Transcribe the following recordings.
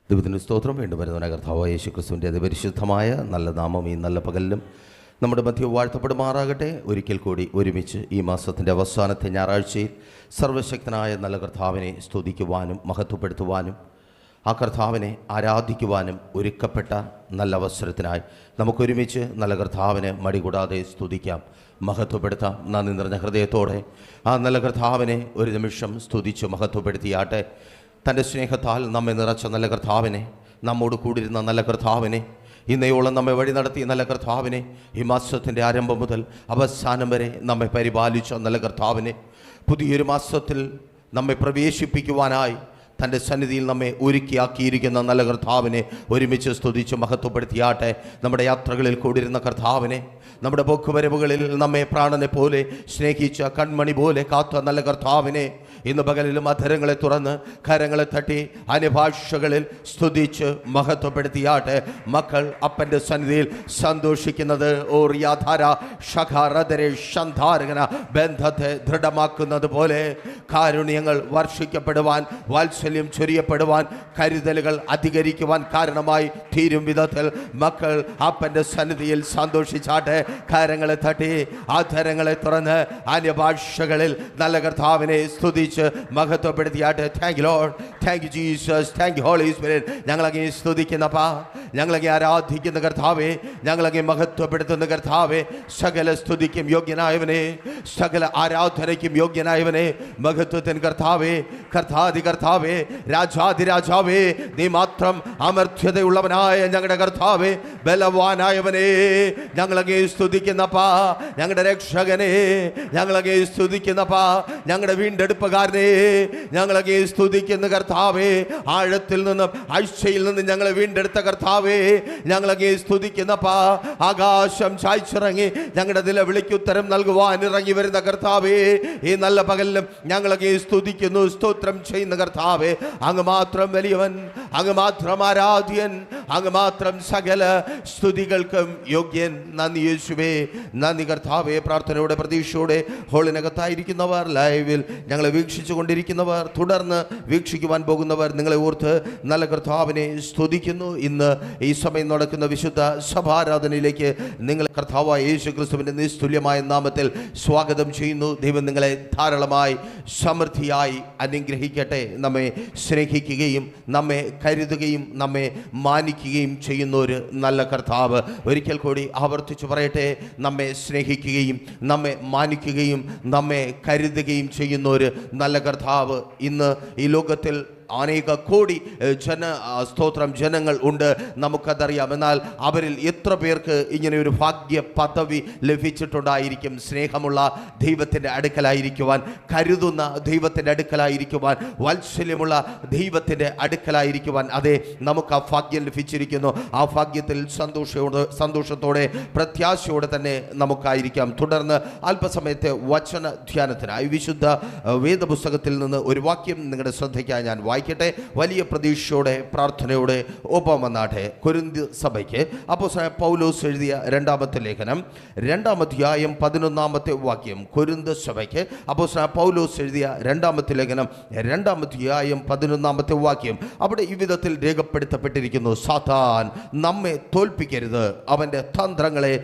ദൈവത്തിൻ്റെ സ്തോത്രം. വീണ്ടും വരുന്ന കർത്താവായ യേശുക്രിസ്തുവിൻ്റെ അതിപരിശുദ്ധമായ നല്ല നാമം ഈ നല്ല പകലിലും നമ്മുടെ മധ്യ വാഴ്ത്തപ്പെടുമാറാകട്ടെ. ഒരിക്കൽ കൂടി ഒരുമിച്ച് ഈ മാസത്തിൻ്റെ അവസാനത്തെ ഞായറാഴ്ചയിൽ സർവശക്തനായ നല്ല കർത്താവിനെ സ്തുതിക്കുവാനും മഹത്വപ്പെടുത്തുവാനും ആ കർത്താവിനെ ആരാധിക്കുവാനും ഒരുക്കപ്പെട്ട നല്ല അവസരത്തിനായി നമുക്കൊരുമിച്ച് നല്ല കർത്താവിനെ മടികൂടാതെ സ്തുതിക്കാം, മഹത്വപ്പെടുത്താം. നന്ദി നിറഞ്ഞ ഹൃദയത്തോടെ ആ നല്ല കർത്താവിനെ ഒരു നിമിഷം സ്തുതിച്ച് മഹത്വപ്പെടുത്തിയാട്ടെ. തൻ്റെ സ്നേഹത്താൽ നമ്മെ നിറച്ച നല്ല കർത്താവിനെ, നമ്മോട് കൂടിയിരുന്ന നല്ല കർത്താവിനെ, ഇന്നയോളം നമ്മെ വഴി നടത്തിയ നല്ല കർത്താവിനെ, ഈ മാസത്തിൻ്റെ ആരംഭം മുതൽ അവസാനം വരെ നമ്മെ പരിപാലിച്ച നല്ല കർത്താവിനെ, പുതിയൊരു മാസത്തിൽ നമ്മെ പ്രവേശിപ്പിക്കുവാനായി തൻ്റെ സന്നിധിയിൽ നമ്മെ ഒരുക്കിയാക്കിയിരിക്കുന്ന നല്ല കർത്താവിനെ ഒരുമിച്ച് സ്തുതിച്ച് മഹത്വപ്പെടുത്തിയാട്ടെ. നമ്മുടെ യാത്രകളിൽ കൂടിയിരുന്ന കർത്താവിനെ, നമ്മുടെ പോക്കുവരവുകളിൽ നമ്മെ പ്രാണനെ പോലെ സ്നേഹിച്ച കൺമണി പോലെ കാത്ത നല്ല കർത്താവിനെ ഇന്ന് പകലിലും അധരങ്ങളെ തുറന്ന് കരങ്ങളെ തട്ടി അന്യഭാഷകളിൽ സ്തുതിച്ച് മഹത്വപ്പെടുത്തിയാട്ടെ. മക്കൾ അപ്പൻ്റെ സന്നിധിയിൽ സന്തോഷിക്കുന്നത് ഓറിയാധാര ഷഖാരദരെ ഷന്ധാരകന ബന്ധത്തെ ദൃഢമാക്കുന്നത് പോലെ കാരുണ്യങ്ങൾ വർഷിക്കപ്പെടുവാൻ, വാത്സല്യം ചൊരിയപ്പെടുവാൻ, കരുതലുകൾ അധികരിക്കുവാൻ കാരണമായി തീരും വിധത്തിൽ മക്കൾ അപ്പൻ്റെ സന്നിധിയിൽ സന്തോഷിച്ചാട്ടെ. കരങ്ങളെ തട്ടി അധരങ്ങളെ തുറന്ന് അന്യഭാഷകളിൽ നല്ല കർത്താവിനെ സ്തുതിച്ച് മഹത്വപ്പെടുത്തിയാട്ടെ. Thank you Lord, thank you Jesus, thank you Holy Spirit. ഞങ്ങളങ്ങേ സ്തുതിക്കുന്നപ്പാ, ഞങ്ങളങ്ങേ ആരാധിക്കുന്ന കർത്താവേ, ഞങ്ങളങ്ങേ മഹത്വപ്പെടുത്തുന്ന കർത്താവേ, സകല സ്തുതിക്കും യോഗ്യനായവനെ, സകല ആരാധനയ്ക്കും യോഗ്യനായവനെ, മഹത്വത്തിൻ കർത്താവേ, കർത്താതി കർത്താവേ, രാജാതിരാജാവേ, നീ മാത്രം അമർത്യതയുള്ളവനായ ഞങ്ങളുടെ കർത്താവേ, ബലവാനായവനെ, ഞങ്ങളങ്ങേ സ്തുതിക്കുന്നപ്പാ, ഞങ്ങളുടെ രക്ഷകനെ ഞങ്ങളങ്ങേ സ്തുതിക്കുന്നപ്പാ, ഞങ്ങളുടെ വീണ്ടെടുപ്പുകാരനെ ഞങ്ങളങ്ങേ സ്തുതിക്കുന്ന കർത്താവേ, ആഴത്തിൽ നിന്നും ആഴ്ചയിൽ നിന്നും ഞങ്ങളെ വീണ്ടെടുത്ത കർത്താവേ, ഞങ്ങളങ്ങേ സ്തുതിക്കുന്നപ്പാ. ആകാശം ചായ്ച്ചിറങ്ങി ഞങ്ങളുടെ നിലവിളിക്ക് ഉത്തരം നൽകുവാൻ ഇറങ്ങി വരുന്ന കർത്താവേ, ഈ നല്ല പകലിലും ഞങ്ങളങ്ങേ സ്തുതിക്കുന്നു, സ്തോത്രം ചെയ്യുന്ന കർത്താവേ. അങ്ങ് മാത്രം വലിയവൻ, അങ്ങ് മാത്രം ആരാധ്യൻ, അങ്ങ് മാത്രം സകല സ്തുതികൾക്കും യോഗ്യൻ. നന്ദി യേശുവേ, നന്ദി കർത്താവേ. പ്രാർത്ഥനയോടെ പ്രതീക്ഷയോടെ ഹോളിനകത്തായിരിക്കുന്നവർ, ലൈവിൽ ഞങ്ങളെ വീക്ഷിച്ചു കൊണ്ടിരിക്കുന്നവർ, തുടർന്ന് വീക്ഷിക്കുവാൻ പോകുന്നവർ, നിങ്ങളെ ഓർത്ത് നല്ല കർത്താവിനെ സ്തുതിക്കുന്നു. ഇന്ന് ഈ സമയം നടക്കുന്ന വിശുദ്ധ സഭാരാധനയിലേക്ക് നിങ്ങൾ കർത്താവായ യേശു ക്രിസ്തുവിൻ്റെ നിസ്തുല്യമായ നാമത്തിൽ സ്വാഗതം ചെയ്യുന്നു. ദൈവം നിങ്ങളെ ധാരാളമായി സമൃദ്ധിയായി അനുഗ്രഹിക്കട്ടെ. നമ്മെ സ്നേഹിക്കുകയും നമ്മെ കരുതുകയും നമ്മെ മാനിക്കുകയും ചെയ്യുന്ന ഒരു നല്ല കർത്താവ്, ഒരിക്കൽ കൂടി ആവർത്തിച്ചു പറയട്ടെ, നമ്മെ സ്നേഹിക്കുകയും നമ്മെ മാനിക്കുകയും നമ്മെ കരുതുകയും ചെയ്യുന്ന ഒരു നല്ല കർത്താവ് ഇന്ന് ഈ ലോകത്തിൽ അനേക കോടി ജനങ്ങൾ ഉണ്ട്, നമുക്കതറിയാം. എന്നാൽ അവരിൽ എത്ര പേർക്ക് ഇങ്ങനെ ഒരു ഭാഗ്യ പദവി ലഭിച്ചിട്ടുണ്ടായിരിക്കും? സ്നേഹമുള്ള ദൈവത്തിൻ്റെ അടുക്കലായിരിക്കുവാൻ, കരുതുന്ന ദൈവത്തിൻ്റെ അടുക്കലായിരിക്കുവാൻ, വാത്സല്യമുള്ള ദൈവത്തിൻ്റെ അടുക്കലായിരിക്കുവാൻ. അതെ, നമുക്ക് ആ ഭാഗ്യം ലഭിച്ചിരിക്കുന്നു. ആ ഭാഗ്യത്തിൽ സന്തോഷത്തോടെ പ്രത്യാശയോടെ തന്നെ നമുക്കായിരിക്കാം. തുടർന്ന് അല്പസമയത്തെ വചന ധ്യാനത്തിനായി വിശുദ്ധ വേദപുസ്തകത്തിൽ നിന്ന് ഒരു വാക്യം നിങ്ങളുടെ ശ്രദ്ധയ്ക്കായി ഞാൻ വായിക്കട്ടെ. വലിയ പ്രതീക്ഷയോടെ പ്രാർത്ഥനയോടെ ഒപ്പം വന്നാട്ടെ. കൊരിന്ത്യർ സഭയ്ക്ക് അപ്പോസ്തലനായ പൗലോസ് എഴുതിയ രണ്ടാമത്തെ ലേഖനം 2-ാം അധ്യായം 11-ാമത്തെ വാക്യം. കൊരിന്ത്യർ സഭയ്ക്ക് അപ്പോസ്തലനായ പൗലോസ് എഴുതിയ രണ്ടാമത്തെ ലേഖനം 2-ാം അധ്യായം 11-ാമത്തെ വാക്യം. അവിടെ ഈ വിധത്തിൽ രേഖപ്പെടുത്തപ്പെട്ടിരിക്കുന്നു: സാത്താൻ നമ്മെ തോൽപ്പിക്കരുത്, അവൻ്റെ തന്ത്രങ്ങളെ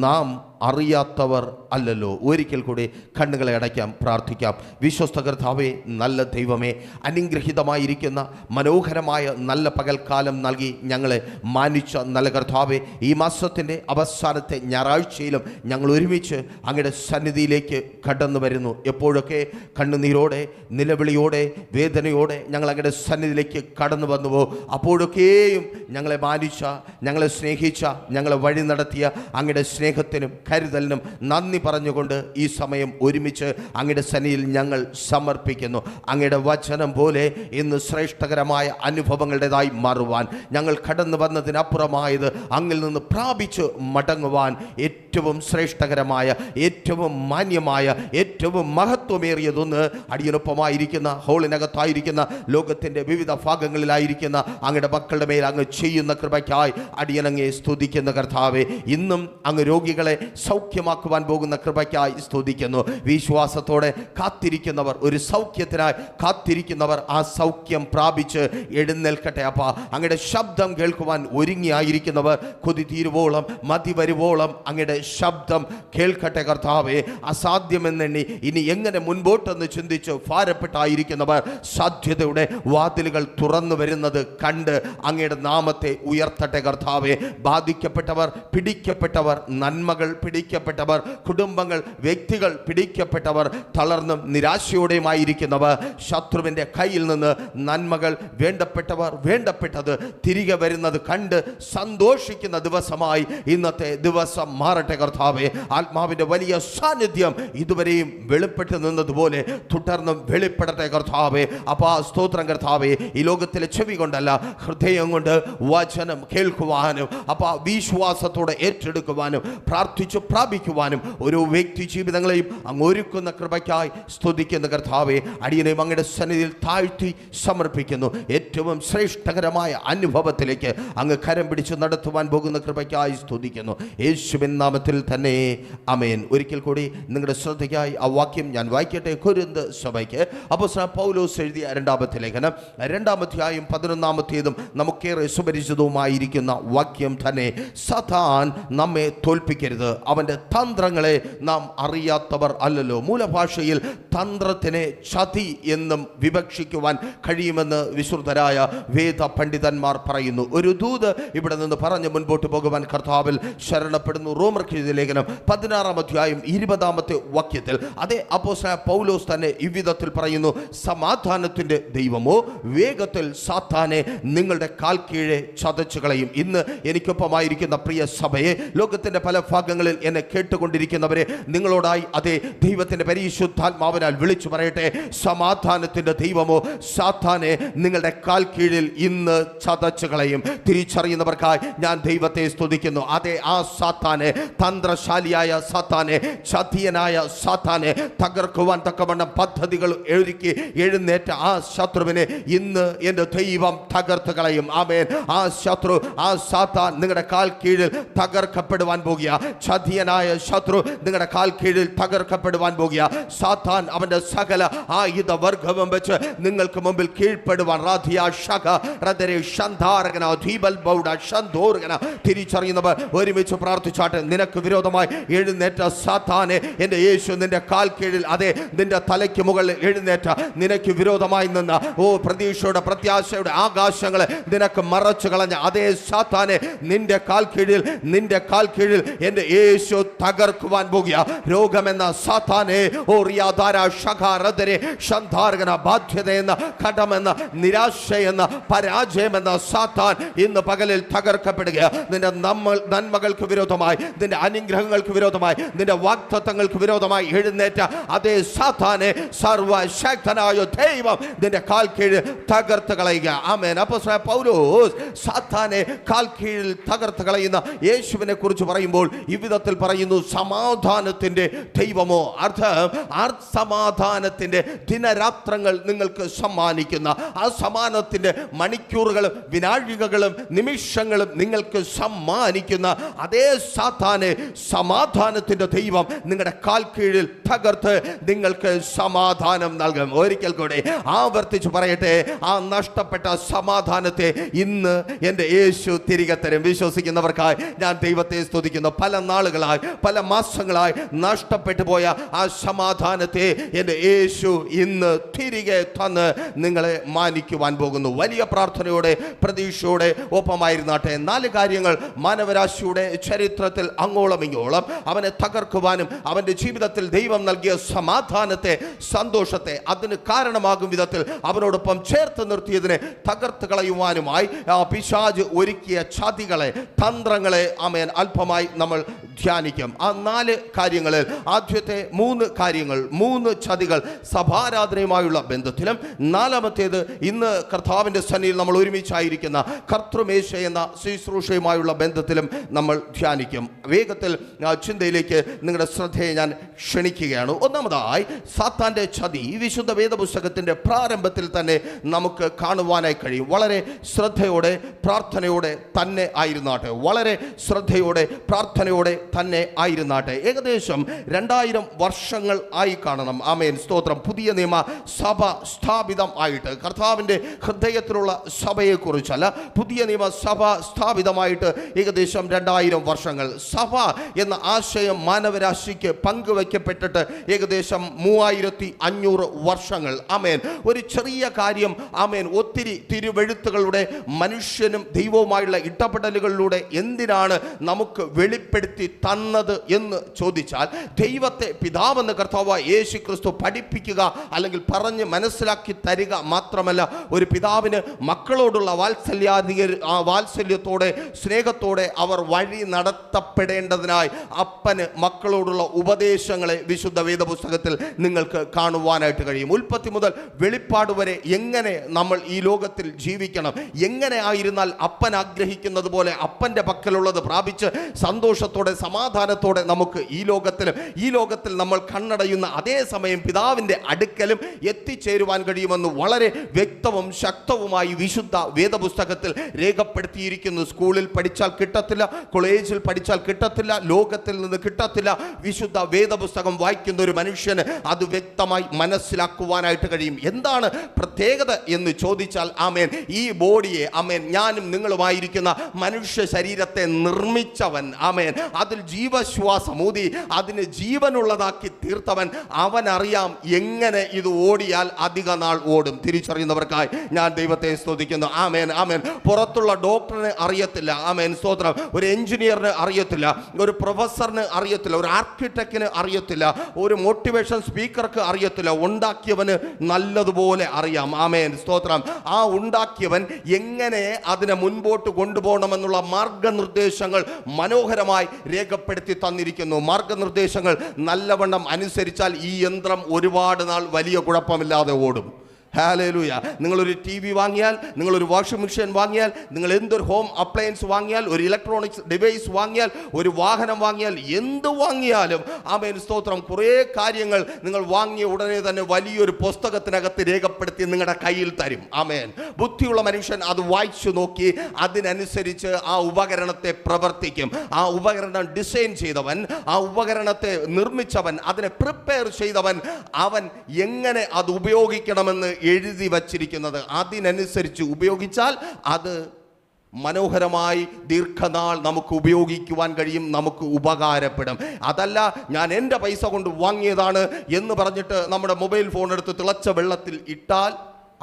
നാം അറിയാത്തവർ അല്ലല്ലോ. ഒരിക്കൽ കൂടി കണ്ണുകളെ അടയ്ക്കാം, പ്രാർത്ഥിക്കാം. വിശ്വസ്ത കർത്താവേ, നല്ല ദൈവമേ, അനുഗ്രഹീതമായിരിക്കുന്ന മനോഹരമായ നല്ല പകൽക്കാലം നൽകി ഞങ്ങളെ മാനിച്ച നല്ല കർത്താവേ, ഈ മാസത്തിൻ്റെ അവസാനത്തെ ഞായറാഴ്ചയിലും ഞങ്ങൾ ഒരുമിച്ച് അങ്ങയുടെ സന്നിധിയിലേക്ക് കടന്നു വരുന്നു. എപ്പോഴൊക്കെ കണ്ണുനീരോടെ, നിലവിളിയോടെ, വേദനയോടെ ഞങ്ങൾ അങ്ങയുടെ സന്നിധിയിലേക്ക് കടന്നു വന്നുവോ, അപ്പോഴൊക്കെയും ഞങ്ങളെ മാനിച്ച, ഞങ്ങളെ സ്നേഹിച്ച, ഞങ്ങളെ വഴി നടത്തിയ അങ്ങയുടെ സ്നേഹത്തിനും കരുതലിനും നന്ദി പറഞ്ഞുകൊണ്ട് ഈ സമയം ഒരുമിച്ച് അങ്ങയുടെ സന്നിധിയിൽ ഞങ്ങൾ സമർപ്പിക്കുന്നു. അങ്ങയുടെ വചനം പോലെ ഇന്ന് ശ്രേഷ്ഠകരമായ അനുഭവങ്ങളുടേതായി മാറുവാൻ, ഞങ്ങൾ കടന്നു വന്നതിനപ്പുറമായത് അങ്ങിൽ നിന്ന് പ്രാപിച്ച് മടങ്ങുവാൻ ഏറ്റവും ശ്രേഷ്ഠകരമായ, ഏറ്റവും മാന്യമായ, ഏറ്റവും മഹത്വമേറിയതൊന്ന് അടിയനൊപ്പമായിരിക്കുന്ന, ഹോളിനകത്തായിരിക്കുന്ന, ലോകത്തിൻ്റെ വിവിധ ഭാഗങ്ങളിലായിരിക്കുന്ന അങ്ങയുടെ മക്കളുടെ മേൽ അങ്ങ് ചെയ്യുന്ന കൃപയ്ക്കായി അടിയനങ്ങെ സ്തുതിക്കുന്ന കർത്താവേ. ഇന്നും അങ്ങ് രോഗികളെ സൗഖ്യമാക്കുവാൻ പോകുന്ന കൃപയ്ക്കായി സ്തുതിക്കുന്നു. വിശ്വാസത്തോടെ കാത്തിരിക്കുന്നവർ, ഒരു സൗഖ്യത്തിനായി കാത്തിരിക്കുന്നവർ ആ സൗഖ്യം പ്രാപിച്ച് എഴുന്നേൽക്കട്ടെ. അപ്പാ, അങ്ങയുടെ ശബ്ദം കേൾക്കുവാൻ ഒരുങ്ങിയായിരിക്കുന്നവർ കൊതി തീരുവോളം, മതി വരുവോളം അങ്ങയുടെ ശബ്ദം കേൾക്കട്ടെ കർത്താവേ. അസാധ്യമെന്നെണ്ണി ഇനി എങ്ങനെ മുൻപോട്ടെന്ന് ചിന്തിച്ച് ഭാരപ്പെട്ടായിരിക്കുന്നവർ സാധ്യതയുടെ വാതിലുകൾ തുറന്നു വരുന്നത് കണ്ട് അങ്ങയുടെ നാമത്തെ ഉയർത്തട്ടെ കർത്താവേ. ബാധിക്കപ്പെട്ടവർ, പിടിക്കപ്പെട്ടവർ, നന്മകൾ പിടിക്കപ്പെട്ടവർ, കുടുംബങ്ങൾ, വ്യക്തികൾ പിടിക്കപ്പെട്ടവർ, തളർന്നും നിരാശയോടെയുമായിരിക്കുന്നവർ, ശത്രുവിൻ്റെ കയ്യിൽ നിന്ന് നന്മകൾ, വേണ്ടപ്പെട്ടവർ, വേണ്ടപ്പെട്ടത് തിരികെ വരുന്നത് കണ്ട് സന്തോഷിക്കുന്ന ദിവസമായി ഇന്നത്തെ ദിവസം മാറട്ടെ കർത്താവേ. ആത്മാവിൻ്റെ വലിയ സാന്നിധ്യം ഇതുവരെയും വെളിപ്പെട്ട് നിന്നതുപോലെ തുടർന്നും വെളിപ്പെടട്ടെ കർത്താവേ. അപ്പാ, സ്തോത്രം കർത്താവേ. ഈ ലോകത്തിലെ ചെവി കൊണ്ടല്ല, ഹൃദയം കൊണ്ട് വചനം കേൾക്കുവാനും അപ്പാ വിശ്വാസത്തോടെ ഏറ്റെടുക്കുവാനും പ്രാർത്ഥിച്ചു പ്രാപിക്കുവാനും ഓരോ വ്യക്തി ജീവിതങ്ങളെയും അങ്ങ് ഒരുക്കുന്ന കൃപയ്ക്കായി സ്തുതിക്കുന്ന കർത്താവേ. അടിയനെയും അങ്ങയുടെ സന്നിധിയിൽ താഴ്ത്തി സമർപ്പിക്കുന്നു. ഏറ്റവും ശ്രേഷ്ഠകരമായ അനുഭവത്തിലേക്ക് അങ്ങ് കരം പിടിച്ച് നടത്തുവാൻ പോകുന്ന കൃപയ്ക്കായി സ്തുതിക്കുന്നു. യേശുവിൻ നാമത്തിൽ തന്നെ ആമേൻ. ഒരിക്കൽ കൂടി നിങ്ങളുടെ ശ്രദ്ധയ്ക്കായി ആ വാക്യം ഞാൻ വായിക്കട്ടെ. കൊരിന്ത് സഭയ്ക്ക് അപ്പോസ്തലൻ പൗലോസ് എഴുതിയ 2-ാമത്തെ ലേഖനം 2-ാം അധ്യായം 11-ാമത്തേതും നമുക്കേറെ സുപരിചിതവുമായിരിക്കുന്ന വാക്യം തന്നെ. സതാൻ നമ്മെ തോൽപ്പിക്കരുത്, അവൻ്റെ തന്ത്രങ്ങളെ നാം അറിയാത്തവർ അല്ലല്ലോ. മൂലഭാഷയിൽ തന്ത്രത്തിനെ ചതി എന്നും വിവക്ഷിക്കുവാൻ കഴിയുമെന്ന് വിശുദ്ധരായ വേദ പണ്ഡിതന്മാർ പറയുന്നു. ഒരു ദൂത് ഇവിടെ നിന്ന് പറഞ്ഞ് മുൻപോട്ട് പോകുവാൻ കർത്താവിൽ ശരണപ്പെടുന്നു. റോമർക്ക് എഴുതിയ ലേഖനം 16-ാം അധ്യായം 20-ാമത്തെ വാക്യത്തിൽ അതേ അപ്പോസ്തലൻ പൗലോസ് തന്നെ ഇவ்விധത്തിൽ പറയുന്നു: സമാധാനത്തിൻ്റെ ദൈവമോ വേഗത്തിൽ സാത്താനെ നിങ്ങളുടെ കാൽ കീഴെ ചതച്ചു കളയും. ഇന്ന് എനിക്കൊപ്പമായിരിക്കുന്ന പ്രിയ സഭയെ, ലോകത്തിൻ്റെ പല ഭാഗങ്ങളിൽ എന്നെ കേട്ടുകൊണ്ടിരിക്കുന്നവരെ, നിങ്ങളോടായി അതേ ദൈവത്തിൻ്റെ പരിശുദ്ധാത്മാവിനാൽ വിളിച്ചു പറയട്ടെ: സമാധാനത്തിൻ്റെ ദൈവമോ സാത്താനെ നിങ്ങളുടെ കാൽ കീഴിൽ ഇന്ന് ചതച്ചു കളയും. തിരിച്ചറിയുന്നവർക്കായി ഞാൻ ദൈവത്തെ സ്തുതിക്കുന്നു. അതേ, ആ സാത്താനെ, തന്ത്രശാലിയായ സാത്താനെ, ചതിയനായ സാത്താനെ തകർക്കുവാൻ തക്കവണ്ണം പദ്ധതികൾ ഒരുക്കി എഴുന്നേറ്റ ആ ശത്രുവിനെ ഇന്ന് എൻ്റെ ദൈവം തകർത്ത് കളയും. ആമേൻ. ആ ശത്രു, ആ സാത്താൻ നിങ്ങളുടെ കാൽ കീഴിൽ തകർക്കപ്പെടുവാൻ പോകുക. ചതിയനായ ശത്രു നിങ്ങളുടെ കാൽ കീഴിൽ തകർക്കപ്പെടുവാൻ പോകുക. സാത്താൻ അവൻ്റെ സകല ആയുധ വർഗവും വെച്ച് നിങ്ങൾക്ക് മുമ്പിൽ കീഴ്പ്പെടുവാൻ തിരിച്ചറിയുന്നവർ ഒരുമിച്ച് പ്രാർത്ഥിച്ചാട്ടെ. നിനക്ക് വിരോധമായി എഴുന്നേറ്റ സാത്താനെ എൻ്റെ യേശു നിന്റെ കാൽ കീഴിൽ, അതെ നിന്റെ തലയ്ക്ക് മുകളിൽ എഴുന്നേറ്റ നിനക്ക് വിരോധമായി നിന്ന പ്രതീക്ഷയുടെ പ്രത്യാശയുടെ ആകാശങ്ങളെ നിനക്ക് മറച്ചു കളഞ്ഞ അതേ സാത്താനെ നിന്റെ കാൽ കീഴിൽ എൻ്റെ യേശു തകർക്കുവാൻ പോകുക. രോഗമെന്ന സാത്താനെ, ബാധ്യതയെന്ന, കടമെന്ന, നിരാശയെന്ന, പരാജയമെന്ന സാത്താൻ ഇന്ന് പകലിൽ തകർക്കപ്പെടുക. നിന്റെ നന്മകൾക്ക് വിരോധമായി, നിന്റെ അനുഗ്രഹങ്ങൾക്ക് വിരോധമായി, നിന്റെ വാഗ്ദത്തങ്ങൾക്ക് വിരോധമായി എഴുന്നേറ്റ അതേ സാത്താനെ സർവശക്തനായ ദൈവം നിന്റെ കാൽ കീഴിൽ തകർത്ത് കളയുക. ആമേൻ. അപ്പോസ്തലൻ പൗലോസ് സാത്താനെ കാൽ കീഴിൽ തകർത്ത് കളയുന്ന യേശുവിനെ കുറിച്ച് പറയുമ്പോൾ ഇவ்விധത്തിൽ പറയുന്നു: സമാധാനത്തിൻ്റെ ദൈവമോ. അർത്ഥം, സമാധാനത്തിൻ്റെ ദിനരാത്രങ്ങൾ നിങ്ങൾക്ക് സമ്മാനിക്കുന്ന, ആ സമാധാനത്തിൻ്റെ മണിക്കൂറുകളും വിനാഴികകളും നിമിഷങ്ങളും നിങ്ങൾക്ക് സമ്മാനിക്കുന്ന അതേ സാത്താനെ സമാധാനത്തിൻ്റെ ദൈവം നിങ്ങളുടെ കാൽ കീഴിൽ തകർത്ത് നിങ്ങൾക്ക് സമാധാനം നൽകും. ഒരിക്കൽ കൂടി ആവർത്തിച്ച് പറയട്ടെ: ആ നഷ്ടപ്പെട്ട സമാധാനത്തെ ഇന്ന് എൻ്റെ യേശു തിരികെ തരും. വിശ്വസിക്കുന്നവർക്കായി ഞാൻ ദൈവത്തെ സ്തുതിക്കുന്നു. പല നാളുകളായി, പല മാസങ്ങളായി നഷ്ടപ്പെട്ടു പോയ ആ സമാധാനത്തെ എൻ്റെ യേശു ഇന്ന് തിരികെ തന്ന് നിങ്ങളെ മാനിക്കുവാൻ പോകുന്നു. വലിയ പ്രാർത്ഥനയോടെ, പ്രതീക്ഷയോടെ ഒപ്പമായിരുന്നാട്ടെ. 4 കാര്യങ്ങൾ മാനവരാശിയുടെ ചരിത്രത്തിൽ അങ്ങോളം ഇങ്ങോളം അവനെ തകർക്കുവാനും അവൻ്റെ ജീവിതത്തിൽ ദൈവം നൽകിയ സമാധാനത്തെ, സന്തോഷത്തെ, അതിന് കാരണമാകും വിധത്തിൽ അവനോടൊപ്പം ചേർത്ത് നിർത്തിയതിനെ തകർത്ത് കളയുവാനുമായി പിശാച് ഒരുക്കിയ ചതികളെ, തന്ത്രങ്ങളെ ആമേൻ അല്പമായി നമ്മൾ ധ്യാനിക്കും. ആ 4 കാര്യങ്ങളിൽ ആദ്യത്തെ 3 കാര്യങ്ങൾ, 3 ചതികൾ സഭാരാധനയുമായുള്ള ബന്ധത്തിലും, 4ാമത്തേത് ഇന്ന് കർത്താവിൻ്റെ സന്നിധിയിൽ നമ്മൾ ഒരുമിച്ചായിരിക്കുന്ന കർത്തൃമേശ എന്ന ശുശ്രൂഷയുമായുള്ള ബന്ധത്തിലും നമ്മൾ ധ്യാനിക്കും. വേഗത്തിൽ ചിന്തയിലേക്ക് നിങ്ങളുടെ ശ്രദ്ധയെ ഞാൻ ക്ഷണിക്കുകയാണ്. ഒന്നാമതായി, സാത്താൻ്റെ ചതി വിശുദ്ധ വേദപുസ്തകത്തിൻ്റെ പ്രാരംഭത്തിൽ തന്നെ നമുക്ക് കാണുവാനായി കഴിയും. വളരെ ശ്രദ്ധയോടെ, പ്രാർത്ഥനയോടെ തന്നെ ആയിരുന്നാട്ടെ. വളരെ ശ്രദ്ധയോടെ, പ്രാർത്ഥനയോടെ, തന്നെ ആയിരുന്നാട്ടെ. ഏകദേശം 2000 വർഷങ്ങൾ ആയി കാണണം. ആമേൻ, സ്തോത്രം. പുതിയ നിയമ സഭ സ്ഥാപിതം ആയിട്ട്, കർത്താവിൻ്റെ ഹൃദയത്തിലുള്ള സഭയെക്കുറിച്ചല്ല, പുതിയ നിയമ സഭ സ്ഥാപിതമായിട്ട് ഏകദേശം 2000 വർഷങ്ങൾ. സഭ എന്ന ആശയം മാനവരാശിക്ക് പങ്കുവയ്ക്കപ്പെട്ടിട്ട് ഏകദേശം 3500 വർഷങ്ങൾ. ആമേൻ. ഒരു ചെറിയ കാര്യം, ആമേൻ, ഒത്തിരി തിരുവെഴുത്തുകളുടെ മനുഷ്യനും ദൈവവുമായുള്ള ഇടപെടലുകളിലൂടെ എന്തിനാണ് നമുക്ക് വെളിപ്പെടുത്തി തന്നത് എന്ന് ചോദിച്ചാൽ, ദൈവത്തെ പിതാവെന്ന് കർത്താവ് യേശു ക്രിസ്തു പഠിപ്പിക്കുക അല്ലെങ്കിൽ പറഞ്ഞ് മനസ്സിലാക്കി തരിക മാത്രമല്ല, ഒരു പിതാവിന് മക്കളോടുള്ള വാത്സല്യത്തോടെ സ്നേഹത്തോടെ അവർ വഴി നടത്തപ്പെടേണ്ടതിനായി അപ്പന് മക്കളോടുള്ള ഉപദേശങ്ങളെ വിശുദ്ധ വേദപുസ്തകത്തിൽ നിങ്ങൾക്ക് കാണുവാനായിട്ട് കഴിയും. ഉൽപ്പത്തി മുതൽ വെളിപ്പാട് വരെ എങ്ങനെ നമ്മൾ ഈ ലോകത്തിൽ ജീവിക്കണം, എങ്ങനെ ആയിരുന്നാൽ അപ്പൻ ആഗ്രഹിക്കുന്നത് പോലെ അപ്പൻ്റെ പക്കലുള്ളത് പ്രാപിച്ച് സന്തോഷത്തോടെ സമാധാനത്തോടെ നമുക്ക് ഈ ലോകത്തിൽ നമ്മൾ കണ്ണടയുന്ന അതേ സമയം പിതാവിൻ്റെ അടുക്കലും എത്തിച്ചേരുവാൻ കഴിയുമെന്ന് വളരെ വ്യക്തവും ശക്തവുമായി വിശുദ്ധ വേദപുസ്തകത്തിൽ രേഖപ്പെടുത്തിയിരിക്കുന്നു. സ്കൂളിൽ പഠിച്ചാൽ കിട്ടത്തില്ല, കോളേജിൽ പഠിച്ചാൽ കിട്ടത്തില്ല, ലോകത്തിൽ നിന്ന് കിട്ടത്തില്ല. വിശുദ്ധ വേദപുസ്തകം വായിക്കുന്ന ഒരു മനുഷ്യന് അത് വ്യക്തമായി മനസ്സിലാക്കുവാനായിട്ട് കഴിയും. എന്താണ് പ്രത്യേകത എന്ന് ചോദിച്ചാൽ, ആമേൻ, ഈ ബോഡിയെ, ആമേൻ, ഞാനും നിങ്ങളുമായിരിക്കുന്ന മനുഷ്യ ശരീരത്തെ നിർമ്മിച്ചവൻ, ആമേൻ, അതിൽ ജീവശ്വാസം ഊതി അതിന് ജീവനുള്ളതാക്കി തീർത്തവൻ, അവനറിയാം എങ്ങനെ ഇത് ഓടിയാൽ അധിക നാൾ ഓടും. തിരിച്ചറിയുന്നവർക്കായി ഞാൻ ദൈവത്തെ സ്തുതിക്കുന്നു. ആമേൻ, ആമേൻ. പുറത്തുള്ള ഡോക്ടറിന് അറിയത്തില്ല, ആമേൻ, സ്തോത്രം. ഒരു എഞ്ചിനീയറിന് അറിയത്തില്ല, ഒരു പ്രൊഫസറിന് അറിയത്തില്ല, ഒരു ആർക്കിടെക്റ്റിന് അറിയത്തില്ല, ഒരു മോട്ടിവേഷൻ സ്പീക്കർക്ക് അറിയത്തില്ല. ഉണ്ടാക്കിയവന് നല്ലതുപോലെ അറിയാം. ആമേൻ, സ്തോത്രം. ആ ഉണ്ടാക്കിയവൻ എങ്ങനെ അതിനെ മുൻപോട്ട് കൊണ്ടുപോകണമെന്നുള്ള മാർഗനിർദ്ദേശങ്ങൾ മനോഹരമായി രേഖപ്പെടുത്തി തന്നിരിക്കുന്നു. മാർഗനിർദ്ദേശങ്ങൾ നല്ലവണ്ണം അനുസരിച്ചാൽ ഈ യന്ത്രം ഒരുപാട് നാൾ വലിയ കുഴപ്പമില്ലാതെ ഓടും. ഹല്ലേലൂയ. നിങ്ങളൊരു TV വാങ്ങിയാൽ, നിങ്ങളൊരു വാഷിംഗ് മെഷീൻ വാങ്ങിയാൽ, നിങ്ങൾ എന്തൊരു ഹോം അപ്ലയൻസ് വാങ്ങിയാൽ, ഒരു ഇലക്ട്രോണിക്സ് ഡിവൈസ് വാങ്ങിയാൽ, ഒരു വാഹനം വാങ്ങിയാൽ, എന്ത് വാങ്ങിയാലും, ആമേൻ, സ്തോത്രം, കുറേ കാര്യങ്ങൾ നിങ്ങൾ വാങ്ങിയ ഉടനെ തന്നെ വലിയൊരു പുസ്തകത്തിനകത്ത് രേഖപ്പെടുത്തി നിങ്ങളുടെ കയ്യിൽ തരും. ആമേൻ. ബുദ്ധിയുള്ള മനുഷ്യൻ അത് വായിച്ചു നോക്കി അതിനനുസരിച്ച് ആ ഉപകരണത്തെ പ്രവർത്തിക്കും. ആ ഉപകരണം ഡിസൈൻ ചെയ്തവൻ, ആ ഉപകരണത്തെ നിർമ്മിച്ചവൻ, അതിനെ പ്രിപ്പയർ ചെയ്തവൻ, അവൻ എങ്ങനെ അത് ഉപയോഗിക്കണമെന്ന് എഴുതി വച്ചിരിക്കുന്നത്, അതിനനുസരിച്ച് ഉപയോഗിച്ചാൽ അത് മനോഹരമായി ദീർഘനാൾ നമുക്ക് ഉപയോഗിക്കുവാൻ കഴിയും, നമുക്ക് ഉപകാരപ്പെടും. അതല്ല, ഞാൻ എൻ്റെ പൈസ കൊണ്ട് വാങ്ങിയതാണ് എന്ന് പറഞ്ഞിട്ട് നമ്മുടെ മൊബൈൽ ഫോൺ എടുത്ത് തിളച്ച വെള്ളത്തിൽ ഇട്ടാൽ,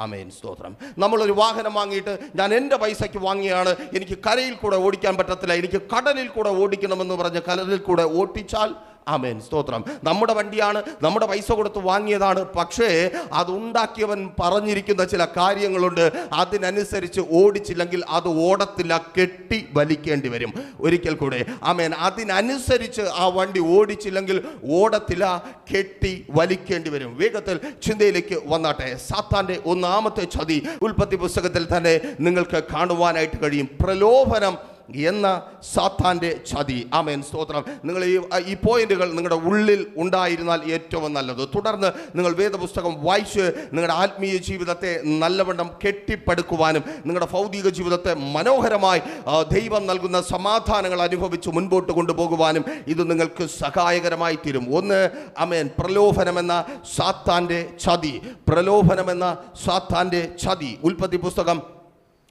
ആമേൻ, സ്തോത്രം. നമ്മളൊരു വാഹനം വാങ്ങിയിട്ട് ഞാൻ എൻ്റെ പൈസയ്ക്ക് വാങ്ങിയാണ്, എനിക്ക് കരയിൽ കൂടെ ഓടിക്കാൻ പറ്റത്തില്ല, എനിക്ക് കടലിൽ കൂടെ ഓടിക്കണമെന്ന് പറഞ്ഞ് കടലിൽ കൂടെ ഓട്ടിച്ചാൽ, ആമേൻ, സ്തോത്രം, നമ്മുടെ വണ്ടിയാണ്, നമ്മുടെ പൈസ കൊടുത്ത് വാങ്ങിയതാണ്, പക്ഷേ അതുണ്ടാക്കിയവൻ പറഞ്ഞിരിക്കുന്ന ചില കാര്യങ്ങളുണ്ട്. അതിനനുസരിച്ച് ഓടിച്ചില്ലെങ്കിൽ അത് ഓടത്തില്ല, കെട്ടി വലിക്കേണ്ടി വരും. ഒരിക്കൽ കൂടെ, ആമേൻ, അതിനനുസരിച്ച് ആ വണ്ടി ഓടിച്ചില്ലെങ്കിൽ ഓടത്തില്ല, കെട്ടി വലിക്കേണ്ടി വരും. വേഗത്തിൽ ചിന്തയിലേക്ക് വന്നാട്ടെ. സാത്താൻ്റെ ഒന്നാമത്തെ ചതി ഉൽപ്പത്തി പുസ്തകത്തിൽ തന്നെ നിങ്ങൾക്ക് കാണുവാനായിട്ട് കഴിയും. പ്രലോഭനം എന്ന സാത്താൻ്റെ ചതി. ആമേൻ, സ്തോത്രം. നിങ്ങൾ ഈ പോയിന്റുകൾ നിങ്ങളുടെ ഉള്ളിൽ ഉണ്ടായിരുന്നാൽ ഏറ്റവും നല്ലത്. തുടർന്ന് നിങ്ങൾ വേദപുസ്തകം വായിച്ച് നിങ്ങളുടെ ആത്മീയ ജീവിതത്തെ നല്ലവണ്ണം കെട്ടിപ്പടുക്കുവാനും നിങ്ങളുടെ ഭൗതിക ജീവിതത്തെ മനോഹരമായി ദൈവം നൽകുന്ന സമാധാനങ്ങൾ അനുഭവിച്ച് മുൻപോട്ട് കൊണ്ടുപോകുവാനും ഇത് നിങ്ങൾക്ക് സഹായകരമായി തീരും. ഒന്ന്, ആമേൻ, പ്രലോഭനമെന്ന സാത്താൻ്റെ ചതി. പ്രലോഭനമെന്ന സാത്താൻ്റെ ചതി. ഉൽപ്പത്തി പുസ്തകം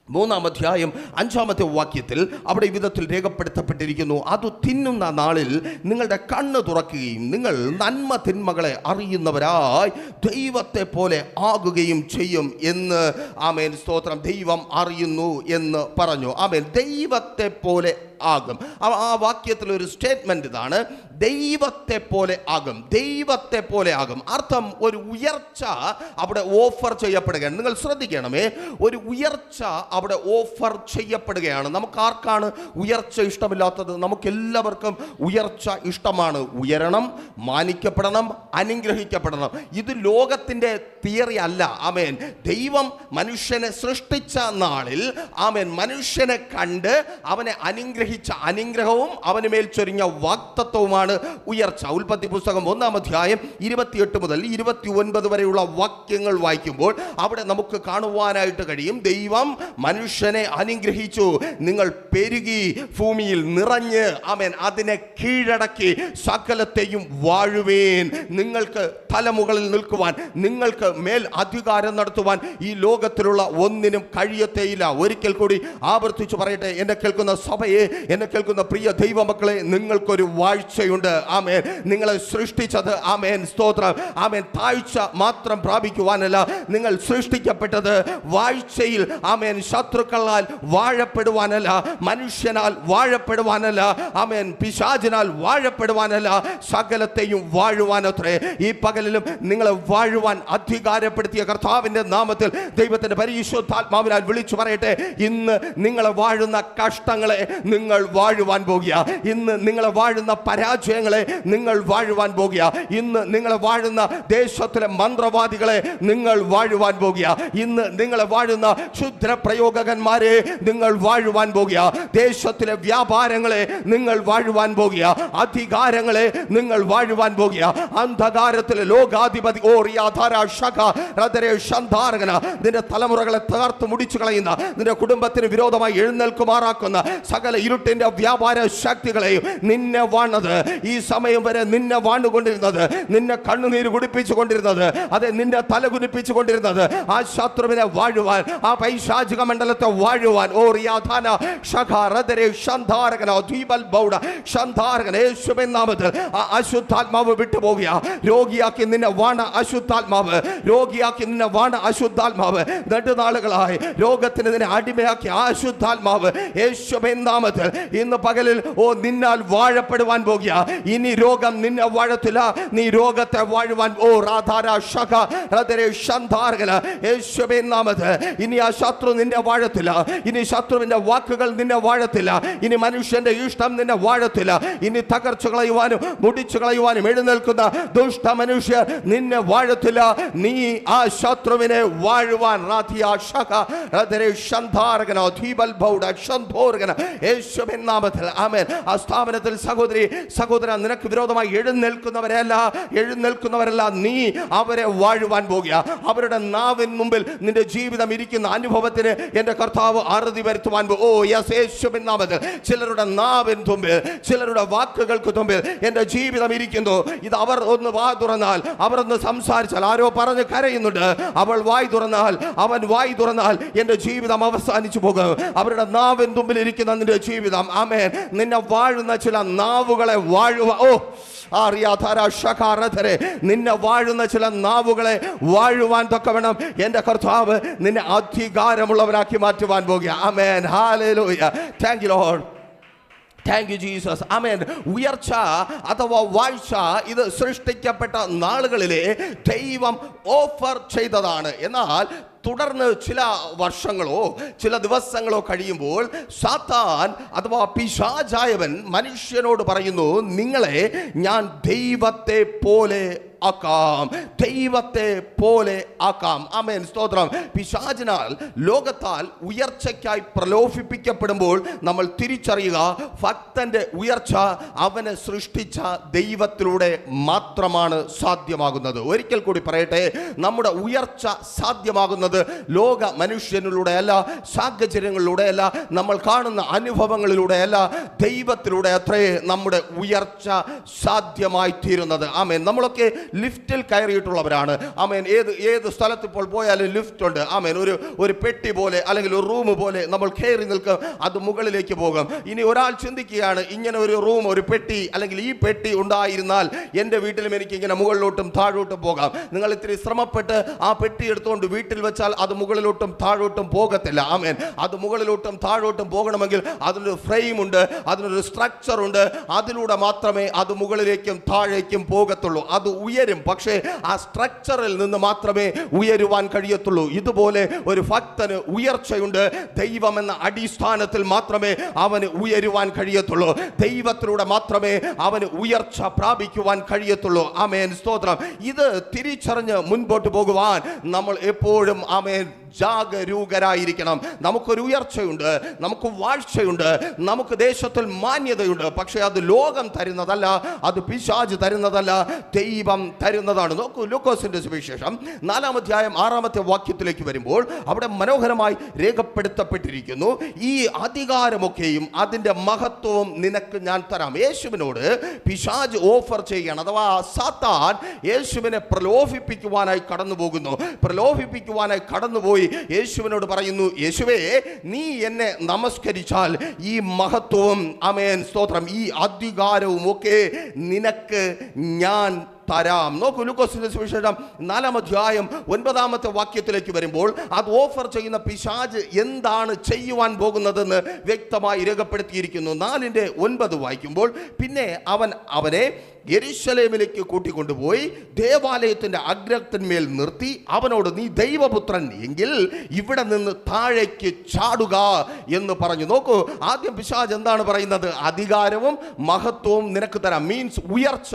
3-ാം അധ്യായം 5-ാമത്തെ വാക്യത്തിൽ അവിടെ വിധത്തിൽ രേഖപ്പെടുത്തപ്പെട്ടിരിക്കുന്നു, അത് തിന്നുന്ന നാളിൽ നിങ്ങളുടെ കണ്ണ് തുറക്കുകയും നിങ്ങൾ നന്മ തിന്മകളെ അറിയുന്നവരായി ദൈവത്തെ പോലെ ആകുകയും ചെയ്യും എന്ന്, ആമേൻ, സ്തോത്രം, ദൈവം അറിയുന്നു എന്ന് പറഞ്ഞു. ആമേൻ, ദൈവത്തെ പോലെ ആകും. ആ വാക്യത്തിൽ ഒരു സ്റ്റേറ്റ്മെന്റ് ഇതാണ്, ദൈവത്തെ പോലെ ആകും. ദൈവത്തെ പോലെ ആകും. അർത്ഥം, ഒരു ഉയർച്ച അവിടെ ഓഫർ ചെയ്യപ്പെടുകയാണ്. നിങ്ങൾ ശ്രദ്ധിക്കണമേ, ഒരു ഉയർച്ച അവിടെ ഓഫർ ചെയ്യപ്പെടുകയാണ്. നമുക്ക് ആർക്കാണ് ഉയർച്ച ഇഷ്ടമില്ലാത്തത്? നമുക്ക് എല്ലാവർക്കും ഉയർച്ച ഇഷ്ടമാണ്. ഉയരണം, മാനിക്കപ്പെടണം, അനുഗ്രഹിക്കപ്പെടണം. ഇത് ലോകത്തിൻ്റെ തിയറി അല്ല. ആമേൻ. ദൈവം മനുഷ്യനെ സൃഷ്ടിച്ച നാളിൽ, ആമേൻ, മനുഷ്യനെ കണ്ട് അവനെ അനുഗ്രഹിക്കാൻ അനുഗ്രഹിച്ച അനുഗ്രഹവും അവന് മേൽ ചൊരിഞ്ഞ വാഗ്ദത്തവുമാണ് ഉയർച്ച. ഉൽപ്പത്തി പുസ്തകം 1-ാം അധ്യായം 28 മുതൽ 29 വരെയുള്ള വാക്യങ്ങൾ വായിക്കുമ്പോൾ അവിടെ നമുക്ക് കാണുവാനായിട്ട് കഴിയും, ദൈവം മനുഷ്യനെ അനുഗ്രഹിച്ചു. നിങ്ങൾ പെരുകി ഭൂമിയിൽ നിറഞ്ഞ് ആമേൻ അതിനെ കീഴടക്കി സകലത്തെയും വാഴുവേൻ. നിങ്ങൾക്ക് തലമുകളിൽ നിൽക്കുവാൻ, നിങ്ങൾക്ക് മേൽ അധികാരം നടത്തുവാൻ ഈ ലോകത്തിലുള്ള ഒന്നിനും കഴിയത്തേയില്ല. ഒരിക്കൽ കൂടി ആവർത്തിച്ചു പറയട്ടെ, എന്നെ കേൾക്കുന്ന സഭയെ, എന്നെ കേൾക്കുന്ന പ്രിയ ദൈവമക്കളെ, നിങ്ങൾക്കൊരു വാഴ്ചയുണ്ട്. ആമേൻ. നിങ്ങളെ സൃഷ്ടിച്ചത് ആമേൻ സ്തോത്രം ആമേൻ താഴ്ച മാത്രം പ്രാപിക്കുവാനല്ല, നിങ്ങൾ സൃഷ്ടിക്കപ്പെട്ടത് വാഴ്ചയിൽ ആമേൻ ശത്രുക്കളാൽ വാഴപ്പെടുവാനല്ല, മനുഷ്യനാൽ വാഴപ്പെടുവാനല്ല, ആമേൻ പിശാചിനാൽ വാഴപ്പെടുവാനല്ല, സകലത്തെയും വാഴുവാനത്രേ. ഈ പകലിലും നിങ്ങളെ വാഴുവാൻ അധികാരപ്പെടുത്തിയ കർത്താവിന്റെ നാമത്തിൽ ദൈവത്തിന്റെ പരിശുദ്ധാത്മാവിനാൽ വിളിച്ചു പറയട്ടെ, ഇന്ന് നിങ്ങളെ വാഴുന്ന കഷ്ടങ്ങളെ നിങ്ങൾ വാഴുവാൻ പോകുക. ഇന്ന് നിങ്ങളെ വാഴുന്ന പരാജയങ്ങളെ നിങ്ങൾ വാഴുവാൻ പോകുക. ഇന്ന് നിങ്ങളെ വാഴുന്ന ദേശത്തിലെ മന്ത്രവാദികളെ നിങ്ങൾ വാഴുവാൻ പോകുക. ഇന്ന് നിങ്ങളെ വാഴുന്ന ക്ഷുദ്ര പ്രയോഗകന്മാരെ നിങ്ങൾ വാഴുവാൻ പോകുക. ദേശത്തിലെ വ്യാപാരങ്ങളെ നിങ്ങൾ വാഴുവാൻ പോകുക. അധികാരങ്ങളെ നിങ്ങൾ വാഴുവാൻ പോകുക. അന്ധകാരത്തിലെ ലോകാധിപതി നിന്റെ തലമുറകളെ തകർത്ത് മുടിച്ചു കളയുന്ന, നിന്റെ കുടുംബത്തിന് വിരോധമായി എഴുന്നേൽക്കുമാറാക്കുന്ന സകല ഇരുട്ടിന്റെ വ്യാപാര ശക്തികളെയും നിന്നെ വാണത്, ഈ സമയം വരെ നിന്നെ വാണുകൊണ്ടിരുന്നത്, നിന്നെ കണ്ണുനീര് കുടിപ്പിച്ചു കൊണ്ടിരുന്നത്, അതെ നിന്നെ തല കുനിപ്പിച്ചു കൊണ്ടിരുന്നത്, ആ ശത്രുവിനെ വാഴുവാൻ, ആ പൈശാചിക മണ്ഡലത്തെ വാഴുവാൻ യേശുവിൻ നാമത്തിൽ ആ അശുദ്ധാത്മാവ് വിട്ടുപോകുക. രോഗിയാക്കി നിന്നെ വാണ അശുദ്ധാത്മാവ്, രോഗിയാക്കി നിന്നെ വാണ അശുദ്ധാത്മാവ്, നെടുനാളുകളായി രോഗത്തിന് നിന്നെ അടിമയാക്കി ആ അശുദ്ധാത്മാവ് യേശുവിൻ നാമത്തിൽ ഇന്ന് പകലിൽ നിന്നാൽ വാഴപ്പെടുവാൻ പോകുക. ഇനി രോഗം നിന്നെ വാഴത്തില്ല, നീ രോഗത്തെ വാഴുവാൻ യേശുവിൻ നാമത്തിൽ ഇനി ആ ശത്രു നിന്നെ വാഴത്തില്ല, ഇനി ശത്രുവിന്റെ വാക്കുകൾ നിന്നെ വാഴത്തില്ല, ഇനി മനുഷ്യന്റെ ഇഷ്ടം നിന്നെ വാഴത്തില്ല, ഇനി തകർച്ച കളയുവാനും മുടിച്ചു കളയുവാനും എഴുന്നേൽക്കുന്ന ദുഷ്ട മനുഷ്യർ നിന്നെ വാഴത്തില്ല. നീ ആ ശത്രുവിനെ വാഴുവാൻ യേശുവിൻ നാമത്തിൽ ആമേൻ. ആ സ്ഥാപനത്തിൽ സഹോദരി സഹോദരൻ നിനക്ക് വിരോധമായി എഴുന്നേൽക്കുന്നവരല്ല നീ അവരെ വാഴുവാൻ പോകുക. അവരുടെ നാവിൻ മുമ്പിൽ നിന്റെ ജീവിതം ഇരിക്കുന്ന അനുഭവത്തിന് എന്റെ കർത്താവ് അറുതി വരുത്തുവാൻ യേശുവിൻ നാമത്തിൽ ചിലരുടെ നാവിൻ തുമ്പിൽ, ചിലരുടെ വാക്കുകൾക്ക് തുമ്പിൽ എന്റെ ജീവിതം ഇരിക്കുന്നു. ഇത് അവർ ഒന്ന് വാ തുറന്നാൽ, അവർ ഒന്ന് സംസാരിച്ചാൽ, ആരോ പറഞ്ഞ് കരയുന്നുണ്ട്, അവൾ വായി തുറന്നാൽ, അവൻ വായി തുറന്നാൽ എന്റെ ജീവിതം അവസാനിച്ചു പോകും. അവരുടെ നാവിൻ തുമ്പിൽ ഇരിക്കുന്ന നിന്റെ ജീവിതം ആമേൻ. നിന്നെ വാഴുന്ന ചില നാവുകളെ വാഴുക. നിന്നെ വാഴുന്ന ചില നാവുകളെ വാഴുവാൻ തക്കവണ്ണം എന്റെ കർത്താവ് നിന്നെ അധികാരമുള്ളവരാക്കി മാറ്റുവാൻ പോകുക. ആമേൻ. ഹല്ലേലൂയ. Thank you Lord. Thank you Jesus. ആമേൻ. ഉയർച്ച അഥവാ വാഴ്ച ഇത് സൃഷ്ടിക്കപ്പെട്ട നാളുകളിലെ ദൈവം ഓഫർ ചെയ്തതാണ്. എന്നാൽ തുടർന്ന് ചില വർഷങ്ങളോ ചില ദിവസങ്ങളോ കഴിയുമ്പോൾ സാത്താൻ അഥവാ പിശാചായവൻ മനുഷ്യനോട് പറയുന്നു, നിങ്ങളെ ഞാൻ ദൈവത്തെ പോലെ ആക്കാം, ദൈവത്തെ പോലെ ആക്കാം. ആമേൻ. സ്തോത്രം. പിശാചിനാൽ ലോകത്താൽ ഉയർച്ചയ്ക്കായി പ്രലോഭിപ്പിക്കപ്പെടുമ്പോൾ നമ്മൾ തിരിച്ചറിയുക, ഭക്തന്റെ ഉയർച്ച അവനെ സൃഷ്ടിച്ച ദൈവത്തിലൂടെ മാത്രമാണ് സാധ്യമാകുന്നത്. ഒരിക്കൽ കൂടി പറയട്ടെ, നമ്മുടെ ഉയർച്ച സാധ്യമാകുന്നത് ലോക മനുഷ്യനിലൂടെയല്ല, സാഹചര്യങ്ങളിലൂടെയല്ല, നമ്മൾ കാണുന്ന അനുഭവങ്ങളിലൂടെയല്ല, ദൈവത്തിലൂടെ അത്രേ നമ്മുടെ ഉയർച്ച സാധ്യമായി തീരുന്നത്. ആമേൻ. നമ്മളൊക്കെ ലിഫ്റ്റിൽ കയറിയിട്ടുള്ളവരാണ്. ആമേൻ. ഏത് സ്ഥലത്ത് ഇപ്പോൾ പോയാലും ലിഫ്റ്റ് ഉണ്ട്. ആമേൻ. ഒരു പെട്ടി പോലെ അല്ലെങ്കിൽ ഒരു റൂം പോലെ നമ്മൾ കയറി നിൽക്കും, അത് മുകളിലേക്ക് പോകും. ഇനി ഒരാൾ ചിന്തിക്കുകയാണ്, ഇങ്ങനെ ഒരു റൂം, ഒരു പെട്ടി അല്ലെങ്കിൽ ഈ പെട്ടി ഉണ്ടായിരുന്നാൽ എൻ്റെ വീട്ടിലും എനിക്ക് ഇങ്ങനെ മുകളിലോട്ടും താഴോട്ടും പോകാം. നിങ്ങൾ ഇത്തിരി ശ്രമപ്പെട്ട് ആ പെട്ടി എടുത്തുകൊണ്ട് വീട്ടിൽ വെച്ചാൽ അത് മുകളിലോട്ടും താഴോട്ടും പോകത്തില്ല. ആമേൻ. അത് മുകളിലോട്ടും താഴോട്ടും പോകണമെങ്കിൽ അതിനൊരു ഫ്രെയിം ഉണ്ട്, അതിനൊരു സ്ട്രക്ചർ ഉണ്ട്. അതിലൂടെ മാത്രമേ അത് മുകളിലേക്കും താഴേക്കും പോകത്തുള്ളൂ. അത് ഉയരും, പക്ഷേ ആ സ്ട്രക്ചറിൽ നിന്ന് മാത്രമേ ഉയരുവാൻ കഴിയത്തുള്ളൂ. ഇതുപോലെ ഒരു ഭക്തന് ഉയർച്ചയുണ്ട്. ദൈവം എന്ന അടിസ്ഥാനത്തിൽ മാത്രമേ അവന് ഉയരുവാൻ കഴിയത്തുള്ളൂ. ദൈവത്തിലൂടെ മാത്രമേ അവന് ഉയർച്ച പ്രാപിക്കുവാൻ കഴിയത്തുള്ളൂ. ആമേൻ. സ്തോത്രം. ഇത് തിരിച്ചറിഞ്ഞ് മുൻപോട്ട് പോകുവാൻ നമ്മൾ എപ്പോഴും ആമേൻ ജാഗരൂകരായിരിക്കണം. നമുക്കൊരു ഉയർച്ചയുണ്ട്, നമുക്ക് വാഴ്ചയുണ്ട്, നമുക്ക് ദേശത്തിൽ മാന്യതയുണ്ട്. പക്ഷേ അത് ലോകം തരുന്നതല്ല, അത് പിശാച് തരുന്നതല്ല, ദൈവം തരുന്നതാണ്. നോക്കൂ, ലൂക്കോസിന്റെ സുവിശേഷം 4-ാം അധ്യായം 6-ാമത്തെ വാക്യത്തിലേക്ക് വരുമ്പോൾ അവിടെ മനോഹരമായി രേഖപ്പെടുത്തപ്പെട്ടിരിക്കുന്നു, ഈ അധികാരമൊക്കെയും അതിൻ്റെ മഹത്വവും നിനക്ക് ഞാൻ തരാം. യേശുവിനോട് പിശാച് ഓഫർ ചെയ്യണം, അഥവാ സാത്താൻ യേശുവിനെ പ്രലോഭിപ്പിക്കുവാനായി കടന്നുപോയി യേശുവിനോട് പറയുന്നു, യേശുവേ, നീ എന്നെ നമസ്കരിച്ചാൽ ഈ മഹത്വവും, ആമേൻ സ്തോത്രം, ഈ അധികാരവും ഒക്കെ നിനക്ക് ഞാൻ തരാം. നോക്കൂ, ലൂക്കോസിന്റെ സുവിശേഷം 4-ാം അധ്യായം 9-ാമത്തെ വാക്യത്തിലേക്ക് വരുമ്പോൾ അത് ഓഫർ ചെയ്യുന്ന പിശാച് എന്താണ് ചെയ്യുവാൻ പോകുന്നതെന്ന് വ്യക്തമായി രേഖപ്പെടുത്തിയിരിക്കുന്നു. 4:9 വായിക്കുമ്പോൾ, പിന്നെ അവനെ യെരുശലേമിലേക്ക് കൂട്ടിക്കൊണ്ടുപോയി ദേവാലയത്തിന്റെ അഗ്രത്തിന്മേൽ നിർത്തി അവനോട്, നീ ദൈവപുത്രൻ എങ്കിൽ ഇവിടെ നിന്ന് താഴേക്ക് ചാടുക എന്ന് പറഞ്ഞു. നോക്കൂ, ആദ്യം പിശാച് എന്താണ് പറയുന്നത്? അധികാരവും മഹത്വവും നിനക്ക് തരാം. മീൻസ് ഉയർച്ച.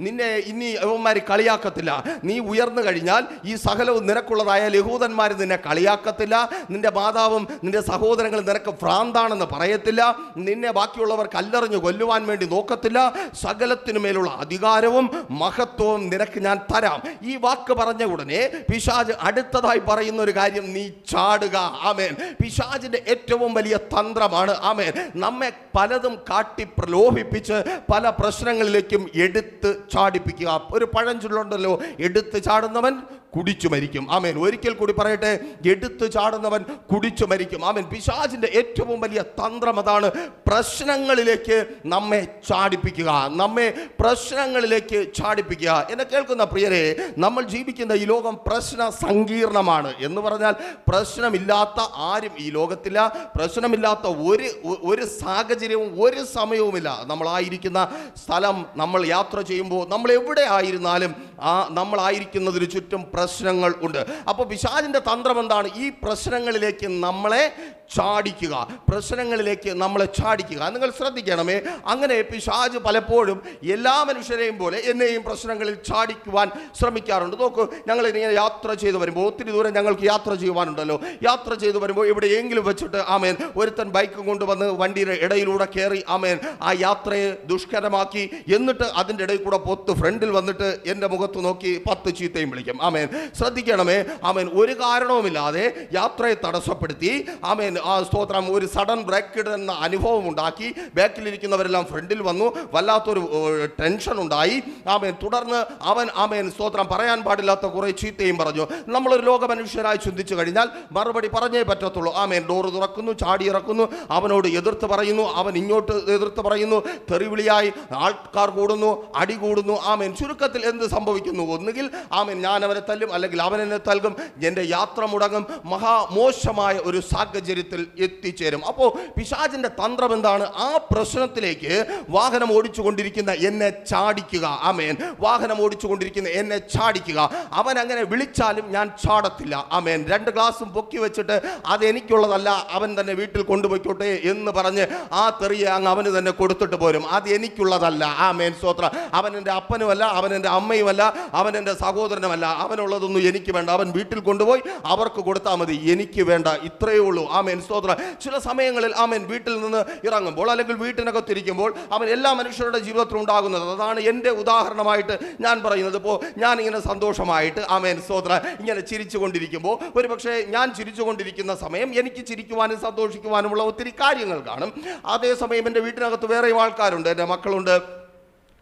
നിന്നെ ഇനി യഹൂദന്മാർ കളിയാക്കത്തില്ല. നീ ഉയർന്നു കഴിഞ്ഞാൽ ഈ സകലവും നിനക്കുള്ളതായാൽ യഹൂദന്മാർ നിന്നെ കളിയാക്കത്തില്ല. നിന്റെ മാതാവും നിന്റെ സഹോദരങ്ങൾ നിനക്ക് ഭ്രാന്താണെന്ന് പറയത്തില്ല. നിന്നെ ബാക്കിയുള്ളവർ കല്ലെറിഞ്ഞ് കൊല്ലുവാൻ വേണ്ടി നോക്കത്തില്ല. സകലത്തിനുമേലുള്ള അധികാരവും മഹത്വവും നിനക്ക് ഞാൻ തരാം. ഈ വാക്ക് പറഞ്ഞ ഉടനെ പിശാച് അടുത്തതായി പറയുന്ന ഒരു കാര്യം, നീ ചാടുക. ആമേൻ. പിശാചിന്റെ ഏറ്റവും വലിയ തന്ത്രമാണ്, ആമേൻ, നമ്മെ പലതും കാട്ടി പ്രലോഭിപ്പിച്ച് പല പ്രശ്നങ്ങളിലേക്കും എടുത്ത് ചാടിപ്പിക്കുക. ഒരു പഴഞ്ചൊല്ലുണ്ടല്ലോ, എടുത്ത് ചാടുന്നവൻ കുടിച്ചു മരിക്കും. ആമേൻ. ഒരിക്കൽ കൂടി പറയട്ടെ, എടുത്തു ചാടുന്നവൻ കുടിച്ചു മരിക്കും. ആമേൻ. പിശാചിന്റെ ഏറ്റവും വലിയ തന്ത്രം അതാണ്, പ്രശ്നങ്ങളിലേക്ക് നമ്മെ ചാടിപ്പിക്കുക, എന്നെ കേൾക്കുന്ന പ്രിയരെ, നമ്മൾ ജീവിക്കുന്ന ഈ ലോകം പ്രശ്ന സങ്കീർണമാണ്. എന്ന് പറഞ്ഞാൽ പ്രശ്നമില്ലാത്ത ആരും ഈ ലോകത്തില്ല. പ്രശ്നമില്ലാത്ത ഒരു സാഹചര്യവും ഒരു സമയവുമില്ല. നമ്മളായിരിക്കുന്ന സ്ഥലം, നമ്മൾ യാത്ര ചെയ്യുമ്പോൾ, നമ്മൾ എവിടെ ആയിരുന്നാലും നമ്മളായിരിക്കുന്നതിന് ചുറ്റും പ്രശ്നങ്ങൾ ഉണ്ട്. അപ്പോൾ പിശാചിന്റെ തന്ത്രം എന്താണ്? ഈ പ്രശ്നങ്ങളിലേക്ക് നമ്മളെ ചാടിക്കുക. നിങ്ങൾ ശ്രദ്ധിക്കണമേ, അങ്ങനെ പിശാച് പലപ്പോഴും എല്ലാ മനുഷ്യരെയും പോലെ എന്നെയും പ്രശ്നങ്ങളിൽ ചാടിക്കുവാൻ ശ്രമിക്കാറുണ്ട്. നോക്കൂ, ഞങ്ങൾ ഇങ്ങനെ യാത്ര ചെയ്ത് വരുമ്പോൾ, ഒത്തിരി ദൂരം ഞങ്ങൾക്ക് യാത്ര ചെയ്യുവാനുണ്ടല്ലോ. യാത്ര ചെയ്ത് വരുമ്പോൾ എവിടെയെങ്കിലും വെച്ചിട്ട്, ആമേൻ, ഒരുത്തൻ ബൈക്ക് കൊണ്ടുവന്ന് വണ്ടിയുടെ ഇടയിലൂടെ കയറി, ആമേൻ, ആ യാത്രയെ ദുഷ്കരമാക്കി. എന്നിട്ട് അതിൻ്റെ ഇടയിൽ കൂടെ പൊത്ത് ഫ്രണ്ടിൽ വന്നിട്ട് എൻ്റെ മുഖത്ത് നോക്കി 10 ചീത്തയും വിളിക്കും. ആമേൻ. ശ്രദ്ധിക്കണമേ, ആമേൻ, ഒരു കാരണവുമില്ലാതെ യാത്രയെ തടസ്സപ്പെടുത്തി, ആമേൻ, ആ സ്തോത്രം, ഒരു സഡൻ ബ്രേക്ക് ഇടുന്ന അനുഭവം ഉണ്ടാക്കി. ബാക്കിലിരിക്കുന്നവരെല്ലാം ഫ്രണ്ടിൽ വന്നു. വല്ലാത്തൊരു ടെൻഷൻ ഉണ്ടായി. ആമേൻ. തുടർന്ന് അവൻ, ആമേൻ സ്തോത്രം, പറയാൻ പാടില്ലാത്ത കുറെ ചീത്തയും പറഞ്ഞു. നമ്മളൊരു ലോക മനുഷ്യരായി ചിന്തിച്ചു കഴിഞ്ഞാൽ മറുപടി പറഞ്ഞേ പറ്റത്തുള്ളൂ. ആമേൻ. ഡോറ് തുറക്കുന്നു, ചാടി ഇറക്കുന്നു, അവനോട് എതിർത്ത് പറയുന്നു, അവൻ ഇങ്ങോട്ട് എതിർത്ത് പറയുന്നു, തെറിവിളിയായി ആൾക്കാർ കൂടുന്നു, അടി കൂടുന്നു. ആമേൻ. ചുരുക്കത്തിൽ എന്ത് സംഭവിക്കുന്നു? ഒന്നുകിൽ, ആമേൻ, ഞാൻ അവനെ തല്ലും, അല്ലെങ്കിൽ അവൻ എന്നെ തൽകും, എൻ്റെ യാത്ര മുടങ്ങും, മഹാമോശമായ ഒരു സാഹചര്യത്തിൽ എത്തിച്ചേരും. അപ്പോൾ പിശാചിന്റെ തന്ത്രം എന്താണ്? ആ പ്രശ്നത്തിലേക്ക് വാഹനം ഓടിച്ചുകൊണ്ടിരിക്കുന്ന എന്നെ ചാടിക്കുക. ആമേൻ. വാഹനം ഓടിച്ചുകൊണ്ടിരിക്കുന്ന എന്നെ ചാടിക്കുക. അവൻ അങ്ങനെ വിളിച്ചാലും ഞാൻ ചാടത്തില്ല. ആമേൻ. 2 ഗ്ലാസും പൊക്കി വെച്ചിട്ട് അത് എനിക്കുള്ളതല്ല, അവൻ തന്നെ വീട്ടിൽ കൊണ്ടുപോയിക്കോട്ടെ എന്ന് പറഞ്ഞ് ആ തെറിയെ അങ്ങ് അവന് തന്നെ കൊടുത്തിട്ട് പോരും. അത് എനിക്കുള്ളതല്ല. ആമേൻ. സ്തോത്രം. അവൻ എൻ്റെ അപ്പനുമല്ല, അവൻ എൻ്റെ അമ്മയുമല്ല, അവൻ എൻ്റെ സഹോദരനുമല്ല. അവനുള്ളതൊന്നും എനിക്ക് വേണ്ട. അവൻ വീട്ടിൽ കൊണ്ടുപോയി അവർക്ക് കൊടുത്താൽ മതി, എനിക്ക് വേണ്ട. ഇത്രയേ ഉള്ളൂ. ആമേൻ. സ്തോത്രം. ചില സമയങ്ങളിൽ, ആമേൻ, വീട്ടിൽ നിന്ന് ഇറങ്ങുമ്പോൾ അല്ലെങ്കിൽ വീട്ടിനകത്തിരിക്കുമ്പോൾ, അവൻ എല്ലാ മനുഷ്യരുടെ ജീവിതത്തിൽ ഉണ്ടാകുന്നത് അതാണ്. എൻ്റെ ഉദാഹരണമായിട്ട് ഞാൻ പറയുന്നത്, ഇപ്പോൾ ഞാൻ ഇങ്ങനെ സന്തോഷമായിട്ട്, ആമേൻ സ്തോത്രം, ഇങ്ങനെ ചിരിച്ചു കൊണ്ടിരിക്കുമ്പോൾ, ഒരു പക്ഷേ ഞാൻ ചിരിച്ചു കൊണ്ടിരിക്കുന്ന സമയം എനിക്ക് ചിരിക്കുവാനും സന്തോഷിക്കുവാനുമുള്ള ഒത്തിരി കാര്യങ്ങൾ കാണും. അതേസമയം എൻ്റെ വീട്ടിനകത്ത് വേറെയും ആൾക്കാരുണ്ട്, എൻ്റെ മക്കളുണ്ട്,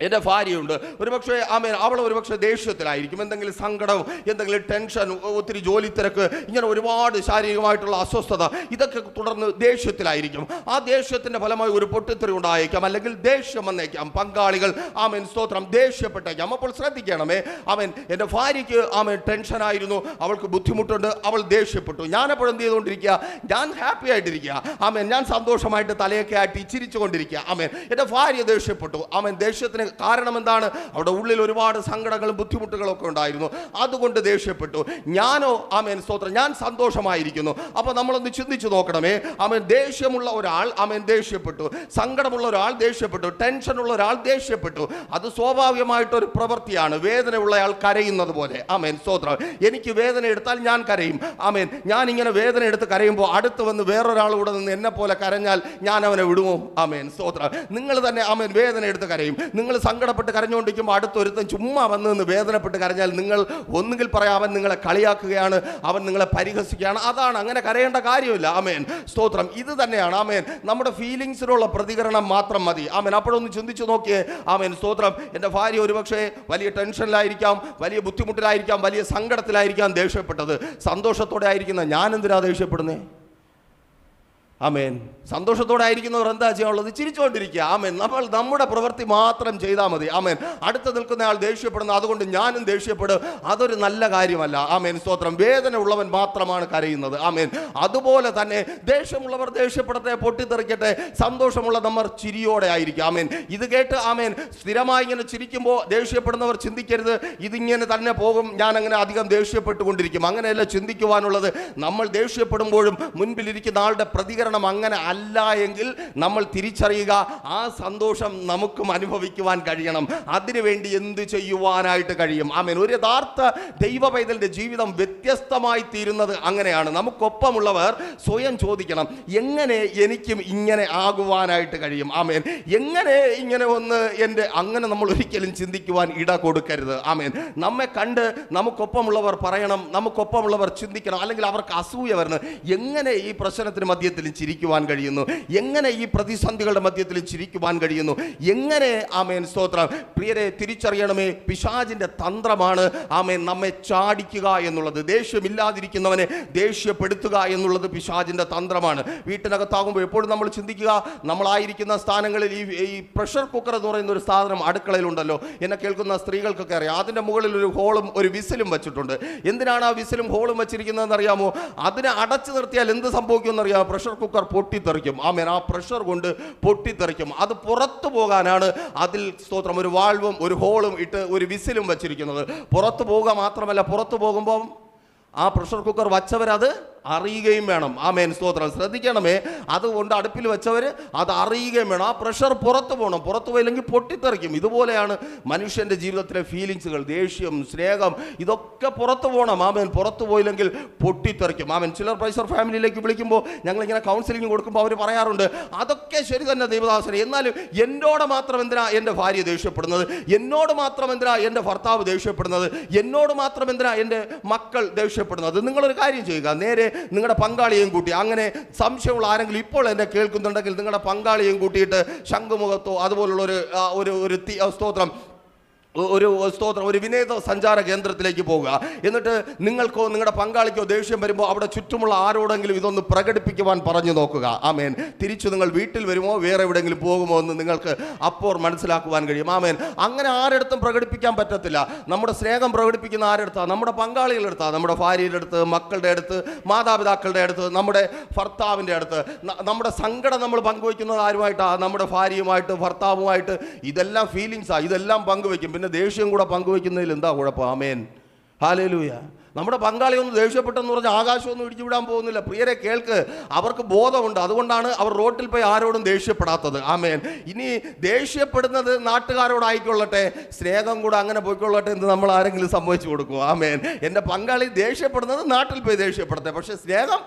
എൻ്റെ ഭാര്യയുണ്ട്. ഒരുപക്ഷെ, ആമേൻ, അവൾ ഒരുപക്ഷെ ദേഷ്യത്തിലായിരിക്കും. എന്തെങ്കിലും സങ്കടം, എന്തെങ്കിലും ടെൻഷൻ, ഒത്തിരി ജോലി തിരക്ക്, ഇങ്ങനെ ഒരുപാട് ശാരീരികമായിട്ടുള്ള അസ്വസ്ഥത, ഇതൊക്കെ തുടർന്ന് ദേഷ്യത്തിലായിരിക്കും. ആ ദേഷ്യത്തിൻ്റെ ഫലമായി ഒരു പൊട്ടിത്തെറി ഉണ്ടായേക്കാം, അല്ലെങ്കിൽ ദേഷ്യം വന്നേക്കാം. പങ്കാളികൾ, ആമേൻ സ്തോത്രം, ദേഷ്യപ്പെട്ടേക്കാം. അപ്പോൾ ശ്രദ്ധിക്കണമേ, ആമേൻ, എൻ്റെ ഭാര്യയ്ക്ക്, ആമേൻ, ടെൻഷനായിരുന്നു, അവൾക്ക് ബുദ്ധിമുട്ടുണ്ട്, അവൾ ദേഷ്യപ്പെട്ടു. ഞാനെപ്പോഴും എന്ത് ചെയ്തുകൊണ്ടിരിക്കുക? ഞാൻ ഹാപ്പി ആയിട്ടിരിക്കുക. ആമേൻ. ഞാൻ സന്തോഷമായിട്ട് തലയൊക്കെ ആട്ടി ചിരിച്ചു കൊണ്ടിരിക്കുക. ആമേൻ. എൻ്റെ ഭാര്യ ദേഷ്യപ്പെട്ടു. ആമേൻ. ദേഷ്യത്തിന് കാരണം എന്താണ്? അവിടെ ഉള്ളിൽ ഒരുപാട് സങ്കടങ്ങളും ബുദ്ധിമുട്ടുകളും ഒക്കെ ഉണ്ടായിരുന്നു. അതുകൊണ്ട് ദേഷ്യപ്പെട്ടു. ഞാനോ ആമേൻ സ്തോത്രം, ഞാൻ സന്തോഷമായിരിക്കുന്നു. അപ്പോൾ നമ്മളൊന്ന് ചിന്തിച്ചു നോക്കണമേ. ആമേൻ, ദേഷ്യമുള്ള ഒരാൾ ആമേൻ ദേഷ്യപ്പെട്ടു, സങ്കടമുള്ള ഒരാൾ ദേഷ്യപ്പെട്ടു, ടെൻഷനുള്ള ഒരാൾ ദേഷ്യപ്പെട്ടു. അത് സ്വാഭാവികമായിട്ടൊരു പ്രവൃത്തിയാണ്. വേദനയുള്ളയാൾ കരയുന്നത് പോലെ. ആമേൻ സ്തോത്രം. എനിക്ക് വേദന എടുത്താൽ ഞാൻ കരയും. ആമേൻ, ഞാൻ ഇങ്ങനെ വേദന എടുത്ത് കരയുമ്പോൾ അടുത്ത് വന്ന് വേറൊരാൾ കൂടെ നിന്ന് എന്നെ പോലെ കരഞ്ഞാൽ ഞാൻ അവനെ വിടുമോ? ആമേൻ സ്തോത്രം. നിങ്ങൾ തന്നെ ആമേൻ വേദന എടുത്ത് കരയും. നിങ്ങൾ സങ്കടപ്പെട്ട് കരഞ്ഞുകൊണ്ടിരിക്കുമ്പോൾ അടുത്തൊരുത്തൻ ചുമ്മാ വന്ന് നിന്ന് വേദനപ്പെട്ട് കരഞ്ഞാൽ നിങ്ങൾ ഒന്നുകിൽ പറയാം അവൻ നിങ്ങളെ കളിയാക്കുകയാണ്, അവൻ നിങ്ങളെ പരിഹസിക്കുകയാണ്. അതാണ്, അങ്ങനെ കരയേണ്ട കാര്യമില്ല. ആമേൻ സ്തോത്രം. ഇത് തന്നെയാണ് ആമേൻ നമ്മുടെ ഫീലിങ്സിനുള്ള പ്രതികരണം മാത്രം മതി. ആമേൻ, അപ്പോഴൊന്ന് ചിന്തിച്ചു നോക്കിയേ. ആമേൻ സ്തോത്രം. എൻ്റെ ഭാര്യ ഒരുപക്ഷെ വലിയ ടെൻഷനിലായിരിക്കാം, വലിയ ബുദ്ധിമുട്ടിലായിരിക്കാം, വലിയ സങ്കടത്തിലായിരിക്കാം ദേഷ്യപ്പെട്ടത്. സന്തോഷത്തോടെ ആയിരിക്കുന്ന ഞാൻ എന്തിനാ ദേഷ്യപ്പെടുന്നേ? ആമേൻ. സന്തോഷത്തോടെ ആയിരിക്കുന്നവർ എന്താ ചെയ്യാനുള്ളത്? ചിരിച്ചുകൊണ്ടിരിക്കുക. ആമേൻ. നമ്മൾ നമ്മുടെ പ്രവൃത്തി മാത്രം ചെയ്താൽ മതി. ആമേൻ. അടുത്ത് നിൽക്കുന്നയാൾ ദേഷ്യപ്പെടുന്ന അതുകൊണ്ട് ഞാനും ദേഷ്യപ്പെടും, അതൊരു നല്ല കാര്യമല്ല. ആമേൻ സ്തോത്രം. വേദന ഉള്ളവൻ മാത്രമാണ് കരയുന്നത്. ആമേൻ. അതുപോലെ തന്നെ ദേഷ്യമുള്ളവർ ദേഷ്യപ്പെടട്ടെ, പൊട്ടിത്തെറിക്കട്ടെ. സന്തോഷമുള്ള നമ്മൾ ചിരിയോടെ ആയിരിക്കും. ആമേൻ. ഇത് കേട്ട് ആമേൻ സ്ഥിരമായി ഇങ്ങനെ ചിരിക്കുമ്പോൾ ദേഷ്യപ്പെടുന്നവർ ചിന്തിക്കരുത് ഇതിങ്ങനെ തന്നെ പോകും, ഞാൻ അങ്ങനെ അധികം ദേഷ്യപ്പെട്ടുകൊണ്ടിരിക്കും. അങ്ങനെയല്ല ചിന്തിക്കുവാനുള്ളത്. നമ്മൾ ദേഷ്യപ്പെടുമ്പോഴും മുൻപിലിരിക്കുന്ന ആളുടെ പ്രതികരണം അങ്ങനെ അല്ല എങ്കിൽ നമ്മൾ തിരിച്ചറിയുക, ആ സന്തോഷം നമുക്കും അനുഭവിക്കുവാൻ കഴിയണം. അതിനുവേണ്ടി എന്ത് ചെയ്യുവാനായിട്ട് കഴിയും? ആമേൻ. ഒരു യഥാർത്ഥ ദൈവ പൈതലിന്റെ ജീവിതം വ്യത്യസ്തമായി തീരുന്നത് അങ്ങനെയാണ്. നമുക്കൊപ്പമുള്ളവർ സ്വയം ചോദിക്കണം, എങ്ങനെ എനിക്കും ഇങ്ങനെ ആകുവാനായിട്ട് കഴിയും? ആമേൻ. എങ്ങനെ ഇങ്ങനെ ഒന്ന് എൻ്റെ അങ്ങനെ നമ്മൾ ഒരിക്കലും ചിന്തിക്കുവാൻ ഇട കൊടുക്കരുത്. ആമേൻ. നമ്മെ കണ്ട് നമുക്കൊപ്പമുള്ളവർ പറയണം, നമുക്കൊപ്പമുള്ളവർ ചിന്തിക്കണം, അല്ലെങ്കിൽ അവർക്ക് അസൂയ വരണം, എങ്ങനെ ഈ പ്രശ്നത്തിന് മധ്യത്തിൽ ചിരിക്കുവാൻ കഴിയുന്നു, എങ്ങനെ ഈ പ്രതിസന്ധികളുടെ മധ്യത്തിൽ ചിരിക്കുവാൻ കഴിയുന്നു, എങ്ങനെ? ആമേൻ സ്തോത്രം. പ്രിയരെ, തിരിച്ചറിയണമേ, പിശാചിന്റെ തന്ത്രമാണ് ആമേൻ നമ്മെ ചാടിക്കുക എന്നുള്ളത്. ദേഷ്യമില്ലാതിരിക്കുന്നവനെ ദേഷ്യപ്പെടുത്തുക എന്നുള്ളത് പിശാചിന്റെ തന്ത്രമാണ്. വീട്ടിനകത്താകുമ്പോൾ എപ്പോഴും നമ്മൾ ചിന്തിക്കുക, നമ്മളായിരിക്കുന്ന സ്ഥാനങ്ങളിൽ ഈ പ്രഷർ കുക്കർ എന്ന് പറയുന്ന ഒരു സാധനം അടുക്കളയിലുണ്ടല്ലോ. എന്നെ കേൾക്കുന്ന സ്ത്രീകൾക്കൊക്കെ അറിയാം. അതിൻ്റെ മുകളിൽ ഒരു ഹോളും ഒരു വിസിലും വെച്ചിട്ടുണ്ട്. എന്തിനാണ് ആ വിസിലും ഹോളും വെച്ചിരിക്കുന്നതെന്ന് അറിയാമോ? അതിനെ അടച്ചു നിർത്തിയാൽ എന്ത് സംഭവിക്കുമെന്നറിയാമോ? Pressure cooker പൊട്ടിത്തെറിക്കും. ആമേൻ. ആ പ്രഷർ കൊണ്ട് പൊട്ടിത്തെറിക്കും. അത് പുറത്തു പോകാനാണ് അതിൽ സ്തോത്രം ഒരു വാൾവും ഒരു ഹോളും ഇട്ട് ഒരു വിസിലും വെച്ചിരിക്കുന്നത്. പുറത്തു പോവുക മാത്രമല്ല, പുറത്തു പോകുമ്പോൾ ആ പ്രഷർ കുക്കർ വച്ചവരത് അറിയുകയും വേണം. ആമേൻ സ്തോത്രം. ശ്രദ്ധിക്കണമേ, അതുകൊണ്ട് അടുപ്പിൽ വെച്ചവർ അത് അറിയുകയും വേണം. ആ പ്രഷർ പുറത്തു പോകണം. പുറത്തു പോയില്ലെങ്കിൽ പൊട്ടിത്തെറിക്കും. ഇതുപോലെയാണ് മനുഷ്യൻ്റെ ജീവിതത്തിലെ ഫീലിങ്സുകൾ. ദേഷ്യം, സ്നേഹം, ഇതൊക്കെ പുറത്തു പോകണം. ആമേൻ. പുറത്തു പോയില്ലെങ്കിൽ പൊട്ടിത്തെറിക്കും. ആമേൻ. ചിലർ പ്രൈസർ ഫാമിലിയിലേക്ക് വിളിക്കുമ്പോൾ ഞങ്ങളിങ്ങനെ കൗൺസിലിംഗ് കൊടുക്കുമ്പോൾ അവർ പറയാറുണ്ട്, അതൊക്കെ ശരി തന്നെ ദൈവദാസനെ, എന്നാലും എന്നോട് മാത്രം എന്തിനാ എൻ്റെ ഭാര്യ ദേഷ്യപ്പെടുന്നത്? എന്നോട് മാത്രം എന്തിനാ എൻ്റെ ഭർത്താവ് ദേഷ്യപ്പെടുന്നത്? എന്നോട് മാത്രം എന്തിനാ എൻ്റെ മക്കൾ ദേഷ്യപ്പെടുന്നത്? നിങ്ങളൊരു കാര്യം ചെയ്യുക, നേരെ നിങ്ങളുടെ പങ്കാളിയെയും കൂട്ടി, അങ്ങനെ സംശയമുള്ള ആരെങ്കിലും ഇപ്പോൾ എന്നെ കേൾക്കുന്നുണ്ടെങ്കിൽ നിങ്ങളുടെ പങ്കാളിയെയും കൂട്ടിയിട്ട് ശംഖുമുഖത്തോ അതുപോലുള്ള ഒരു സ്തോത്രം ഒരു വിനോദ സഞ്ചാര കേന്ദ്രത്തിലേക്ക് പോകുക. എന്നിട്ട് നിങ്ങൾക്കോ നിങ്ങളുടെ പങ്കാളിക്കോ ദേഷ്യം വരുമ്പോൾ അവിടെ ചുറ്റുമുള്ള ആരോടെങ്കിലും ഇതൊന്ന് പ്രകടിപ്പിക്കുവാൻ പറഞ്ഞു നോക്കുക. ആമേൻ. തിരിച്ചു നിങ്ങൾ വീട്ടിൽ വരുമോ വേറെ എവിടെയെങ്കിലും പോകുമോ എന്ന് നിങ്ങൾക്ക് അപ്പോൾ മനസ്സിലാക്കുവാൻ കഴിയും. ആമേൻ. അങ്ങനെ ആരെടുത്തും പ്രകടിപ്പിക്കാൻ പറ്റത്തില്ല. നമ്മുടെ സ്നേഹം പ്രകടിപ്പിക്കുന്ന ആരെടുത്താണ്? നമ്മുടെ പങ്കാളികളുടെ അടുത്താണ്, നമ്മുടെ ഭാര്യയുടെ അടുത്ത്, മക്കളുടെ അടുത്ത്, മാതാപിതാക്കളുടെ അടുത്ത്, നമ്മുടെ ഭർത്താവിൻ്റെ അടുത്ത്. നമ്മുടെ സങ്കടം നമ്മൾ പങ്കുവയ്ക്കുന്നത് ആരുമായിട്ടാണ്? നമ്മുടെ ഭാര്യയുമായിട്ട്, ഭർത്താവുമായിട്ട്. ഇതെല്ലാം ഫീലിങ്സാണ്, ഇതെല്ലാം പങ്കുവയ്ക്കും. പിന്നെ ദേഷ്യം കൂടെ പങ്കുവയ്ക്കുന്നതിൽ എന്താ കുഴപ്പം? ആമേൻ. ഹല്ലേലൂയ. നമ്മുടെ പങ്കാളി ഒന്ന് ദേഷ്യപ്പെട്ടെന്ന് പറഞ്ഞാൽ ആകാശമൊന്നും ഇടിച്ചു വിടാൻ പോകുന്നില്ല. പ്രിയരെ കേൾക്ക്, അവർക്ക് ബോധമുണ്ട്. അതുകൊണ്ടാണ് അവർ റോട്ടിൽ പോയി ആരോടും ദേഷ്യപ്പെടാത്തത്. ആമേൻ. ഇനി ദേഷ്യപ്പെടുന്നത് നാട്ടുകാരോടായിക്കൊള്ളട്ടെ, സ്നേഹം കൂടെ അങ്ങനെ പോയിക്കൊള്ളട്ടെ എന്ന് നമ്മൾ ആരെങ്കിലും സമ്മതിച്ചു കൊടുക്കും. ആമേൻ. എൻ്റെ പങ്കാളി ദേഷ്യപ്പെടുന്നത് നാട്ടിൽ പോയി ദേഷ്യപ്പെടട്ടെ, പക്ഷെ സ്നേഹം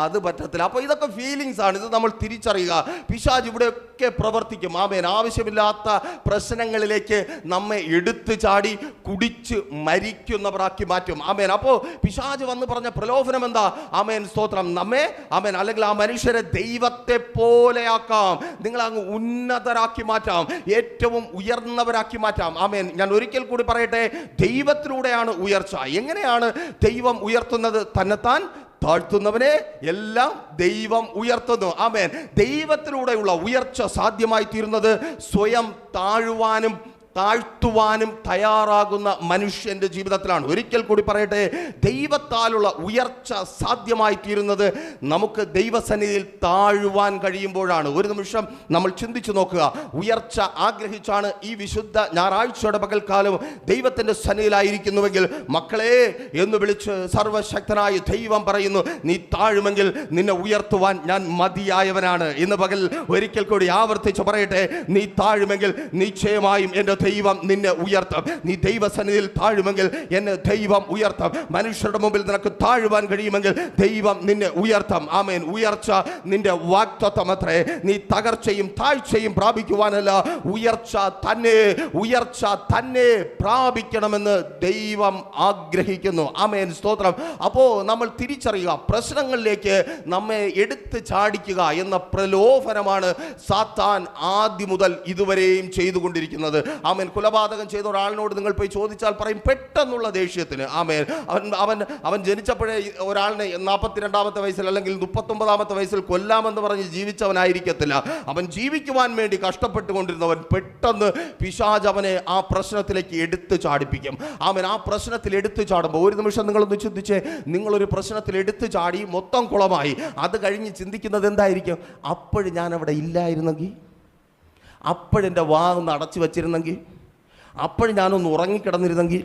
അത് പറ്റത്തില്ല. അപ്പോൾ ഇതൊക്കെ ഫീലിങ്സ് ആണ്. ഇത് നമ്മൾ തിരിച്ചറിയുക. പിശാച് ഇവിടെയൊക്കെ പ്രവർത്തിക്കും. ആമേൻ. ആവശ്യമില്ലാത്ത പ്രശ്നങ്ങളിലേക്ക് നമ്മെ എടുത്തു ചാടി കുടിച്ച് മരിക്കുന്നവരാക്കി മാറ്റും. ആമേൻ. അപ്പോൾ പിശാച് വന്ന് പറഞ്ഞ പ്രലോഭനം എന്താ? ആമേൻ സ്തോത്രം. നമ്മെ ആമേൻ അല്ലെങ്കിൽ ആ മനുഷ്യരെ ദൈവത്തെ പോലെയാക്കാം, നിങ്ങൾ അങ്ങ് ഉന്നതരാക്കി മാറ്റാം, ഏറ്റവും ഉയർന്നവരാക്കി മാറ്റാം. ആമേൻ. ഞാൻ ഒരിക്കൽ കൂടി പറയട്ടെ, ദൈവത്തിലൂടെയാണ് ഉയർച്ച. എങ്ങനെയാണ് ദൈവം ഉയർത്തുന്നത്? തന്നെത്താൻ താഴ്ത്തുന്നവനെ എല്ലാം ദൈവം ഉയർത്തുന്നു. ആമേൻ. ദൈവത്തിലൂടെയുള്ള ഉയർച്ച സാധ്യമായി തീരുന്നത് സ്വയം താഴുവാനും താഴ്ത്തുവാനും തയ്യാറാകുന്ന മനുഷ്യൻ്റെ ജീവിതത്തിലാണ്. ഒരിക്കൽ കൂടി പറയട്ടെ, ദൈവത്താലുള്ള ഉയർച്ച സാധ്യമായി തീരുന്നത് നമുക്ക് ദൈവസന്നിധിയിൽ താഴുവാൻ കഴിയുമ്പോഴാണ്. ഒരു നിമിഷം നമ്മൾ ചിന്തിച്ചു നോക്കുക. ഉയർച്ച ആഗ്രഹിച്ചാണ് ഈ വിശുദ്ധ ഞായറാഴ്ചയുടെ പകൽക്കാലം ദൈവത്തിൻ്റെ സന്നിധിയിലായിരിക്കുന്നുവെങ്കിൽ, മക്കളെ എന്ന് വിളിച്ച് സർവശക്തനായ ദൈവം പറയുന്നു, നീ താഴുമെങ്കിൽ നിന്നെ ഉയർത്തുവാൻ ഞാൻ മതിയായവനാണ്. ഇന്ന് പകൽ ഒരിക്കൽ കൂടി ആവർത്തിച്ച് പറയട്ടെ, നീ താഴുമെങ്കിൽ നിശ്ചയമായും എൻ്റെ ദൈവം നിന്നെ ഉയർത്തും. നീ ദൈവസന്നിധിയിൽ താഴുമെങ്കിൽ എന്നെ ദൈവം ഉയർത്തും. മനുഷ്യരുടെ മുമ്പിൽ നിനക്ക് താഴുവാൻ കഴിയുമെങ്കിൽ ദൈവം നിന്നെ ഉയർത്തും. ആമേൻ. ഉയർച്ച നിന്റെ വാഗ്ദത്തം അത്രേ. നീ തകർച്ചയും താഴ്ചയും പ്രാപിക്കുവാനല്ല, ഉയർച്ച തന്നെ പ്രാപിക്കണമെന്ന് ദൈവം ആഗ്രഹിക്കുന്നു. ആമേൻ. സ്തോത്രം. അപ്പോൾ നമ്മൾ തിരിച്ചറിയുക, പ്രശ്നങ്ങളിലേക്ക് നമ്മെ എടുത്ത് ചാടിക്കുക എന്ന പ്രലോഭനമാണ് സാത്താൻ ആദ്യം മുതൽ ഇതുവരെയും ചെയ്തുകൊണ്ടിരിക്കുന്നത്. ആമേൻ. കൊലപാതകം ചെയ്ത ഒരാളിനോട് നിങ്ങൾ പോയി ചോദിച്ചാൽ പറയും പെട്ടെന്നുള്ള ദേഷ്യത്തിന്. ആമേൻ. അവൻ ജനിച്ചപ്പോഴേ ഒരാളിനെ 42-ാമത്തെ വയസ്സിൽ അല്ലെങ്കിൽ 39-ാമത്തെ വയസ്സിൽ കൊല്ലാമെന്ന് പറഞ്ഞ് ജീവിച്ചവനായിരിക്കത്തില്ല. അവൻ ജീവിക്കുവാൻ വേണ്ടി കഷ്ടപ്പെട്ടുകൊണ്ടിരുന്നവൻ പെട്ടെന്ന് പിശാച് അവനെ ആ പ്രശ്നത്തിലേക്ക് എടുത്തു ചാടിപ്പിക്കും. ആമേൻ. ആ പ്രശ്നത്തിൽ എടുത്തു ചാടുമ്പോൾ ഒരു നിമിഷം നിങ്ങളൊന്ന് ചിന്തിച്ചേ, നിങ്ങളൊരു പ്രശ്നത്തിൽ എടുത്തു ചാടി മൊത്തം കുളമായി. അത് കഴിഞ്ഞ് ചിന്തിക്കുന്നത് എന്തായിരിക്കും? അപ്പോഴും ഞാൻ അവിടെ ഇല്ലായിരുന്നെങ്കിൽ, അപ്പോഴെൻ്റെ വാ ഒന്ന് അടച്ചു വച്ചിരുന്നെങ്കിൽ, അപ്പോഴും ഞാനൊന്ന് ഉറങ്ങിക്കിടന്നിരുന്നെങ്കിൽ.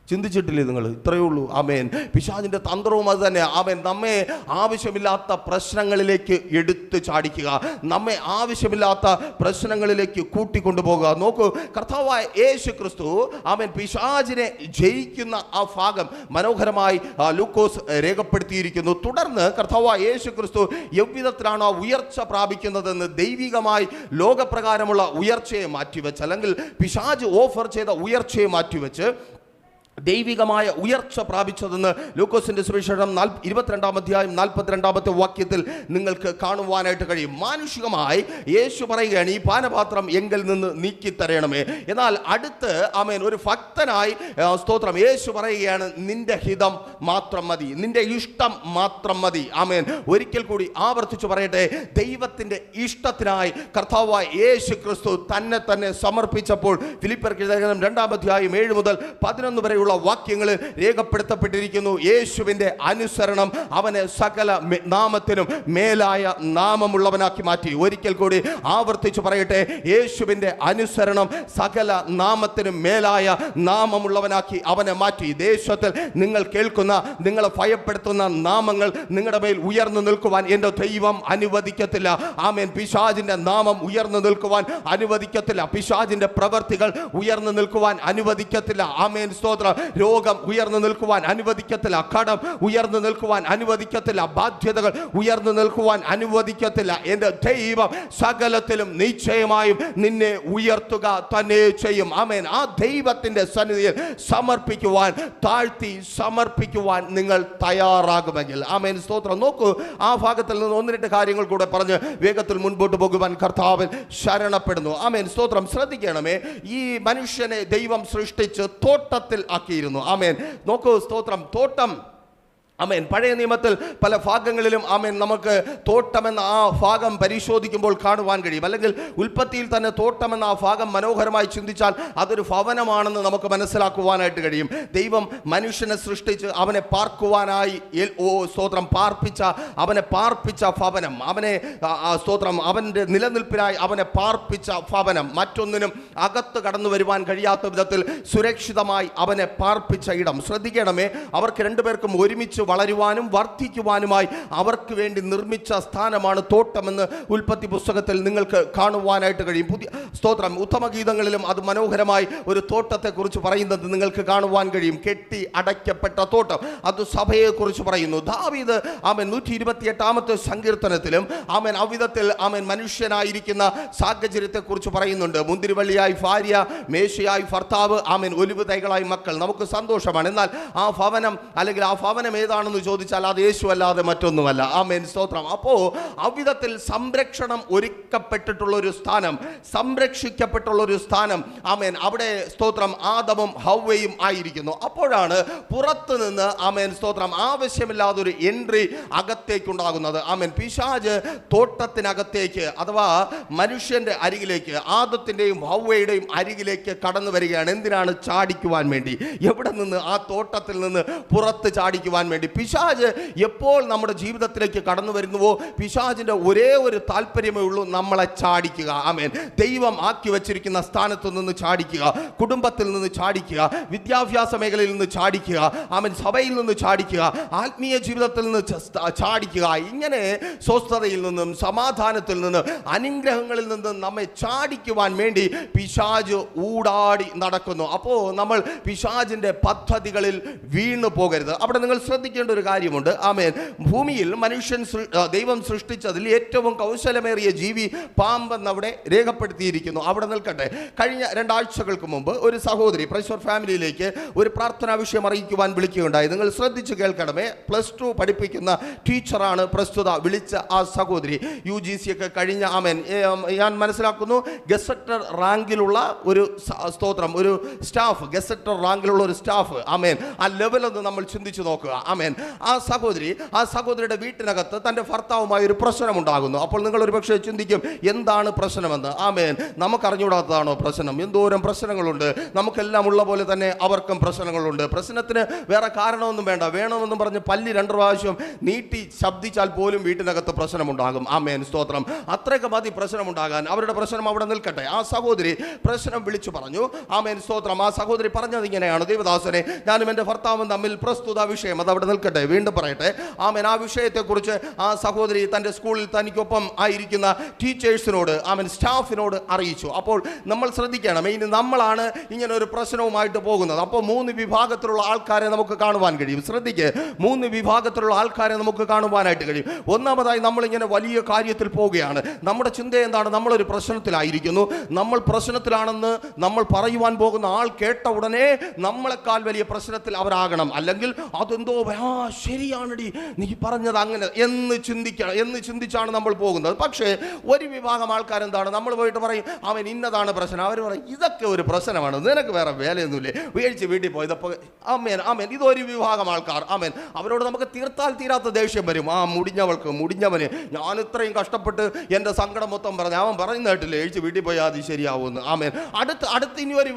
ചിന്തിച്ചിട്ടില്ലേ നിങ്ങൾ? ഇത്രയേ ഉള്ളൂ. ആമേൻ. പിശാചിൻ്റെ തന്ത്രവും അത് തന്നെ. ആമേൻ. നമ്മെ ആവശ്യമില്ലാത്ത പ്രശ്നങ്ങളിലേക്ക് എടുത്ത് ചാടിക്കുക, നമ്മെ ആവശ്യമില്ലാത്ത പ്രശ്നങ്ങളിലേക്ക് കൂട്ടിക്കൊണ്ടുപോകുക. നോക്കൂ, കർത്താവായ യേശു ക്രിസ്തു ആമേൻ പിശാചിനെ ജയിക്കുന്ന ആ ഭാഗം മനോഹരമായി ലൂക്കോസ് രേഖപ്പെടുത്തിയിരിക്കുന്നു. തുടർന്ന് കർത്താവായ യേശു ക്രിസ്തു എவ்விധത്തിലാണ് ആ ഉയർച്ച പ്രാപിക്കുന്നതെന്ന്, ദൈവികമായി ലോകപ്രകാരമുള്ള ഉയർച്ചയെ മാറ്റിവെച്ച്, അല്ലെങ്കിൽ പിശാച് ഓഫർ ചെയ്ത ഉയർച്ചയെ മാറ്റിവെച്ച് ദൈവികമായ ഉയർച്ച പ്രാപിച്ചതെന്ന് ലൂക്കോസിന്റെ സുവിശേഷം 22-ാം അധ്യായം 42-ാമത്തെ വാക്യത്തിൽ നിങ്ങൾക്ക് കാണുവാനായിട്ട് കഴിയും. മാനുഷികമായി യേശു പറയുകയാണ്, ഈ പാനപാത്രം എങ്കിൽ നിന്ന് നീക്കിത്തരണമേ. എന്നാൽ അടുത്ത് ആമേൻ ഒരു ഭക്തനായി സ്തോത്രം യേശു പറയുകയാണ്, നിന്റെ ഹിതം മാത്രം മതി, നിന്റെ ഇഷ്ടം മാത്രം മതി. ആമേൻ. ഒരിക്കൽ കൂടി ആവർത്തിച്ചു പറയട്ടെ, ദൈവത്തിന്റെ ഇഷ്ടത്തിനായി കർത്താവായ യേശു ക്രിസ്തു തന്നെ സമർപ്പിച്ചപ്പോൾ ഫിലിപ്പിയർക്ക് എഴുതിയ 2-ാം അധ്യായം 7 മുതൽ 11 വരെ വാക്യങ്ങളിൽ രേഖപ്പെടുത്തപ്പെട്ടിരിക്കുന്നു. യേശുവിന്റെ അനുസരണം അവനെ സകല നാമത്തിനും മേലായ നാമമുള്ളവനാക്കി മാറ്റി. ഒരിക്കൽ കൂടി ആവർത്തിച്ചു പറയട്ടെ, യേശുവിന്റെ അനുസരണം സകല നാമത്തിനും മേലായ നാമമുള്ളവനാക്കി അവനെ മാറ്റി. ദേശത്തിൽ നിങ്ങൾ കേൾക്കുന്ന, നിങ്ങളെ ഭയപ്പെടുത്തുന്ന നാമങ്ങൾ നിങ്ങളുടെ മേൽ ഉയർന്നു നിൽക്കുവാൻ എൻ്റെ ദൈവം അനുവദിക്കത്തില്ല. ആമേൻ. പിശാചിന്റെ നാമം ഉയർന്നു നിൽക്കുവാൻ അനുവദിക്കത്തില്ല. പിശാചിന്റെ പ്രവർത്തികൾ ഉയർന്നു നിൽക്കുവാൻ അനുവദിക്കത്തില്ല. ആമേൻ. സ്തോത്രം. രോഗം ഉയർന്നു നിൽക്കുവാൻ അനുവദിക്കത്തില്ല. കടം ഉയർന്നു നിൽക്കുവാൻ അനുവദിക്കത്തില്ല. ബാധ്യതകൾ ഉയർന്നു നിൽക്കുവാൻ അനുവദിക്കത്തില്ല. എൻ്റെ ദൈവം സകലത്തിലും നിശ്ചയമായും നിന്നെ ഉയർത്തുക തന്നെ ചെയ്യും. ആമേൻ. ആ ദൈവത്തിന്റെ സന്നിധിയിൽ സമർപ്പിക്കുവാൻ, താഴ്ത്തി സമർപ്പിക്കുവാൻ നിങ്ങൾ തയ്യാറാകുമെങ്കിൽ. ആമേൻ. സ്തോത്രം. നോക്കൂ, ആ ഭാഗത്തിൽ നിന്ന് 1-2 കാര്യങ്ങൾ കൂടെ പറഞ്ഞ് വേഗത്തിൽ മുൻപോട്ട് പോകുവാൻ കർത്താവിൽ ശരണപ്പെടുന്നു. ആമേൻ. സ്തോത്രം. ശ്രദ്ധിക്കണമേ, ഈ മനുഷ്യനെ ദൈവം സൃഷ്ടിച്ച് തോട്ടത്തിൽ ആക്കിയിരുന്നു. ആമേൻ. നോക്കൂ, സ്തോത്രം. തോട്ടം ആമേൻ. പഴയ നിയമത്തിൽ പല ഭാഗങ്ങളിലും ആമേൻ നമുക്ക് തോട്ടമെന്ന ആ ഭാഗം പരിശോധിക്കുമ്പോൾ കാണുവാൻ കഴിയും. അല്ലെങ്കിൽ ഉൽപ്പത്തിയിൽ തന്നെ തോട്ടമെന്ന ആ ഭാഗം മനോഹരമായി ചിന്തിച്ചാൽ അതൊരു ഭവനമാണെന്ന് നമുക്ക് മനസ്സിലാക്കുവാനായിട്ട് കഴിയും. ദൈവം മനുഷ്യനെ സൃഷ്ടിച്ച് അവനെ പാർക്കുവാനായി അവനെ പാർപ്പിച്ച ഭവനം, അവനെ സ്തോത്രം അവൻ്റെ നിലനിൽപ്പിനായി അവനെ പാർപ്പിച്ച ഭവനം, മറ്റൊന്നിനും അകത്ത് കടന്നു വരുവാൻ കഴിയാത്ത വിധത്തിൽ സുരക്ഷിതമായി അവനെ പാർപ്പിച്ച ഇടം. ശ്രദ്ധിക്കണമേ, അവർക്ക് രണ്ടുപേർക്കും ഒരുമിച്ച് വളരുവാനും വർദ്ധിക്കുവാനുമായി അവർക്ക് വേണ്ടി നിർമ്മിച്ച സ്ഥാനമാണ് തോട്ടമെന്ന് ഉൽപ്പത്തി പുസ്തകത്തിൽ നിങ്ങൾക്ക് കാണുവാനായിട്ട് കഴിയും. പുതിയ സ്തോത്രം ഉത്തമഗീതങ്ങളിലും അത് മനോഹരമായി ഒരു തോട്ടത്തെക്കുറിച്ച് പറയുന്നത് നിങ്ങൾക്ക് കാണുവാൻ കഴിയും. കെട്ടി അടയ്ക്കപ്പെട്ട തോട്ടം, അത് സഭയെക്കുറിച്ച് പറയുന്നു. ദാവീദ് ആമേൻ 128-ാമത്തെ സങ്കീർത്തനത്തിലും ആമേൻ അവിധത്തിൽ ആമേൻ മനുഷ്യനായിരിക്കുന്ന സാഹചര്യത്തെക്കുറിച്ച് പറയുന്നുണ്ട്. മുന്തിരിവള്ളിയായി ഭാര്യ, മേശയായി ഭർത്താവ്, ആമേൻ ഒലിവ് തൈകളായി മക്കൾ. നമുക്ക് സന്തോഷമാണ്. എന്നാൽ ആ ഭവനം അല്ലെങ്കിൽ ആ ഭവനം ഏതാണെന്ന് ചോദിച്ചാൽ അത് യേശു അല്ലാതെ മറ്റൊന്നുമല്ല. ആമേൻ, സ്തോത്രം. അപ്പോൾ അവിധത്തിൽ സംരക്ഷണം ഒരുക്കപ്പെട്ടിട്ടുള്ള ഒരു സ്ഥാനം, സംരക്ഷിക്കപ്പെട്ടുള്ള ഒരു സ്ഥാനം, ആമേൻ, അവിടെ സ്തോത്രം ആദമും ഹവ്വയും ആയിരിക്കുന്നു. അപ്പോഴാണ് പുറത്തു നിന്ന്, ആമേൻ, സ്തോത്രം, ആവശ്യമില്ലാതൊരു എൻട്രി അകത്തേക്കുണ്ടാകുന്നത്. ആമേൻ, പിശാച് തോട്ടത്തിനകത്തേക്ക് അഥവാ മനുഷ്യന്റെ അരികിലേക്ക്, ആദത്തിന്റെയും ഹവ്വയുടെയും അരികിലേക്ക് കടന്നു വരികയാണ്. എന്തിനാണ്? ചാടിക്കുവാൻ വേണ്ടി. എവിടെ നിന്ന്? ആ തോട്ടത്തിൽ നിന്ന് പുറത്ത് ചാടിക്കുവാൻ വേണ്ടി. പിശാച് എപ്പോൾ നമ്മുടെ ജീവിതത്തിലേക്ക് കടന്നു വരുന്നുവോ പിശാചിന്റെ ഒരേ ഒരു താല്പര്യമേ ഉള്ളൂ, നമ്മളെ ചാടിക്കുക. ആമേൻ. ദൈവം ആക്കി വെച്ചിരിക്കുന്ന സ്ഥാനത്ത് നിന്ന് ചാടിക്കുക, കുടുംബത്തിൽ നിന്ന് ചാടിക്കുക, വിദ്യാഭ്യാസ മേഖലയിൽ നിന്ന് ചാടിക്കുക, ആമേൻ, സഭയിൽ നിന്ന് ചാടിക്കുക, ആത്മീയ ജീവിതത്തിൽ നിന്ന് ചാടിക്കുക. ഇങ്ങനെ സ്വസ്ഥതയിൽ നിന്നും സമാധാനത്തിൽ നിന്നും അനുഗ്രഹങ്ങളിൽ നിന്നും നമ്മെ ചാടിക്കുവാൻ വേണ്ടി പിശാച് ഊടാടി നടക്കുന്നു. അപ്പോൾ നമ്മൾ പിശാചിന്റെ പദ്ധതികളിൽ വീണു പോകരുത്. അവിടെ നിങ്ങൾ ശ്രദ്ധിക്കേണ്ട ഒരു കാര്യമുണ്ട്. ആമേൻ. ഭൂമിയിൽ ദൈവം സൃഷ്ടിച്ചതിൽ ഏറ്റവും കൗശലമേറിയ ജീവി പാമ്പെന്ന് അവിടെ രേഖപ്പെടുത്തിയിരിക്കുന്നു. അവിടെ നിൽക്കട്ടെ. കഴിഞ്ഞ 2 ആഴ്ചകൾക്ക് മുമ്പ് ഒരു സഹോദരി പ്രൈസർ ഫാമിലിയിലേക്ക് ഒരു പ്രാർത്ഥനാ വിഷയം അറിയിക്കുവാൻ വിളിക്കുകയുണ്ടായി. നിങ്ങൾ ശ്രദ്ധിച്ച് കേൾക്കണമേ. +2 പഠിപ്പിക്കുന്ന ടീച്ചറാണ് പ്രസ്തുത വിളിച്ച ആ സഹോദരി. UGC ഒക്കെ കഴിഞ്ഞ, ആമേൻ, ഞാൻ മനസ്സിലാക്കുന്നു ഗസറ്റർ റാങ്കിലുള്ള ഒരു സ്തോത്രം, ഒരു സ്റ്റാഫ്, ഗസറ്റർ റാങ്കിലുള്ള ഒരു സ്റ്റാഫ്. ആമേൻ. ആ ലെവലൊന്ന് നമ്മൾ ചിന്തിച്ചു നോക്കുക. ആമേൻ. ആ സഹോദരിയുടെ വീട്ടിനകത്ത് തൻ്റെ ഭർത്താവുമായി ഒരു പ്രശ്നമുണ്ടാകുന്നു. അപ്പോൾ നിങ്ങൾ ഒരു പക്ഷേ ചിന്തിക്കും, എന്താണ് പ്രശ്നമെന്ന്. ആമേൻ. നമുക്കറിഞ്ഞുകൂടാത്തതാണോ പ്രശ്നം? എന്തോരം പ്രശ്നങ്ങളുണ്ട്. നമുക്കെല്ലാം ഉള്ള പോലെ തന്നെ അവർക്കും പ്രശ്നങ്ങളുണ്ട്. പ്രശ്നത്തിന് വേറെ കാരണമൊന്നും വേണ്ട. വേണമെന്നും പറഞ്ഞ് പല്ലി 2 പ്രാവശ്യം നീട്ടി ശബ്ദിച്ചാൽ പോലും വീട്ടിനകത്ത് പ്രശ്നമുണ്ടാകും. ആമേൻ, സ്തോത്രം. അത്രയ്ക്ക് മതി പ്രശ്നമുണ്ടാകാൻ. അവരുടെ പ്രശ്നം അവിടെ നിൽക്കട്ടെ. ആ സഹോദരി പ്രശ്നം വിളിച്ചു പറഞ്ഞു. ആമേൻ, സ്തോത്രം. ആ സഹോദരി പറഞ്ഞത് ഇങ്ങനെയാണ്: ദൈവദാസനെ, ഞാനും എൻ്റെ ഭർത്താവും തമ്മിൽ പ്രസ്തുത വിഷയം, അത് അവിടെ നിൽക്കട്ടെ, വീണ്ടും പറയട്ടെ. ആമേൻ. ആ വിഷയത്തെക്കുറിച്ച് ആ സഹോദരി തൻ്റെ സ്കൂളിൽ തനിക്കൊപ്പം ആയിരിക്കുന്ന ടീച്ചേഴ്സിനോട്, ആമേൻ, സ്റ്റാഫിനോട് അറിയിച്ചു. അപ്പോൾ നമ്മൾ ശ്രദ്ധിക്കണം, ഇനി നമ്മളാണ് ഇങ്ങനെ ഒരു പ്രശ്നവുമായിട്ട് പോകുന്നത്. അപ്പോൾ 3 വിഭാഗത്തിലുള്ള ആൾക്കാരെ നമുക്ക് കാണുവാൻ കഴിയും. ശ്രദ്ധിക്കുക, 3 വിഭാഗത്തിലുള്ള ആൾക്കാരെ നമുക്ക് കാണുവാനായിട്ട് കഴിയും. ഒന്നാമതായി, നമ്മളിങ്ങനെ വലിയ കാര്യത്തിൽ പോവുകയാണ്. നമ്മുടെ ചിന്ത എന്താണ്? നമ്മളൊരു പ്രശ്നത്തിലായിരിക്കുന്നു, നമ്മൾ പ്രശ്നത്തിലാണെന്ന് നമ്മൾ പറയുവാൻ പോകുന്ന ആൾ കേട്ട ഉടനെ നമ്മളെക്കാൾ വലിയ പ്രശ്നത്തിൽ അവരാകണം. അല്ലെങ്കിൽ അതെന്തോ ശരിയാണടി നീ പറഞ്ഞത് അങ്ങനെ എന്ന് ചിന്തിച്ചാണ് നമ്മൾ പോകുന്നത്. പക്ഷേ ഒരു വിഭാഗം ആൾക്കാരെന്താണ്? നമ്മൾ പോയിട്ട് പറയും, അവൻ ഇന്നതാണ് പ്രശ്നം. അവർ പറയും, ഇതൊക്കെ ഒരു പ്രശ്നമാണ്, നിനക്ക് വേറെ വേലയൊന്നുമില്ലേ, വീഴ്ച വീട്ടിൽ പോയതപ്പോൾ. ആമേൻ, ആമേൻ. ഇതൊരു വിഭാഗം ആൾക്കാർ. ആമേൻ. അവരോട് നമുക്ക് തീർത്താൽ തീരാത്ത ദേഷ്യം വരും. മുടിഞ്ഞവന് ഞാൻ ഇത്രയും കഷ്ടപ്പെട്ട് എൻ്റെ സങ്കടം മൊത്തം പറഞ്ഞു, അവൻ പറയുന്ന കേട്ടില്ലേ, എഴിച്ച് വീട്ടിൽ പോയാൽ അത് ശരിയാവുമെന്ന്. ആമേൻ. അടുത്ത് ഇനി ഒരു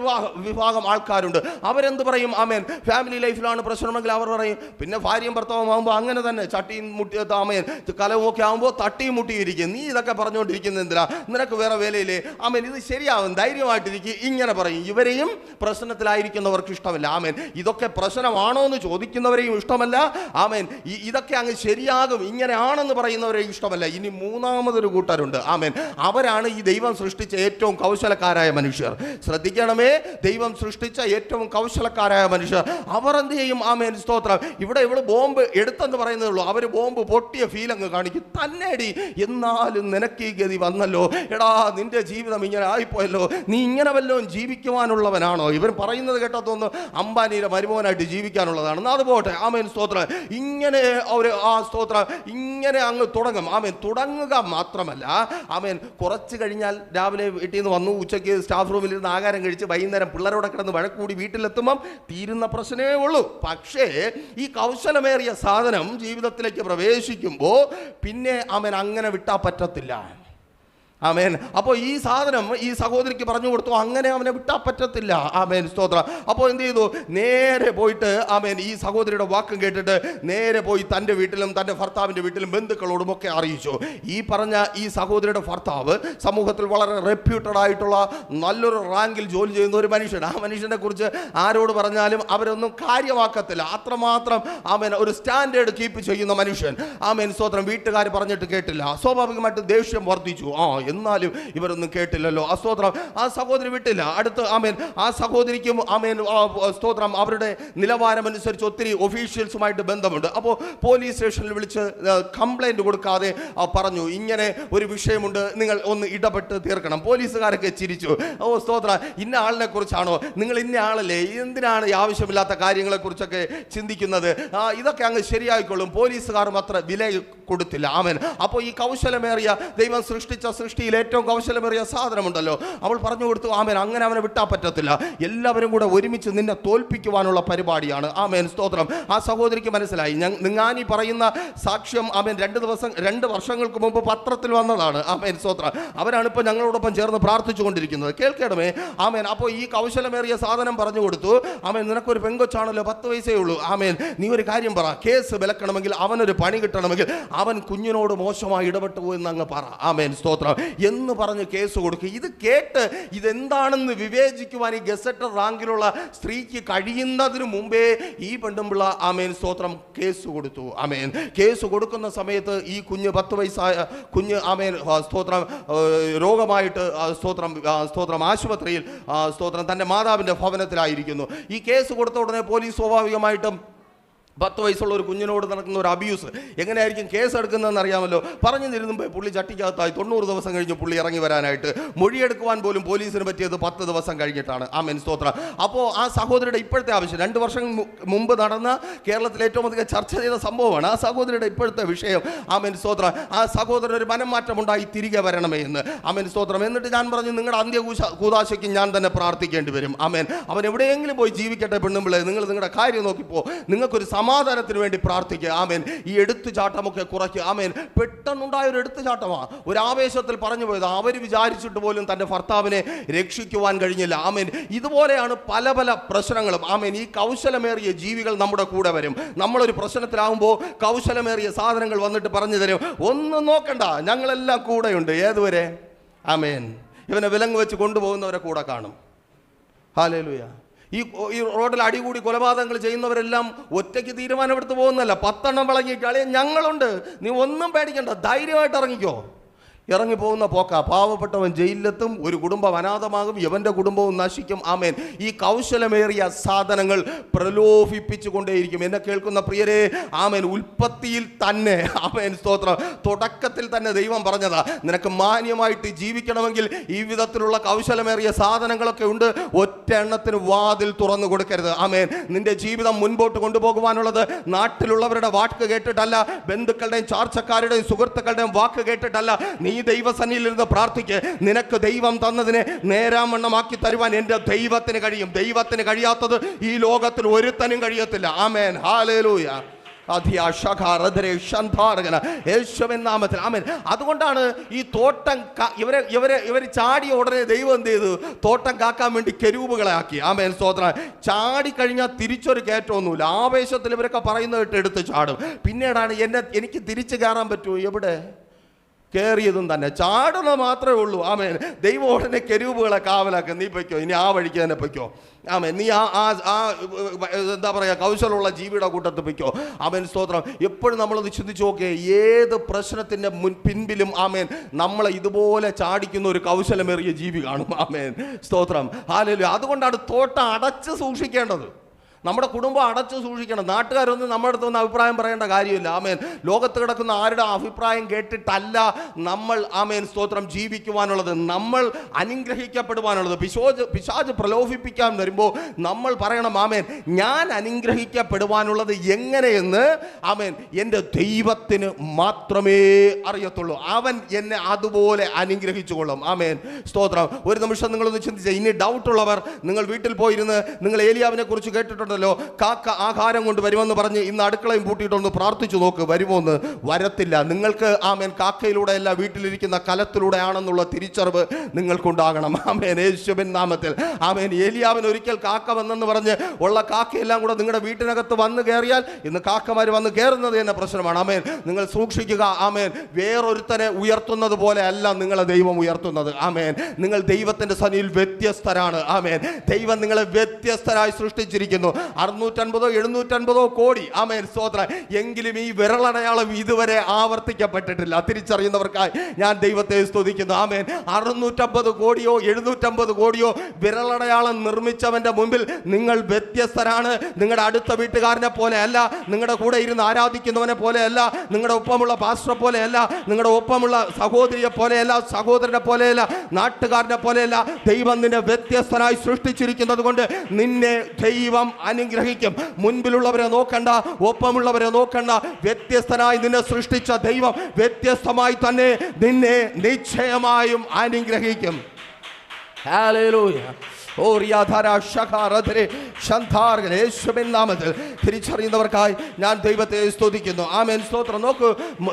വിഭാഗം ആൾക്കാരുണ്ട്. അവരെന്ത് പറയും? ആമേൻ. ഫാമിലി ലൈഫിലാണ് പ്രശ്നമെങ്കിൽ അവർ പറയും, പിന്നെ ഭാര്യയും ഭർത്താവും ആകുമ്പോൾ അങ്ങനെ തന്നെ ചട്ടിയും മുട്ടി, ആമേൻ, കലവും ഒക്കെ ആകുമ്പോൾ തട്ടിയും മുട്ടിയിരിക്കും. നീ ഇതൊക്കെ പറഞ്ഞുകൊണ്ടിരിക്കുന്നത് എന്തിനാ, നിനക്ക് വേറെ വേലയില്ലേ. ആമേൻ. ഇത് ശരിയാവും, ധൈര്യമായിട്ടിരിക്കും. ഇങ്ങനെ പറയും. ഇവരെയും പ്രശ്നത്തിലായിരിക്കുന്നവർക്ക് ഇഷ്ടമല്ല. ആമേൻ. ഇതൊക്കെ പ്രശ്നമാണോ എന്ന് ചോദിക്കുന്നവരെയും ഇഷ്ടമല്ല. ആമേൻ. ഇതൊക്കെ അങ്ങ് ശരിയാകും, ഇങ്ങനെയാണെന്ന് പറയുന്നവരെയും ഇഷ്ടമല്ല. ഇനി 3ാമതൊരു കൂട്ടരുണ്ട്. ആമേൻ. അവരാണ് ഈ ദൈവം സൃഷ്ടിച്ച ഏറ്റവും കൗശലക്കാരായ മനുഷ്യർ. ശ്രദ്ധിക്കണമേ, ദൈവം സൃഷ്ടിച്ച ഏറ്റവും കൗശലക്കാരായ മനുഷ്യർ. അവർ എന്ത് ചെയ്യും? ആമേൻ, സ്തോത്രം. ഇവിടെ ബോംബ് എടുത്തെന്ന് പറയുന്നതേ ഉള്ളൂ. അവർ ബോംബ് പൊട്ടിയ ഫീൽ അങ്ങ് കാണിക്കും. തന്നെടി, എന്നാലും നിനക്ക് ഈ ഗതി വന്നല്ലോ, എടാ നിന്റെ ജീവിതം ഇങ്ങനെ ആയിപ്പോയല്ലോ, നീ ഇങ്ങനെ വല്ലതും ജീവിക്കുവാനുള്ളവനാണോ? ഇവർ പറയുന്നത് കേട്ടതൊന്ന് അംബാനിയുടെ മരുമോനായിട്ട് ജീവിക്കാനുള്ളതാണെന്ന്. അത് പോട്ടെ. ആമേൻ, സ്തോത്രം. ഇങ്ങനെ സ്തോത്രം ഇങ്ങനെ അങ്ങ് തുടങ്ങും. ആമേൻ. തുടങ്ങുക മാത്രമല്ല, ആമേൻ, കുറച്ച് കഴിഞ്ഞാൽ രാവിലെ വീട്ടിൽ നിന്ന് വന്നു, ഉച്ചയ്ക്ക് സ്റ്റാഫ് റൂമിൽ ഇരുന്ന് ആഹാരം കഴിച്ച് വൈകുന്നേരം പിള്ളേരോടെ കിടന്ന് വഴക്കൂടി വീട്ടിലെത്തുമ്പം തീരുന്ന പ്രശ്നമേ ഉള്ളൂ. പക്ഷേ ഈ കൗശലമേറിയ സാധനം ജീവിതത്തിലേക്ക് പ്രവേശിക്കുമ്പോൾ പിന്നെ ആമേൻ അങ്ങനെ വിട്ടാൽ പറ്റത്തില്ല. ആമേൻ. അപ്പോൾ ഈ സാധനം ഈ സഹോദരിക്ക് പറഞ്ഞു കൊടുത്തു, അങ്ങനെ അവനെ വിട്ടാൽ പറ്റത്തില്ല. ആമേൻ, സ്തോത്രം. അപ്പോൾ എന്ത് ചെയ്തു? നേരെ പോയിട്ട്, ആമേൻ, ഈ സഹോദരിയുടെ വാക്കും കേട്ടിട്ട് നേരെ പോയി തൻ്റെ വീട്ടിലും തൻ്റെ ഭർത്താവിൻ്റെ വീട്ടിലും ബന്ധുക്കളോടും ഒക്കെ അറിയിച്ചു. ഈ പറഞ്ഞ ഈ സഹോദരിയുടെ ഭർത്താവ് സമൂഹത്തിൽ വളരെ റെപ്യൂട്ടഡ് ആയിട്ടുള്ള നല്ലൊരു റാങ്കിൽ ജോലി ചെയ്യുന്ന ഒരു മനുഷ്യൻ. ആ മനുഷ്യനെ കുറിച്ച് ആരോട് പറഞ്ഞാലും അവരൊന്നും കാര്യമാക്കത്തില്ല. അത്രമാത്രം, ആമേൻ, ഒരു സ്റ്റാൻഡേർഡ് കീപ്പ് ചെയ്യുന്ന മനുഷ്യൻ. ആമേൻ, സ്തോത്രം. വീട്ടുകാർ പറഞ്ഞിട്ട് കേട്ടില്ല. സ്വാഭാവികമായിട്ട് ദേഷ്യം വർദ്ധിച്ചു. എന്നാലും ഇവരൊന്നും കേട്ടില്ലല്ലോ. ആ സ്തോത്രം, ആ സഹോദരി വിട്ടില്ല. അടുത്ത് ആമേൻ ആ സഹോദരിക്കും ആമേൻ സ്തോത്രം അവരുടെ നിലവാരമനുസരിച്ച് ഒത്തിരി ഒഫീഷ്യൽസുമായിട്ട് ബന്ധമുണ്ട്. അപ്പോൾ പോലീസ് സ്റ്റേഷനിൽ വിളിച്ച് കംപ്ലൈൻറ്റ് കൊടുക്കാതെ പറഞ്ഞു, ഇങ്ങനെ ഒരു വിഷയമുണ്ട്, നിങ്ങൾ ഒന്ന് ഇടപെട്ട് തീർക്കണം. പോലീസുകാരൊക്കെ ചിരിച്ചു. ഓ സ്തോത്ര, ഇന്ന ആളിനെ കുറിച്ചാണോ, നിങ്ങൾ ഇന്ന ആളല്ലേ, എന്തിനാണ് ഈ ആവശ്യമില്ലാത്ത കാര്യങ്ങളെക്കുറിച്ചൊക്കെ ചിന്തിക്കുന്നത്, ഇതൊക്കെ അങ്ങ് ശരിയായിക്കൊള്ളും. പോലീസുകാരും അത്ര വില കൊടുത്തില്ല. ആമേൻ. അപ്പോൾ ഈ കൗശലമേറിയ ദൈവം സൃഷ്ടിച്ച സൃഷ്ടിയിൽ ഏറ്റവും കൗശലമേറിയ സാധനമുണ്ടല്ലോ, അവൾ പറഞ്ഞു കൊടുത്തു, ആമേൻ അങ്ങനെ അവനെ വിട്ടാൽ പറ്റത്തില്ല, എല്ലാവരും കൂടെ ഒരുമിച്ച് നിന്നെ തോൽപ്പിക്കുവാനുള്ള പരിപാടിയാണ്. ആമേൻ സ്തോത്രം. ആ സഹോദരിക്ക് മനസ്സിലായി, ഞാനീ പറയുന്ന സാക്ഷ്യം ആമേൻ 2 വർഷങ്ങൾക്ക് മുമ്പ് പത്രത്തിൽ വന്നതാണ്. ആമേൻ സ്തോത്രം. അവരാണ് ഇപ്പോൾ ഞങ്ങളോടൊപ്പം ചേർന്ന് പ്രാർത്ഥിച്ചു കൊണ്ടിരിക്കുന്നത്. കേൾക്കണമേ. ആമേൻ. അപ്പോൾ ഈ കൗശലമേറിയ സാധനം പറഞ്ഞു കൊടുത്തു. ആമേൻ, നിനക്കൊരു പെങ്കൊച്ചാണല്ലോ, 10 വയസ്സേ ഉള്ളൂ. ആമേൻ, നീ ഒരു കാര്യം പറ, കേസ് വിലക്കണമെങ്കിൽ, അവനൊരു പണി കിട്ടണമെങ്കിൽ അവൻ കുഞ്ഞിനോട് മോശമായി ഇടപെട്ടു പോയെന്ന് അങ്ങ് പറ. ആമേൻ സ്തോത്രം എന്ന് പറഞ്ഞ് കേസ് കൊടുക്കുക. ഇത് കേട്ട് ഇതെന്താണെന്ന് വിവേചിക്കുവാൻ ഈ ഗസറ്റർ റാങ്കിലുള്ള സ്ത്രീക്ക് കഴിയുന്നതിന് മുമ്പേ ഈ പെണ്ണുമ്പിള്ള ആമേൻ സ്തോത്രം കേസ് കൊടുത്തു. ആമേൻ. കേസ് കൊടുക്കുന്ന സമയത്ത് ഈ കുഞ്ഞ് 10 വയസ്സായ കുഞ്ഞ് ആമേൻ സ്തോത്രം രോഗമായിട്ട് സ്തോത്രം ആശുപത്രിയിൽ സ്തോത്രം തൻ്റെ മാതാവിൻ്റെ ഭവനത്തിലായിരിക്കുന്നു. ഈ കേസ് കൊടുത്ത ഉടനെ പോലീസ് സ്വാഭാവികമായിട്ടും 10 വയസ്സുള്ള ഒരു കുഞ്ഞിനോട് നടക്കുന്ന ഒരു അബ്യൂസ് എങ്ങനെയായിരിക്കും കേസ് എടുക്കുന്നതെന്ന് അറിയാമല്ലോ. പറഞ്ഞു തരുമ്പോൾ പുള്ളി ചട്ടിക്കകത്തായി 90 ദിവസം കഴിഞ്ഞ് പുള്ളി ഇറങ്ങി വരാനായിട്ട്. മൊഴിയെടുക്കുവാൻ പോലും പോലീസിന് പറ്റിയത് 10 ദിവസം കഴിഞ്ഞിട്ടാണ്. ആമേൻ സ്തോത്രം. അപ്പോൾ ആ സഹോദരിയുടെ ഇപ്പോഴത്തെ ആവശ്യം 2 വർഷം മുമ്പ് നടന്ന കേരളത്തിൽ ഏറ്റവും അധികം ചർച്ച ചെയ്ത സംഭവമാണ്. ആ സഹോദരിയുടെ ഇപ്പോഴത്തെ വിഷയം ആമേൻ സ്തോത്രം, ആ സഹോദരൻ ഒരു മനംമാറ്റമുണ്ടായി തിരികെ വരണമേ എന്ന്. ആമേൻ സ്തോത്രം. എന്നിട്ട് ഞാൻ പറഞ്ഞു, നിങ്ങളുടെ കൂതാശയ്ക്ക് ഞാൻ തന്നെ പ്രാർത്ഥിക്കേണ്ടി വരും. ആമേൻ. അവൻ എവിടെയെങ്കിലും പോയി ജീവിക്കട്ടെ പെണ്ണുമ്പിള്ളേ, നിങ്ങൾ നിങ്ങളുടെ കാര്യം നോക്കിപ്പോ, നിങ്ങൾക്കൊരു സമാധാനത്തിന് വേണ്ടി പ്രാർത്ഥിക്കുക. ആമേൻ. ഈ എടുത്തുചാട്ടമൊക്കെ കുറയ്ക്കുക. ആമേൻ. പെട്ടെന്നുണ്ടായ ഒരു എടുത്തുചാട്ടമാണ്, ഒരു ആവേശത്തിൽ പറഞ്ഞു പോയത്. അവർ വിചാരിച്ചിട്ട് പോലും തൻ്റെ ഭർത്താവിനെ രക്ഷിക്കുവാൻ കഴിഞ്ഞില്ല. ആമേൻ. ഇതുപോലെയാണ് പല പല പ്രശ്നങ്ങളും. ആമേൻ. ഈ കൗശലമേറിയ ജീവികൾ നമ്മുടെ കൂടെ വരും. നമ്മളൊരു പ്രശ്നത്തിലാകുമ്പോൾ കൗശലമേറിയ സാധനങ്ങൾ വന്നിട്ട് പറഞ്ഞു തരും, ഒന്നും നോക്കണ്ട, ഞങ്ങളെല്ലാം കൂടെയുണ്ട്. ഏതുവരെ? ആമേൻ. ഇവനെ വിലങ്ങ് വെച്ച് കൊണ്ടുപോകുന്നവരെ കൂടെ കാണും. ഹല്ലേലൂയ. ഈ റോഡിൽ അടികൂടി കൊലപാതകങ്ങൾ ചെയ്യുന്നവരെല്ലാം ഒറ്റയ്ക്ക് തീരുമാനമെടുത്ത് പോകുന്നല്ല. 10 എണ്ണം വിളങ്ങിയിട്ട് ഞങ്ങളുണ്ട്, നീ ഒന്നും പേടിക്കണ്ട, ധൈര്യമായിട്ട് ഇറങ്ങിക്കോ. ഇറങ്ങിപ്പോകുന്ന പോക്ക. പാവപ്പെട്ടവൻ ജയിലിലെത്തും, ഒരു കുടുംബം അനാഥമാകും, യവൻ്റെ കുടുംബവും നശിക്കും. ആമേൻ. ഈ കൗശലമേറിയ സാധനങ്ങൾ പ്രലോഭിപ്പിച്ചു കൊണ്ടേയിരിക്കും. എന്നെ കേൾക്കുന്ന പ്രിയരെ, ആമേൻ, ഉൽപ്പത്തിയിൽ തന്നെ ആമേൻ സ്തോത്രം തുടക്കത്തിൽ തന്നെ ദൈവം പറഞ്ഞതാ, നിനക്ക് മാന്യമായിട്ട് ജീവിക്കണമെങ്കിൽ ഈ വിധത്തിലുള്ള കൗശലമേറിയ സാധനങ്ങളൊക്കെ ഉണ്ട്, ഒറ്റ എണ്ണത്തിന് വാതിൽ തുറന്നു കൊടുക്കരുത്. ആമേൻ. നിന്റെ ജീവിതം മുൻപോട്ട് കൊണ്ടുപോകുവാനുള്ളത് നാട്ടിലുള്ളവരുടെ വാക്ക് കേട്ടിട്ടല്ല, ബന്ധുക്കളുടെയും ചാർച്ചക്കാരുടെയും സുഹൃത്തുക്കളുടെയും വാക്ക് കേട്ടിട്ടല്ല. നീ ദൈവസന്നിധിയിലിരുന്ന് പ്രാർത്ഥിക്ക്. നിനക്ക് ദൈവം തന്നതിനെ നേരാമണ്ണമാക്കി തരുവാൻ എൻ്റെ ദൈവത്തിന് കഴിയും. ദൈവത്തിന് കഴിയാത്തത് ഈ ലോകത്തിൽ ഒരുത്തനും കഴിയത്തില്ല. ആമേൻ. ഹല്ലേലൂയ. യേശുവിൻ നാമത്തിൽ. ആമേൻ. അതുകൊണ്ടാണ് ഈ തോട്ടം ഇവർ ചാടിയ ഉടനെ ദൈവം എന്ത് ചെയ്തു? തോട്ടം കാക്കാൻ വേണ്ടി കെരൂബുകളെ ആക്കി. ആമേൻ സ്തോത്രം. ചാടിക്കഴിഞ്ഞാൽ തിരിച്ചൊരു കയറ്റമൊന്നുമില്ല. ആവേശത്തിൽ ഇവരൊക്കെ പറയുന്നത് കേട്ട് എടുത്ത് ചാടും. പിന്നീടാണ് എനിക്ക് തിരിച്ചു കയറാൻ പറ്റുമോ? എവിടെ കയറിയതും തന്നെ ചാടുന്നത് മാത്രമേ ഉള്ളൂ. ആമേൻ. ദൈവം ഉടനെ കെരൂബുകളെ കാവലാക്കുക, നീ പൊയ്ക്കോ, ഇനി ആ വഴിക്ക് തന്നെ പൊയ്ക്കോ. ആമേൻ. നീ എന്താ പറയുക, കൗശലമുള്ള ജീവിയുടെ കൂട്ടത്തിൽ പൊയ്ക്കോ. ആമേൻ സ്തോത്രം. എപ്പോഴും നമ്മളൊന്ന് ചിന്തിച്ച് നോക്കിയേ, ഏത് പ്രശ്നത്തിൻ്റെ പിൻപിലും ആമേൻ നമ്മളെ ഇതുപോലെ ചാടിക്കുന്ന ഒരു കൗശലമേറിയ ജീവി കാണും. ആമേൻ സ്തോത്രം. ഹല്ലേലൂയ. അതുകൊണ്ടാണ് തോട്ടം അടച്ച് സൂക്ഷിക്കേണ്ടത്. നമ്മുടെ കുടുംബം അടച്ചു സൂക്ഷിക്കണം. നാട്ടുകാരൊന്നും നമ്മുടെ അടുത്ത് വന്ന് അഭിപ്രായം പറയേണ്ട കാര്യമില്ല. ആമേൻ. ലോകത്ത് കിടക്കുന്ന ആരുടെ അഭിപ്രായം കേട്ടിട്ടല്ല നമ്മൾ ആമേൻ സ്തോത്രം ജീവിക്കുവാനുള്ളത്, നമ്മൾ അനുഗ്രഹിക്കപ്പെടുവാനുള്ളത്. പിശാച് പ്രലോഭിപ്പിക്കാൻ വരുമ്പോൾ നമ്മൾ പറയണം, ആമേൻ, ഞാൻ അനുഗ്രഹിക്കപ്പെടുവാനുള്ളത് എങ്ങനെയെന്ന് ആമേൻ എൻ്റെ ദൈവത്തിന് മാത്രമേ അറിയത്തുള്ളൂ. അവൻ എന്നെ അതുപോലെ അനുഗ്രഹിച്ചു കൊള്ളും. ആമേൻ സ്തോത്രം. ഒരു നിമിഷം നിങ്ങളൊന്ന് ചിന്തിച്ച, ഇനി ഡൗട്ടുള്ളവർ നിങ്ങൾ വീട്ടിൽ പോയിരുന്ന് നിങ്ങൾ ഏലിയാവിനെ കുറിച്ച് കേട്ടിട്ടുണ്ട്. കാക്ക ആഹാരം കൊണ്ട് വരുമെന്ന് പറഞ്ഞ് ഇന്ന് അടുക്കളയും പൂട്ടിയിട്ടൊന്ന് പ്രാർത്ഥിച്ചു നോക്ക്, വരുമോന്ന്. വരത്തില്ല. നിങ്ങൾക്ക് ആമേൻ കാക്കയിലൂടെ അല്ല, വീട്ടിലിരിക്കുന്ന കലത്തിലൂടെ ആണെന്നുള്ള തിരിച്ചറിവ് നിങ്ങൾക്കുണ്ടാകണം. ആമേൻ യേശുവിൻ നാമത്തിൽ. ആമേൻ. ഏലിയാവിന് ഒരിക്കൽ കാക്ക വന്നെന്ന് പറഞ്ഞ് ഉള്ള കാക്കയെല്ലാം കൂടെ നിങ്ങളുടെ വീട്ടിനകത്ത് വന്ന് കയറിയാൽ ഇന്ന് കാക്കമാർ വന്ന് കയറുന്നത് തന്നെ പ്രശ്നമാണ്. ആമേൻ. നിങ്ങൾ സൂക്ഷിക്കുക. ആമേൻ. വേറൊരുത്തനെ ഉയർത്തുന്നത് പോലെ അല്ല നിങ്ങളെ ദൈവം ഉയർത്തുന്നത്. ആമേൻ. നിങ്ങൾ ദൈവത്തിൻ്റെ സന്നിധിയിൽ വ്യത്യസ്തരാണ്. ആമേൻ. ദൈവം നിങ്ങളെ വ്യത്യസ്തരായി സൃഷ്ടിച്ചിരിക്കുന്നു. 650 750 കോടി. ആമേൻ സ്തോത്രം. എങ്കിലും ഈ വിരലടയാളം ഇതുവരെ ആവർത്തിക്കപ്പെട്ടിട്ടില്ല. തിരിച്ചറിയുന്നവർക്കായി ഞാൻ ദൈവത്തെ സ്തുതിക്കുന്നു. ആമേൻ. 650 കോടിയോ 750 കോടിയോ വിരലടയാളം നിർമ്മിച്ചവന്റെ മുമ്പിൽ നിങ്ങൾ വ്യത്യസ്തരാണ്. നിങ്ങളുടെ അടുത്ത വീട്ടുകാരനെ പോലെ അല്ല, നിങ്ങളുടെ കൂടെ ഇരുന്ന് ആരാധിക്കുന്നവനെ പോലെയല്ല, നിങ്ങളുടെ ഒപ്പമുള്ള പാസ്റ്ററെ പോലെയല്ല, നിങ്ങളുടെ ഒപ്പമുള്ള സഹോദരിയെ പോലെയല്ല, സഹോദരനെ പോലെയല്ല, നാട്ടുകാരനെ പോലെയല്ല. ദൈവം നിന്നെ വ്യത്യസ്തനായി സൃഷ്ടിച്ചിരിക്കുന്നത് കൊണ്ട് നിന്നെ ദൈവം അനുഗ്രഹിക്കും. മുൻപിലുള്ളവരെ നോക്കണ്ട, ഒപ്പമുള്ളവരെ നോക്കണ്ട. വ്യത്യസ്തനായി നിന്നെ സൃഷ്ടിച്ച ദൈവം വ്യത്യസ്തമായി തന്നെ നിന്നെ നിശ്ചയമായും അനുഗ്രഹിക്കും. ഹല്ലേലൂയ. യേശുവിൻ നാമത്തിൽ തിരിച്ചറിയുന്നവർക്കായി ഞാൻ ദൈവത്തെ സ്തുതിക്കുന്നു. ആമേൻ സ്തോത്രം. നോക്കൂ,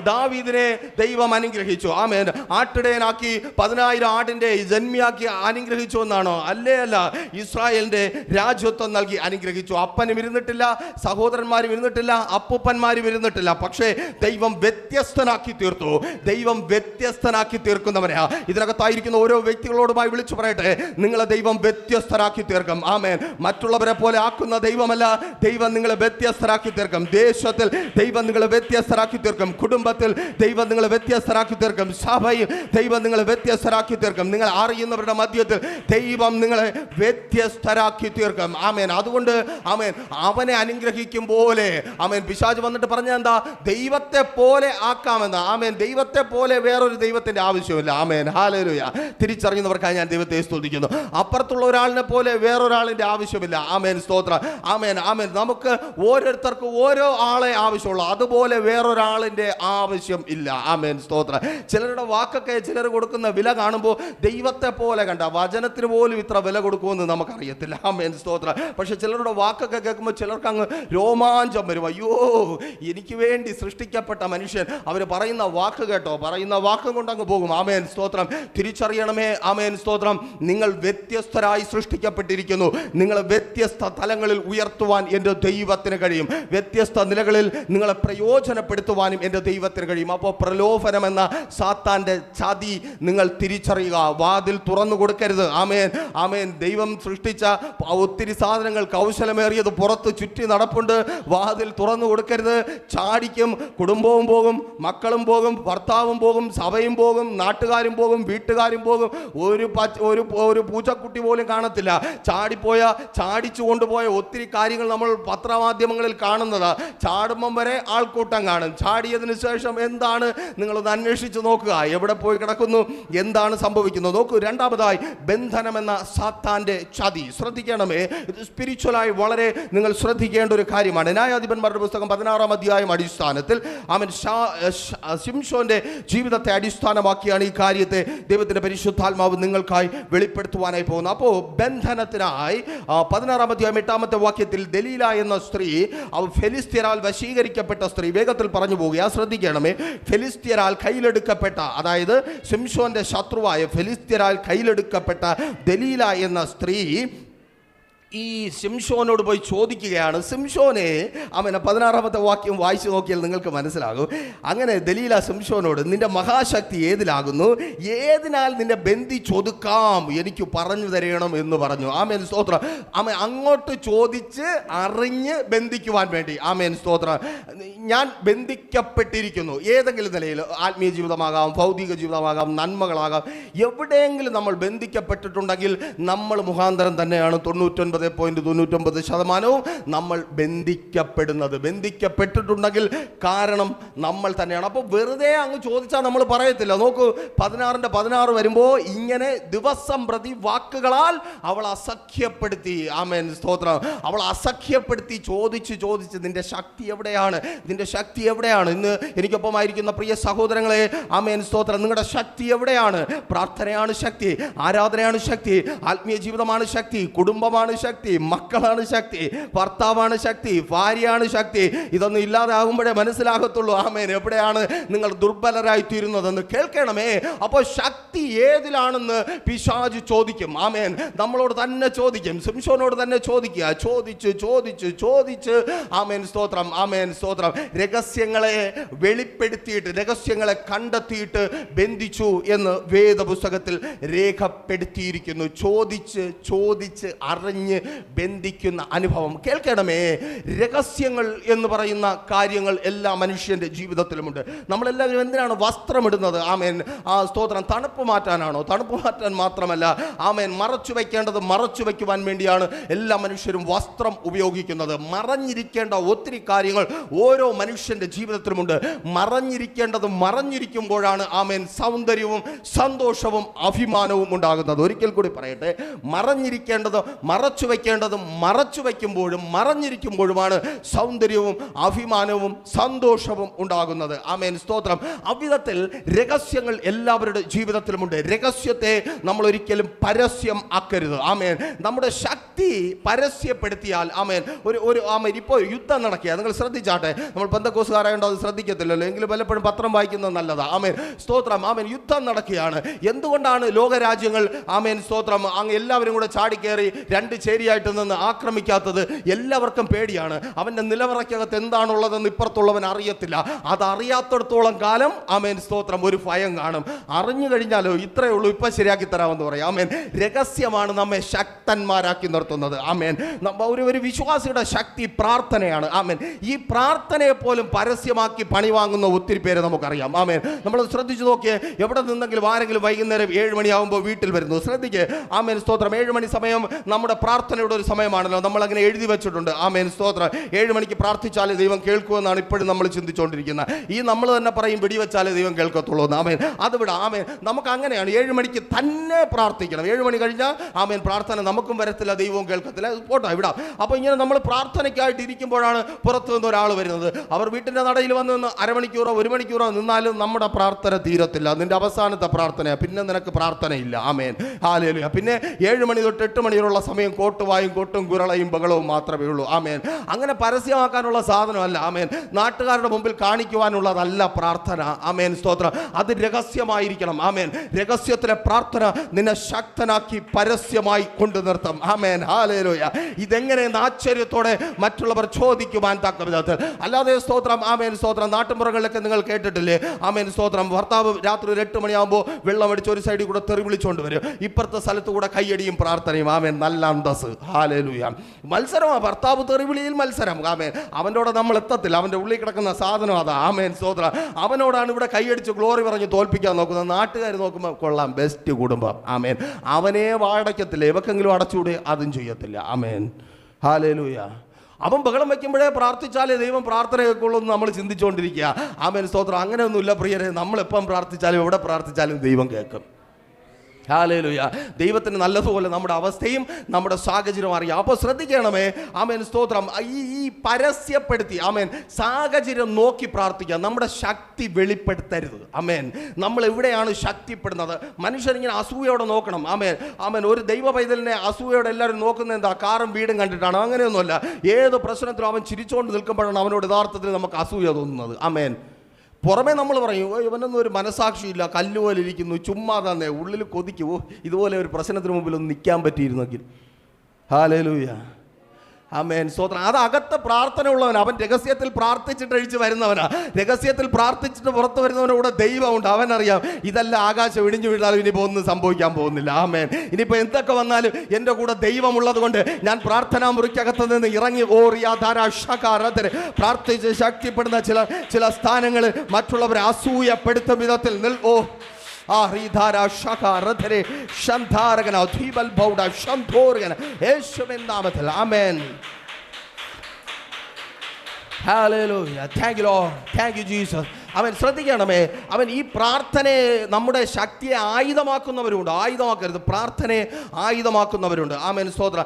ദാവീദിനെ ദൈവം അനുഗ്രഹിച്ചു. ആമേൻ. ആട്ടിടയനാക്കി 10,000 ആടിന്റെ ജന്മിയാക്കി അനുഗ്രഹിച്ചു എന്നാണോ? അല്ലേ അല്ല. ഇസ്രായേലിന്റെ രാജ്യത്വം നൽകി അനുഗ്രഹിച്ചു. അപ്പനും ഇരുന്നിട്ടില്ല, സഹോദരന്മാരും ഇരുന്നിട്ടില്ല, അപ്പൂപ്പന്മാരും ഇരുന്നിട്ടില്ല. പക്ഷേ ദൈവം വ്യത്യസ്തനാക്കി തീർത്തു. ദൈവം വ്യത്യസ്തനാക്കി തീർക്കുന്നവനാ. ഇതിനകത്തായിരിക്കുന്ന ഓരോ വ്യക്തികളോടുമായി വിളിച്ചു പറയട്ടെ, നിങ്ങളെ ദൈവം വ്യത്യസ്തരാക്കി തീർക്കും. ആമേൻ. മറ്റുള്ളവരെ പോലെ ആക്കുന്ന ദൈവമല്ല, ദൈവം നിങ്ങളെ വ്യത്യസ്തരാക്കി തീർക്കും. ദേശത്തിൽ ദൈവം നിങ്ങളെ വ്യത്യസ്തരാക്കി തീർക്കും. കുടുംബത്തിൽ ദൈവം നിങ്ങളെ വ്യത്യസ്തരാക്കി തീർക്കും. സഭയിൽ ദൈവം നിങ്ങളെ വ്യത്യസ്തരാക്കി തീർക്കും. നിങ്ങൾ അറിയുന്നവരുടെ മധ്യത്തിൽ ദൈവം നിങ്ങളെ വ്യത്യസ്തരാക്കി തീർക്കും. ആമേൻ. അതുകൊണ്ട് ആമേൻ, അവനെ അനുഗ്രഹിക്കും പോലെ ആമേൻ പിശാച് വന്നിട്ട് പറഞ്ഞ എന്താ? ദൈവത്തെ പോലെ ആക്കാമെന്ന്. ആമേൻ. ദൈവത്തെ പോലെ വേറൊരു ദൈവത്തിന്റെ ആവശ്യമില്ല. ആമേൻ. ഹല്ലേലൂയ. തിരിച്ചറിയുന്നവർക്കായി ഞാൻ ദൈവത്തെ സ്തുതിക്കുന്നു. അപ്പുറത്തുള്ള ഒരാളിനെ പോലെ വേറൊരാളിന്റെ ആവശ്യമില്ല. ആമേൻ സ്തോത്രം. ആമേൻ. ആമേൻ. നമുക്ക് ഓരോരുത്തർക്കും ഓരോ ആളെ ആവശ്യമുള്ളൂ, അതുപോലെ വേറൊരാളിന്റെ ആവശ്യം ഇല്ല. ആമേൻ സ്തോത്രം. ചിലരുടെ വാക്കൊക്കെ ചിലർ കൊടുക്കുന്ന വില കാണുമ്പോൾ ദൈവത്തെ പോലെ കണ്ട വചനത്തിന് പോലും ഇത്ര വില കൊടുക്കുമെന്ന് നമുക്കറിയത്തില്ല. ആമേൻ സ്തോത്രം. പക്ഷെ ചിലരുടെ വാക്കൊക്കെ കേൾക്കുമ്പോൾ ചിലർക്ക് അങ്ങ് രോമാഞ്ചം വരും. അയ്യോ, എനിക്ക് വേണ്ടി സൃഷ്ടിക്കപ്പെട്ട മനുഷ്യൻ, അവർ പറയുന്ന വാക്ക് കേട്ടോ, പറയുന്ന വാക്കും കൊണ്ട് അങ്ങ് പോകും. ആമേൻ സ്തോത്രം. തിരിച്ചറിയണമേ. ആമേൻ സ്തോത്രം. നിങ്ങൾ വ്യത്യസ്തരായി സൃഷ്ടിക്കപ്പെട്ടിരിക്കുന്നു. നിങ്ങളെ വ്യത്യസ്ത തലങ്ങളിൽ ഉയർത്തുവാൻ എൻ്റെ ദൈവത്തിന് കഴിയും. വ്യത്യസ്ത നിലകളിൽ നിങ്ങളെ പ്രയോജനപ്പെടുത്തുവാനും എൻ്റെ ദൈവത്തിന് കഴിയും. അപ്പോൾ പ്രലോഭനം എന്ന സാത്താൻ്റെ ചതി നിങ്ങൾ തിരിച്ചറിയുക. വാതിൽ തുറന്നു കൊടുക്കരുത്. ആമേൻ. ആമേൻ. ദൈവം സൃഷ്ടിച്ച ഒത്തിരി സാധനങ്ങൾ കൗശലമേറിയത് പുറത്ത് ചുറ്റി നടപ്പുണ്ട്. വാതിൽ തുറന്നു കൊടുക്കരുത്. ചാടിക്കും. കുടുംബവും പോകും, മക്കളും പോകും, ഭർത്താവും പോകും, സഭയും പോകും, നാട്ടുകാരും പോകും, വീട്ടുകാരും പോകും. ഒരു പൂച്ചക്കുട്ടി പോലും കാണത്തില്ല. ചാടിച്ചു കൊണ്ടുപോയ ഒത്തിരി കാര്യങ്ങൾ നമ്മൾ പത്രമാധ്യമങ്ങളിൽ കാണുന്നത്. ചാടുമ്പം വരെ ആൾക്കൂട്ടം കാണും. ചാടിയതിനു ശേഷം എന്താണ് നിങ്ങളൊന്ന് അന്വേഷിച്ച് നോക്കുക, എവിടെ പോയി കിടക്കുന്നു, എന്താണ് സംഭവിക്കുന്നത് നോക്കൂ. രണ്ടാമതായി, ബന്ധനം എന്ന സാത്താന്റെ ചതി. ശ്രദ്ധിക്കണമേ, ഇത് സ്പിരിച്വലായി വളരെ നിങ്ങൾ ശ്രദ്ധിക്കേണ്ട ഒരു കാര്യമാണ്. ന്യായാധിപന്മാരുടെ പുസ്തകം 16-ാം അധ്യായം അടിസ്ഥാനത്തിൽ അവൻ ശിംശോന്റെ ജീവിതത്തെ അടിസ്ഥാനമാക്കിയാണ് ഈ കാര്യത്തെ ദൈവത്തിന്റെ പരിശുദ്ധാത്മാവ് നിങ്ങൾക്കായി വെളിപ്പെടുത്തുവാനായി പോകുന്നത്. അപ്പോൾ ബന്ധനത്തിനായി 16-ാം അധ്യായം 8-ാമത്തെ വാക്യത്തിൽ ദലീല എന്ന സ്ത്രീ, ഫെലിസ്ത്യരാൽ വശീകരിക്കപ്പെട്ട സ്ത്രീ, വേഗത്തിൽ പറഞ്ഞു പോകുക, ശ്രദ്ധിക്കണമേ. ഫെലിസ്ത്യരാൽ കയ്യിലെടുക്കപ്പെട്ട, അതായത് ശിംശോന്റെ ശത്രുവായ ഫെലിസ്ത്യരാൽ കയ്യിലെടുക്കപ്പെട്ട ദലീല എന്ന സ്ത്രീ ഈ ശിംശോനോട് പോയി ചോദിക്കുകയാണ്. ശിംശോനെ, അവനെ 16-ാമത്തെ വാക്യം വായിച്ചു നോക്കിയാൽ നിങ്ങൾക്ക് മനസ്സിലാകും. അങ്ങനെ ദലീല ശിംശോനോട്, നിന്റെ മഹാശക്തി ഏതിലാകുന്നു? ഏതിനാൽ നിന്നെ ബന്ധിച്ചൊതുക്കാം? എനിക്ക് പറഞ്ഞു തരണം എന്ന് പറഞ്ഞു. ആമേൻ സ്തോത്രം. ആമേൻ. അങ്ങോട്ട് ചോദിച്ച് അറിഞ്ഞ് ബന്ധിക്കുവാൻ വേണ്ടി. ആമേൻ സ്തോത്രം. ഞാൻ ബന്ധിക്കപ്പെട്ടിരിക്കുന്നു. ഏതെങ്കിലും നിലയിൽ, ആത്മീയ ജീവിതമാകാം, ഭൗതിക ജീവിതമാകാം, നന്മകളാകാം, എവിടെയെങ്കിലും നമ്മൾ ബന്ധിക്കപ്പെട്ടിട്ടുണ്ടെങ്കിൽ നമ്മൾ മുഖാന്തരം തന്നെയാണ് 99.99% നമ്മൾ ബന്ധിക്കപ്പെട്ടിട്ടുണ്ടെങ്കിൽ കാരണം നമ്മൾ തന്നെയാണ്. അപ്പോൾ വെറുതെ അങ്ങ് ചോദിച്ചാൽ നമ്മൾ പറയത്തില്ല. നോക്കൂ, 16-16 വരുമ്പോൾ ഇങ്ങനെ ദിവസം പ്രതി വാക്കുകളാൽ അവൾ അസഖ്യപ്പെടുത്തി. ആമേൻ സ്തോത്രം. അവൾ അസഖ്യപ്പെടുത്തി ചോദിച്ച് നിന്റെ ശക്തി എവിടെയാണ്? നിന്റെ ശക്തി എവിടെയാണ്? ഇന്ന് എനിക്കൊപ്പമായിരിക്കുന്ന പ്രിയ സഹോദരങ്ങളെ, ആമേൻ സ്തോത്രം, നിങ്ങളുടെ ശക്തി എവിടെയാണ്? പ്രാർത്ഥനയാണ് ശക്തി, ആരാധനയാണ് ശക്തി, ആത്മീയ ജീവിതമാണ് ശക്തി, കുടുംബമാണ് ശക്തി, മക്കളാണ് ശക്തി, ഭർത്താവാണ് ശക്തി, ഭാര്യയാണ് ശക്തി. ഇതൊന്നും ഇല്ലാതെ ആകുമ്പോഴേ മനസ്സിലാകത്തുള്ളൂ. ആമേൻ. എവിടെയാണ് നിങ്ങൾ ദുർബലരായി തീരുന്നതെന്ന് കേൾക്കണമേ. അപ്പോൾ ശക്തി ഏതിലാണെന്ന് പിശാച് ചോദിക്കും. ആമേൻ. നമ്മളോട് തന്നെ ചോദിക്കും. ശിംശോനോട് തന്നെ ചോദിക്കുക. ചോദിച്ച് ആമേൻ സ്തോത്രം. ആമേൻ സ്തോത്രം. രഹസ്യങ്ങളെ വെളിപ്പെടുത്തിയിട്ട്, രഹസ്യങ്ങളെ കണ്ടെത്തിയിട്ട് ബന്ധിച്ചു എന്ന് വേദപുസ്തകത്തിൽ രേഖപ്പെടുത്തിയിരിക്കുന്നു. ചോദിച്ച് അറിഞ്ഞ് ബന്ധിക്കുന്ന അനുഭവം. കേൾക്കണമേ, രഹസ്യങ്ങൾ എന്ന് പറയുന്ന കാര്യങ്ങൾ എല്ലാ മനുഷ്യൻ്റെ ജീവിതത്തിലുമുണ്ട്. നമ്മളെല്ലാവരും എന്തിനാണ് വസ്ത്രമിടുന്നത്? ആമേൻ, സ്തോത്രം, തണുപ്പ് മാറ്റാനാണോ? തണുപ്പ് മാറ്റാൻ മാത്രമല്ല, ആമേൻ, മറച്ചു വയ്ക്കേണ്ടത് മറച്ചു വയ്ക്കുവാൻ വേണ്ടിയാണ് എല്ലാ മനുഷ്യരും വസ്ത്രം ഉപയോഗിക്കുന്നത്. മറഞ്ഞിരിക്കേണ്ട ഒത്തിരി കാര്യങ്ങൾ ഓരോ മനുഷ്യൻ്റെ ജീവിതത്തിലുമുണ്ട്. മറഞ്ഞിരിക്കേണ്ടത് മറഞ്ഞിരിക്കുമ്പോഴാണ്, ആമേൻ, സൗന്ദര്യവും സന്തോഷവും അഭിമാനവും ഉണ്ടാകുന്നത്. ഒരിക്കൽ കൂടി പറയട്ടെ, മറഞ്ഞിരിക്കേണ്ടത് മറച്ചു വയ്ക്കേണ്ടതും മറച്ചു വയ്ക്കുമ്പോഴും മറഞ്ഞിരിക്കുമ്പോഴുമാണ് സൗന്ദര്യവും അഭിമാനവും സന്തോഷവും ഉണ്ടാകുന്നത്. ആമേൻ, സ്തോത്രം. അവിധത്തിൽ രഹസ്യങ്ങൾ എല്ലാവരുടെ ജീവിതത്തിലുമുണ്ട്. രഹസ്യത്തെ നമ്മൾ ഒരിക്കലും പരസ്യം ആക്കരുത്. ആമേൻ, നമ്മുടെ ശക്തി പരസ്യപ്പെടുത്തിയാൽ, ആമേൻ, ആമേൻ, ഇപ്പോൾ യുദ്ധം നടക്കുക, നിങ്ങൾ ശ്രദ്ധിച്ചാട്ടെ. നമ്മൾ പെന്തക്കോസ്തുകാരായതുകൊണ്ട് അത് ശ്രദ്ധിക്കത്തില്ലല്ലോ, എങ്കിലും പലപ്പോഴും പത്രം വായിക്കുന്നത് നല്ലതാണ്. ആമേൻ, സ്തോത്രം. ആമേൻ, യുദ്ധം നടക്കുകയാണ്. എന്തുകൊണ്ടാണ് ലോകരാജ്യങ്ങൾ, ആമേൻ, സ്തോത്രം, അങ്ങ് എല്ലാവരും കൂടെ ചാടിക്കേറി രണ്ട് ചേരിയായിട്ട് നിന്ന് ആക്രമിക്കാത്തത്? എല്ലാവർക്കും പേടിയാണ്. അവൻ്റെ നിലവറയ്ക്കകത്ത് എന്താണുള്ളതെന്ന് ഇപ്പുറത്തുള്ളവൻ അറിയത്തില്ല. അതറിയാത്തടത്തോളം കാലം, ആമേൻ, സ്തോത്രം, ഒരു ഭയം കാണും. അറിഞ്ഞു കഴിഞ്ഞാലോ ഇത്രയേ ഉള്ളൂ, ഇപ്പം ശരിയാക്കി തരാമെന്ന് പറയും. ആമേൻ, രഹസ്യമാണ് നമ്മെ ശക്തന്മാരാക്കി നിർത്തുന്നത്. ആമേൻ, ഒരു വിശ്വാസിയുടെ ശക്തി പ്രാർത്ഥനയാണ്. ആമേൻ, ഈ പ്രാർത്ഥനയെ പോലും പരസ്യമാക്കി പണി വാങ്ങുന്ന ഒത്തിരി പേര് നമുക്കറിയാം. ആമേൻ, നമ്മൾ ശ്രദ്ധിച്ചു നോക്കിയേ, എവിടെ നിന്നെങ്കിലും ആരെങ്കിലും വൈകുന്നേരം 7 മണിയാകുമ്പോൾ വീട്ടിൽ വരുന്നു, ശ്രദ്ധിക്കേ. ആമേൻ, സ്തോത്രം. 7 മണി സമയം നമ്മുടെ പ്രാർത്ഥനയുടെ ഒരു സമയമാണല്ലോ, നമ്മൾ അങ്ങനെ എഴുതി വെച്ചിട്ടുണ്ട്. ആമേൻ, സ്തോത്രം. 7 മണിക്ക് പ്രാർത്ഥിച്ചാലേ ദൈവം കേൾക്കുമെന്നാണ് ഇപ്പോഴും നമ്മൾ ചിന്തിച്ചുകൊണ്ടിരിക്കുന്നത്. ഈ നമ്മൾ തന്നെ പറയും വെടിവെച്ചാലേ ദൈവം കേൾക്കത്തുള്ളൂ എന്ന്. ആമേൻ, അത് വിടാം. ആമേൻ, നമുക്ക് അങ്ങനെയാണ്. 7 മണിക്ക് തന്നെ പ്രാർത്ഥിക്കണം. 7 മണി കഴിഞ്ഞാൽ, ആമേൻ, പ്രാർത്ഥന നമുക്കും വരത്തില്ല, ദൈവവും കേൾക്കത്തില്ല. പോട്ടെ, വിടാം. അപ്പോൾ ഇങ്ങനെ നമ്മൾ പ്രാർത്ഥനയ്ക്കായിട്ട് ഇരിക്കുമ്പോഴാണ് പുറത്തു നിന്ന് ഒരാൾ വരുന്നത്. അവർ വീട്ടിൻ്റെ നടയിൽ വന്ന് നിന്ന് അരമണിക്കൂറോ 1 മണിക്കൂറോ നിന്നാലും നമ്മുടെ പ്രാർത്ഥന തീരത്തില്ല. നിന്റെ അവസാനത്തെ പ്രാർത്ഥനയാണ്, പിന്നെ നിനക്ക് പ്രാർത്ഥനയില്ല. ആമേൻ, ഹല്ലേലൂയ. പിന്നെ 7 മണി തൊട്ട് 8 മണിവരെയുള്ള സമയം കോട്ടുവായും കൊട്ടും കുരളയും ബഹളവും മാത്രമേ ഉള്ളൂ. ആമേൻ, അങ്ങനെ പരസ്യമാക്കാനുള്ള സാധനമല്ല. ആമേൻ, നാട്ടുകാരുടെ മുമ്പിൽ കാണിക്കുവാനുള്ളതല്ല പ്രാർത്ഥന. ആമേൻ, സ്തോത്രം. അത് രഹസ്യമായിരിക്കണം. ആമേൻ, രഹസ്യത്തിലെ പ്രാർത്ഥന നിന്നെ ശക്തനാക്കി പരസ്യമായി കൊണ്ടു നിർത്തും. ആമേൻ, ഹല്ലേലൂയ. ഇതെങ്ങനെയെന്ന് ആശ്ചര്യത്തോടെ മറ്റുള്ളവർ ചോദിക്കുവാൻ തക്ക വിധത്തിൽ. അല്ലാതെ, സ്തോത്രം, ആമേൻ, സ്തോത്രം, നാട്ടുമ്പുറങ്ങളിലൊക്കെ നിങ്ങൾ കേട്ടിട്ടില്ലേ? ആമേൻ, സ്തോത്രം, ഭർത്താവ് രാത്രി 8 മണിയാകുമ്പോൾ വെള്ളം അടിച്ച് ഒരു സൈഡിൽ കൂടെ തെറി വിളിച്ചുകൊണ്ട് വരും, ഇപ്പുറത്തെ സ്ഥലത്ത് കൂടെ കയ്യടിയും പ്രാർത്ഥനയും. ആമേൻ, നല്ല അന്തസ്. ഹല്ലേലൂയ. മത്സരമാണ്, ഭർത്താവ് തെറിവിളിയിൽ മത്സരം. ആമേൻ, അവനോട് നമ്മൾ എത്തത്തില്ല, അവൻ്റെ ഉള്ളിൽ കിടക്കുന്ന സാധനം അതാ. ആമേൻ, സ്തോത്രം. അവനോടാണ് ഇവിടെ കൈയടിച്ച് ഗ്ലോറി പറഞ്ഞ് തോൽപ്പിക്കാൻ നോക്കുന്നത്. നാട്ടുകാർ നോക്കുമ്പോൾ കൊള്ളാം, ബെസ്റ്റ് കുടുംബം. ആമേൻ, അവനെ വാടക്കത്തില്ല, ഇവക്കെങ്കിലും അടച്ചുകൂടെ, അതും ചെയ്യത്തില്ല. ആമേൻ, ഹല്ലേലൂയ. അവൻ ബഹളം വയ്ക്കുമ്പോഴേ പ്രാർത്ഥിച്ചാലേ ദൈവം പ്രാർത്ഥന കേൾക്കുള്ളൂ എന്ന് നമ്മൾ ചിന്തിച്ചുകൊണ്ടിരിക്കുക. ആമേൻ, സ്തോത്രം. അങ്ങനെയൊന്നുമില്ല പ്രിയരെ. നമ്മളെപ്പം പ്രാർത്ഥിച്ചാലും എവിടെ പ്രാർത്ഥിച്ചാലും ദൈവം കേൾക്കും. ഹല്ലേലൂയ. ദൈവത്തിന് നല്ലതുപോലെ നമ്മുടെ അവസ്ഥയും നമ്മുടെ സാഹചര്യവും അറിയാം. അപ്പോൾ ശ്രദ്ധിക്കണമേ. ആമേൻ, സ്തോത്രം. ഈ പരസ്യപ്പെടുത്തി, ആമേൻ, സാഹചര്യം നോക്കി പ്രാർത്ഥിക്കുക. നമ്മുടെ ശക്തി വെളിപ്പെടുത്തരുത്. ആമേൻ, നമ്മൾ എവിടെയാണ് ശക്തിപ്പെടുന്നത്? മനുഷ്യരിങ്ങനെ അസൂയയോടെ നോക്കണം. ആമേൻ, ആമേൻ. ഒരു ദൈവ പൈതലിനെ അസൂയയോടെ എല്ലാവരും നോക്കുന്നത് എന്താ? കാറും വീടും കണ്ടിട്ടാണ്. അങ്ങനെയൊന്നുമല്ല. ഏത് പ്രശ്നത്തിലും അവൻ ചിരിച്ചുകൊണ്ട് നിൽക്കുമ്പോഴാണ് അവനോട് യഥാർത്ഥത്തിൽ നമുക്ക് അസൂയ തോന്നുന്നത്. ആമേൻ. പുറമേ നമ്മൾ പറയും, ഇവനൊന്നും ഒരു മനസാക്ഷിയില്ല, കല്ലുപോലെ ഇരിക്കുന്നു, ചുമ്മാ തന്നെ, ഉള്ളിൽ കൊതിക്കുമോ ഇതുപോലെ ഒരു പ്രശ്നത്തിന് മുമ്പിൽ ഒന്ന് നിൽക്കാൻ പറ്റിയിരുന്നെങ്കിൽ. ഹല്ലേലൂയ. ആമേൻ, സ്തോത്രം. അത് അകത്ത് പ്രാർത്ഥന ഉള്ളവനാ. അവൻ രഹസ്യത്തിൽ പ്രാർത്ഥിച്ചിട്ട് അഴിച്ച് വരുന്നവനാ. രഹസ്യത്തിൽ പ്രാർത്ഥിച്ചിട്ട് പുറത്ത് വരുന്നവൻ്റെ കൂടെ ദൈവമുണ്ട്. അവനറിയാം ഇതെല്ലാം ആകാശം ഇടിഞ്ഞു വീണാലും ഇനിയിപ്പോൾ ഒന്നും സംഭവിക്കാൻ പോകുന്നില്ല. ആമേൻ. ഇനിയിപ്പോൾ എന്തൊക്കെ വന്നാലും എൻ്റെ കൂടെ ദൈവമുള്ളത് കൊണ്ട് ഞാൻ പ്രാർത്ഥനാ മുറിക്കകത്ത് നിന്ന് ഇറങ്ങി പ്രാർത്ഥിച്ച് ശക്തിപ്പെടുന്ന ചില സ്ഥാനങ്ങൾ മറ്റുള്ളവരെ അസൂയപ്പെടുത്തും വിധത്തിൽ യേശുവിൻ നാമത്തിൽ. ആമേൻ. Hallelujah. Thank you, Lord. Thank you, Jesus. അവൻ ശ്രദ്ധിക്കണമേ. അവൻ ഈ പ്രാർത്ഥനയെ നമ്മുടെ ശക്തിയെ ആയുധമാക്കുന്നവരുണ്ട്. ആയുധമാക്കരുത്, പ്രാർത്ഥനയെ ആയുധമാക്കുന്നവരുണ്ട്. ആമേൻ, സ്തോത്രം.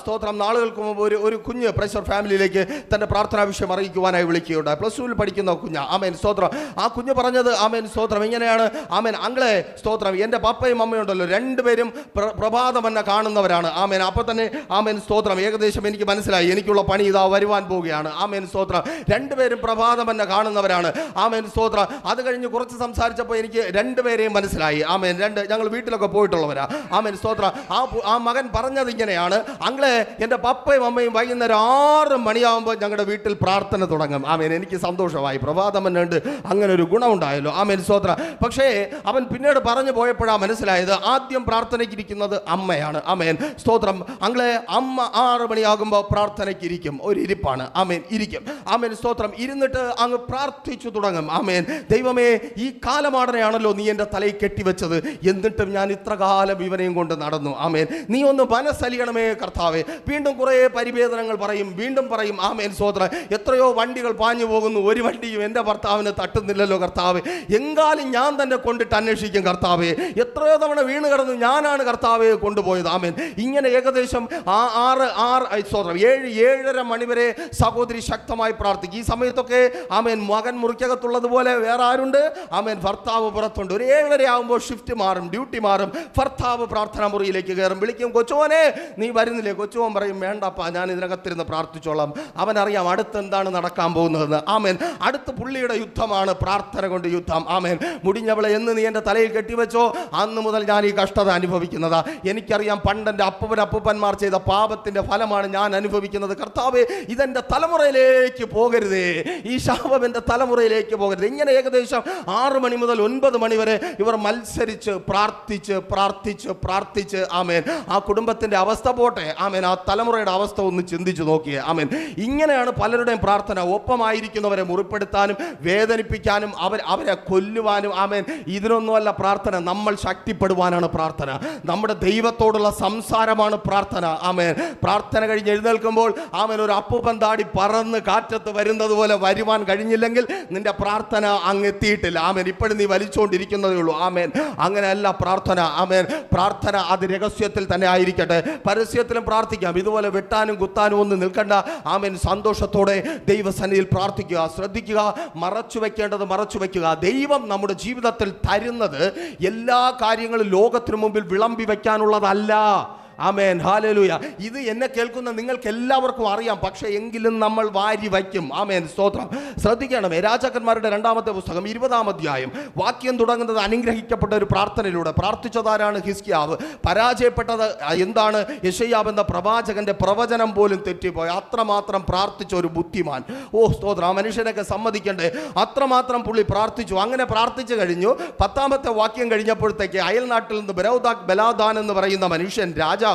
സ്തോത്രം, നാളുകൾക്ക് മുമ്പ് ഒരു കുഞ്ഞ് പ്രഷർ ഫാമിലിയിലേക്ക് തൻ്റെ പ്രാർത്ഥനാ വിഷയം അറിയിക്കുവാനായി വിളിക്കുകയുണ്ടായി. +2 പഠിക്കുന്ന കുഞ്ഞ്. ആമേൻ, സ്തോത്രം. ആ കുഞ്ഞ് പറഞ്ഞത്, ആമേൻ, സ്തോത്രം, ഇങ്ങനെയാണ്. ആമേൻ, അങ്ങളെ, സ്തോത്രം, എൻ്റെ പപ്പയും അമ്മയുണ്ടല്ലോ, രണ്ടുപേരും പ്രഭാതം എന്നെ കാണുന്നവരാണ്. ആമേൻ. അപ്പോൾ തന്നെ, ആമേൻ, സ്തോത്രം, ഏകദേശം എനിക്ക് മനസ്സിലായി എനിക്കുള്ള പണി ഇതാ വരുവാൻ പോവുകയാണ്. ആമേൻ, സ്തോത്രം. രണ്ടുപേരും പ്രഭാതം എന്നെ കാണുന്നവരാണ്. ആമേൻ, ആമേൻ സ്തോത്രം. അത് കഴിഞ്ഞ് കുറച്ച് സംസാരിച്ചപ്പോൾ എനിക്ക് രണ്ടുപേരെയും മനസ്സിലായി. ആമേൻ, ഞങ്ങൾ വീട്ടിലൊക്കെ പോയിട്ടുള്ളവരാ. ആമേൻ സ്തോത്രം. ആ മകൻ പറഞ്ഞത് ഇങ്ങനെയാണ്: അങ്ങളെ, എൻ്റെ പപ്പയും അമ്മയും വൈകുന്നേരം 6 മണിയാകുമ്പോൾ ഞങ്ങളുടെ വീട്ടിൽ പ്രാർത്ഥന തുടങ്ങും. ആമേൻ, എനിക്ക് സന്തോഷമായി. പ്രഭാതമനുണ്ട് അങ്ങനെ ഒരു ഗുണമുണ്ടായല്ലോ. ആമേൻ സ്തോത്രം. പക്ഷേ അവൻ പിന്നീട് പറഞ്ഞു പോയപ്പോഴാണ് മനസ്സിലായത് ആദ്യം പ്രാർത്ഥനയ്ക്കിരിക്കുന്നത് അമ്മയാണ്. ആമേൻ സ്തോത്രം. അങ്ങളെ, അമ്മ 6 മണിയാകുമ്പോൾ പ്രാർത്ഥനയ്ക്ക് ഇരിക്കും. ഒരു ഇരിപ്പാണ്. ആമേൻ, ഇരിക്കും. ആമേൻ സ്തോത്രം. ഇരുന്നിട്ട് അങ്ങ് പ്രാർത്ഥിച്ചു തുടങ്ങും. ആമേൻ, ദൈവമേ, ഈ കാലമാടനെയാണല്ലോ നീ എൻ്റെ തലയിൽ കെട്ടിവെച്ചത്, എന്നിട്ടും ഞാൻ ഇത്ര കാലം ഇവനെയും കൊണ്ട് നടന്നു. ആമേൻ, നീ ഒന്ന് മനസ്സലിയണമേ കർത്താവേ. വീണ്ടും കുറേ പരിവേദനങ്ങൾ പറയും, വീണ്ടും പറയും. ആമേൻ സ്തോത്രം. എത്രയോ വണ്ടികൾ പാഞ്ഞു പോകുന്നു, ഒരു വണ്ടിയും എൻ്റെ ഭർത്താവിന് തട്ടുന്നില്ലല്ലോ കർത്താവേ. എങ്കാലും ഞാൻ തന്നെ കൊണ്ടിട്ട് അന്വേഷിക്കും കർത്താവേ. എത്രയോ തവണ വീണ് കിടന്നു, ഞാനാണ് കർത്താവെ കൊണ്ടുപോയത്. ആമേൻ. ഇങ്ങനെ ഏകദേശം 7-7:30 മണി വരെ സഹോദരി ശക്തമായി പ്രാർത്ഥിക്കും. ഈ സമയത്തൊക്കെ ആമേൻ മകൻ മുറിക്കകത്തുള്ളതുപോലെ വേറെ ആരുണ്ട്? ആമേൻ, ഭർത്താവ് പുറത്തുണ്ട്. ഒരു 7:30 ആകുമ്പോൾ ഷിഫ്റ്റ് മാറും, ഡ്യൂട്ടി മാറും. ഭർത്താവ് പ്രാർത്ഥനാ മുറിയിലേക്ക് കയറും. വിളിക്കും, കൊച്ചുവനെ നീ വരുന്നില്ലേ? കൊച്ചുവൻ പറയും, വേണ്ടപ്പാ, ഞാൻ ഇതിനകത്തിരുന്ന് പ്രാർത്ഥിച്ചോളാം. അവനറിയാം അടുത്ത് എന്താണ് നടക്കാൻ പോകുന്നതെന്ന്. ആമേൻ. അടുത്ത് പുള്ളിയുടെ യുദ്ധമാണ്, പ്രാർത്ഥന കൊണ്ട് യുദ്ധം. ആമേൻ. മുടിഞ്ഞവളെ എന്ന് നീ എൻ്റെ തലയിൽ കെട്ടിവെച്ചോ, അന്ന് മുതൽ ഞാൻ ഈ കഷ്ടത അനുഭവിക്കുന്നതാ. എനിക്കറിയാം പണ്ടെൻ്റെ അപ്പൂപ്പന്മാർ ചെയ്ത പാപത്തിൻ്റെ ഫലമാണ് ഞാൻ അനുഭവിക്കുന്നത്. കർത്താവേ, ഇതെൻ്റെ തലമുറയിലേക്ക് പോകരുതേ, ഈ ശാപം എൻ്റെ തലമുറയിലേക്ക് പോകരുത്. ഇങ്ങനെ ഏകദേശം 6 മണി മുതൽ 9 മണി വരെ ഇവർ മത്സരിച്ച് പ്രാർത്ഥിച്ച് ആമേൻ. ആ കുടുംബത്തിൻ്റെ അവസ്ഥ പോട്ടെ, ആമേൻ, ആ തലമുറയുടെ അവസ്ഥ ഒന്ന് ചിന്തിച്ചു നോക്കിയേ. ആമേൻ. ഇങ്ങനെയാണ് പലരുടെയും പ്രാർത്ഥന. ഒപ്പമായിരിക്കുന്നവരെ മുറിപ്പെടുത്താനും വേദനിപ്പിക്കാനും അവരെ കൊല്ലുവാനും. ആമേൻ. ഇതിനൊന്നുമല്ല പ്രാർത്ഥന. നമ്മൾ ശക്തിപ്പെടുവാനാണ് പ്രാർത്ഥന. നമ്മുടെ ദൈവത്തോടുള്ള സംസാരമാണ് പ്രാർത്ഥന. ആമേൻ. പ്രാർത്ഥന കഴിഞ്ഞ് എഴുന്നേൽക്കുമ്പോൾ ആമേൻ, ഒരു അപ്പൂപ്പൻ താടി പറന്ന് കാറ്റത്ത് വരുന്നത് പോലെ വരുവാൻ കഴിഞ്ഞില്ലെങ്കിൽ നിന്റെ പ്രാർത്ഥന അങ്ങ് എത്തിയിട്ടില്ല. ആമേൻ. ഇപ്പോഴും നീ വലിച്ചുകൊണ്ടിരിക്കുന്നതേ ഉള്ളൂ. ആമേൻ. അങ്ങനെയല്ല പ്രാർത്ഥന. ആമേൻ. പ്രാർത്ഥന അത് രഹസ്യത്തിൽ തന്നെ ആയിരിക്കട്ടെ. പരസ്യത്തിലും പ്രാർത്ഥിക്കാം. ഇതുപോലെ വെട്ടാനും കുത്താനും ഒന്നും നിൽക്കണ്ട. ആമേൻ. സന്തോഷത്തോടെ ദൈവസന്നിധിയിൽ പ്രാർത്ഥിക്കുക. ശ്രദ്ധിക്കുക, മറച്ചു വെക്കേണ്ടത് മറച്ചു വെക്കുക. ദൈവം നമ്മുടെ ജീവിതത്തിൽ തരുന്നത് എല്ലാ കാര്യങ്ങളും ലോകത്തിനു മുമ്പിൽ വിളമ്പി വയ്ക്കാനുള്ളതല്ല. ആമേൻ, ഹല്ലേലൂയ. ഇത് എന്നെ കേൾക്കുന്ന നിങ്ങൾക്ക് എല്ലാവർക്കും അറിയാം. പക്ഷേ എങ്കിലും നമ്മൾ വാരി വയ്ക്കും. ആമേൻ, സ്തോത്രം. ശ്രദ്ധിക്കണമേ. രാജാക്കന്മാരുടെ 2-ാമത്തെ പുസ്തകം 20-ാം അധ്യായം വാക്യം തുടങ്ങുന്നത് അനുഗ്രഹിക്കപ്പെട്ട ഒരു പ്രാർത്ഥനയിലൂടെ. പ്രാർത്ഥിച്ചതാരാണ്? ഹിസ്കിയാവ്. പരാജയപ്പെട്ടത് എന്താണ്? യെശയ്യാവ് എന്ന പ്രവാചകന്റെ പ്രവചനം പോലും തെറ്റിപ്പോയി. അത്രമാത്രം പ്രാർത്ഥിച്ച ഒരു ബുദ്ധിമാൻ. ഓ സ്തോത്രം. ആ മനുഷ്യനൊക്കെ സമ്മതിക്കണ്ടേ? അത്രമാത്രം പുള്ളി പ്രാർത്ഥിച്ചു. അങ്ങനെ പ്രാർത്ഥിച്ചു കഴിഞ്ഞു. 10-ാമത്തെ വാക്യം കഴിഞ്ഞപ്പോഴത്തേക്ക് അയൽനാട്ടിൽ നിന്ന് ബലാദാൻ എന്ന് പറയുന്ന മനുഷ്യൻ, രാജാവ്,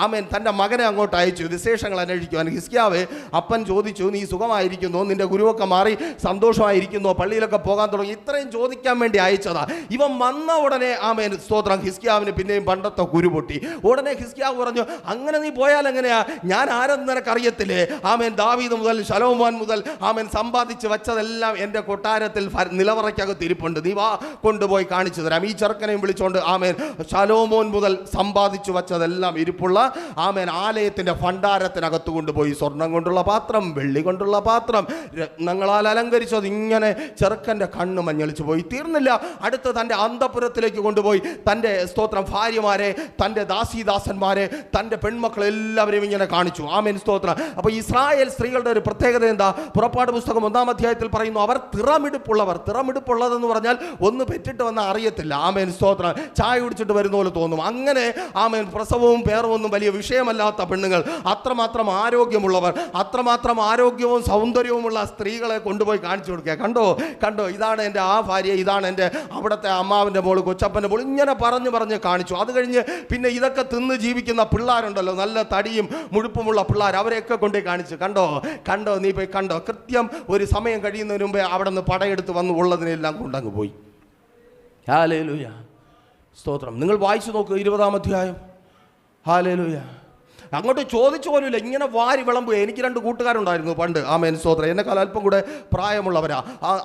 ആമേൻ, തൻ്റെ മകനെ അങ്ങോട്ട് അയച്ചു വിശേഷങ്ങൾ അന്വേഷിക്കുവാൻ. ഹിസ്കിയാവ് അപ്പൻ ചോദിച്ചു, നീ സുഖമായിരിക്കുന്നോ? നിന്റെ ഗുരുവൊക്കെ മാറി സന്തോഷമായിരിക്കുന്നോ? പള്ളിയിലൊക്കെ പോകാൻ തുടങ്ങി? ഇത്രയും ചോദിക്കാൻ വേണ്ടി അയച്ചതാ. ഇവൻ വന്ന ഉടനെ, ആമേൻ, സ്തോത്രം, ഹിസ്കിയാവിന് പിന്നെയും പണ്ടത്തെ കുരു പൊട്ടി. ഉടനെ ഹിസ്കിയാവ് പറഞ്ഞു, അങ്ങനെ നീ പോയാൽ എങ്ങനെയാ? ഞാൻ ആരെന്ന് നിനക്കറിയത്തില്ലേ? ആമേൻ, ദാവീദ് മുതൽ ശലോമോൻ മുതൽ ആമേൻ സമ്പാദിച്ച് വെച്ചതെല്ലാം എൻ്റെ കൊട്ടാരത്തിൽ നിലവറയ്ക്കകത്ത് ഇരിപ്പുണ്ട്. നീ വാ, കൊണ്ടുപോയി കാണിച്ചു തരാം. ഈ ചെറുക്കനെയും വിളിച്ചോണ്ട് ആമേൻ ശലോമോൻ മുതൽ സമ്പാദിച്ചു വെച്ചതെല്ലാം ഇരിപ്പുള്ള ആമേൻ ആലയത്തിന്റെ ഭണ്ഡാരത്തിനകത്ത് കൊണ്ടുപോയി. സ്വർണം കൊണ്ടുള്ള പാത്രം, വെള്ളി കൊണ്ടുള്ള പാത്രം, രത്നങ്ങളാൽ അലങ്കരിച്ചത്. ഇങ്ങനെ ചെറുക്കൻ്റെ കണ്ണ് മഞ്ഞളിച്ചു പോയി. തീർന്നില്ല. അടുത്ത് തൻ്റെ അന്തപുരത്തിലേക്ക് കൊണ്ടുപോയി തൻ്റെ സ്തോത്രം ഭാര്യമാരെ, തൻ്റെ ദാസീദാസന്മാരെ, തൻ്റെ പെൺമക്കളെ എല്ലാവരെയും ഇങ്ങനെ കാണിച്ചു. ആമേൻ, സ്തോത്രം. അപ്പോൾ ഇസ്രായേൽ സ്ത്രീകളുടെ ഒരു പ്രത്യേകത എന്താ? പുറപ്പാട് പുസ്തകം 1-ാം അധ്യായത്തിൽ പറയുന്നു, അവർ തിറമിടുപ്പുള്ളവർ. തിറമിടുപ്പുള്ളതെന്ന് പറഞ്ഞാൽ ഒന്ന് പെറ്റിട്ട് വന്നാൽ അറിയത്തില്ല. ആമേൻ, സ്തോത്രം. ചായ കുടിച്ചിട്ട് വരുന്ന പോലെ തോന്നും. അങ്ങനെ ആമേൻ, പ്രസവവും പേറൊന്നും വലിയ വിഷയമല്ലാത്ത പെണ്ണുങ്ങൾ, അത്രമാത്രം ആരോഗ്യമുള്ളവർ, അത്രമാത്രം ആരോഗ്യവും സൗന്ദര്യവുമുള്ള സ്ത്രീകളെ കൊണ്ടുപോയി കാണിച്ചു കൊടുക്കുക. കണ്ടോ, ഇതാണ് എൻ്റെ ആ ഭാര്യ, ഇതാണ് എൻ്റെ അവിടുത്തെ അമ്മാവിൻ്റെ മോള്, കൊച്ചപ്പൻ്റെ മോള്, ഇങ്ങനെ പറഞ്ഞ് കാണിച്ചു. അത് കഴിഞ്ഞ് പിന്നെ ഇതൊക്കെ തിന്ന് ജീവിക്കുന്ന പിള്ളേരുണ്ടല്ലോ, നല്ല തടിയും മുഴുപ്പുമുള്ള പിള്ളേർ, അവരെയൊക്കെ കൊണ്ടുപോയി കാണിച്ചു. കണ്ടോ, നീ പോയി കണ്ടോ. കൃത്യം ഒരു സമയം കഴിയുന്നതിന് മുമ്പേ അവിടെ നിന്ന് പടയെടുത്ത് വന്ന് ഉള്ളതിനെല്ലാം കൊണ്ടങ്ങ് പോയി. ഹല്ലേലൂയ, സ്തോത്രം. നിങ്ങൾ വായിച്ചു നോക്കുക 20-ാം അധ്യായം. ഹല്ലേലൂയ. അങ്ങോട്ട് ചോദിച്ചു പോലുമില്ല, ഇങ്ങനെ വാരി വിളമ്പുക. എനിക്ക് 2 കൂട്ടുകാരുണ്ടായിരുന്നു പണ്ട്. ആമേൻ, സ്തോത്രം. എന്നെക്കാൾ അല്പം കൂടെ പ്രായമുള്ളവരാ.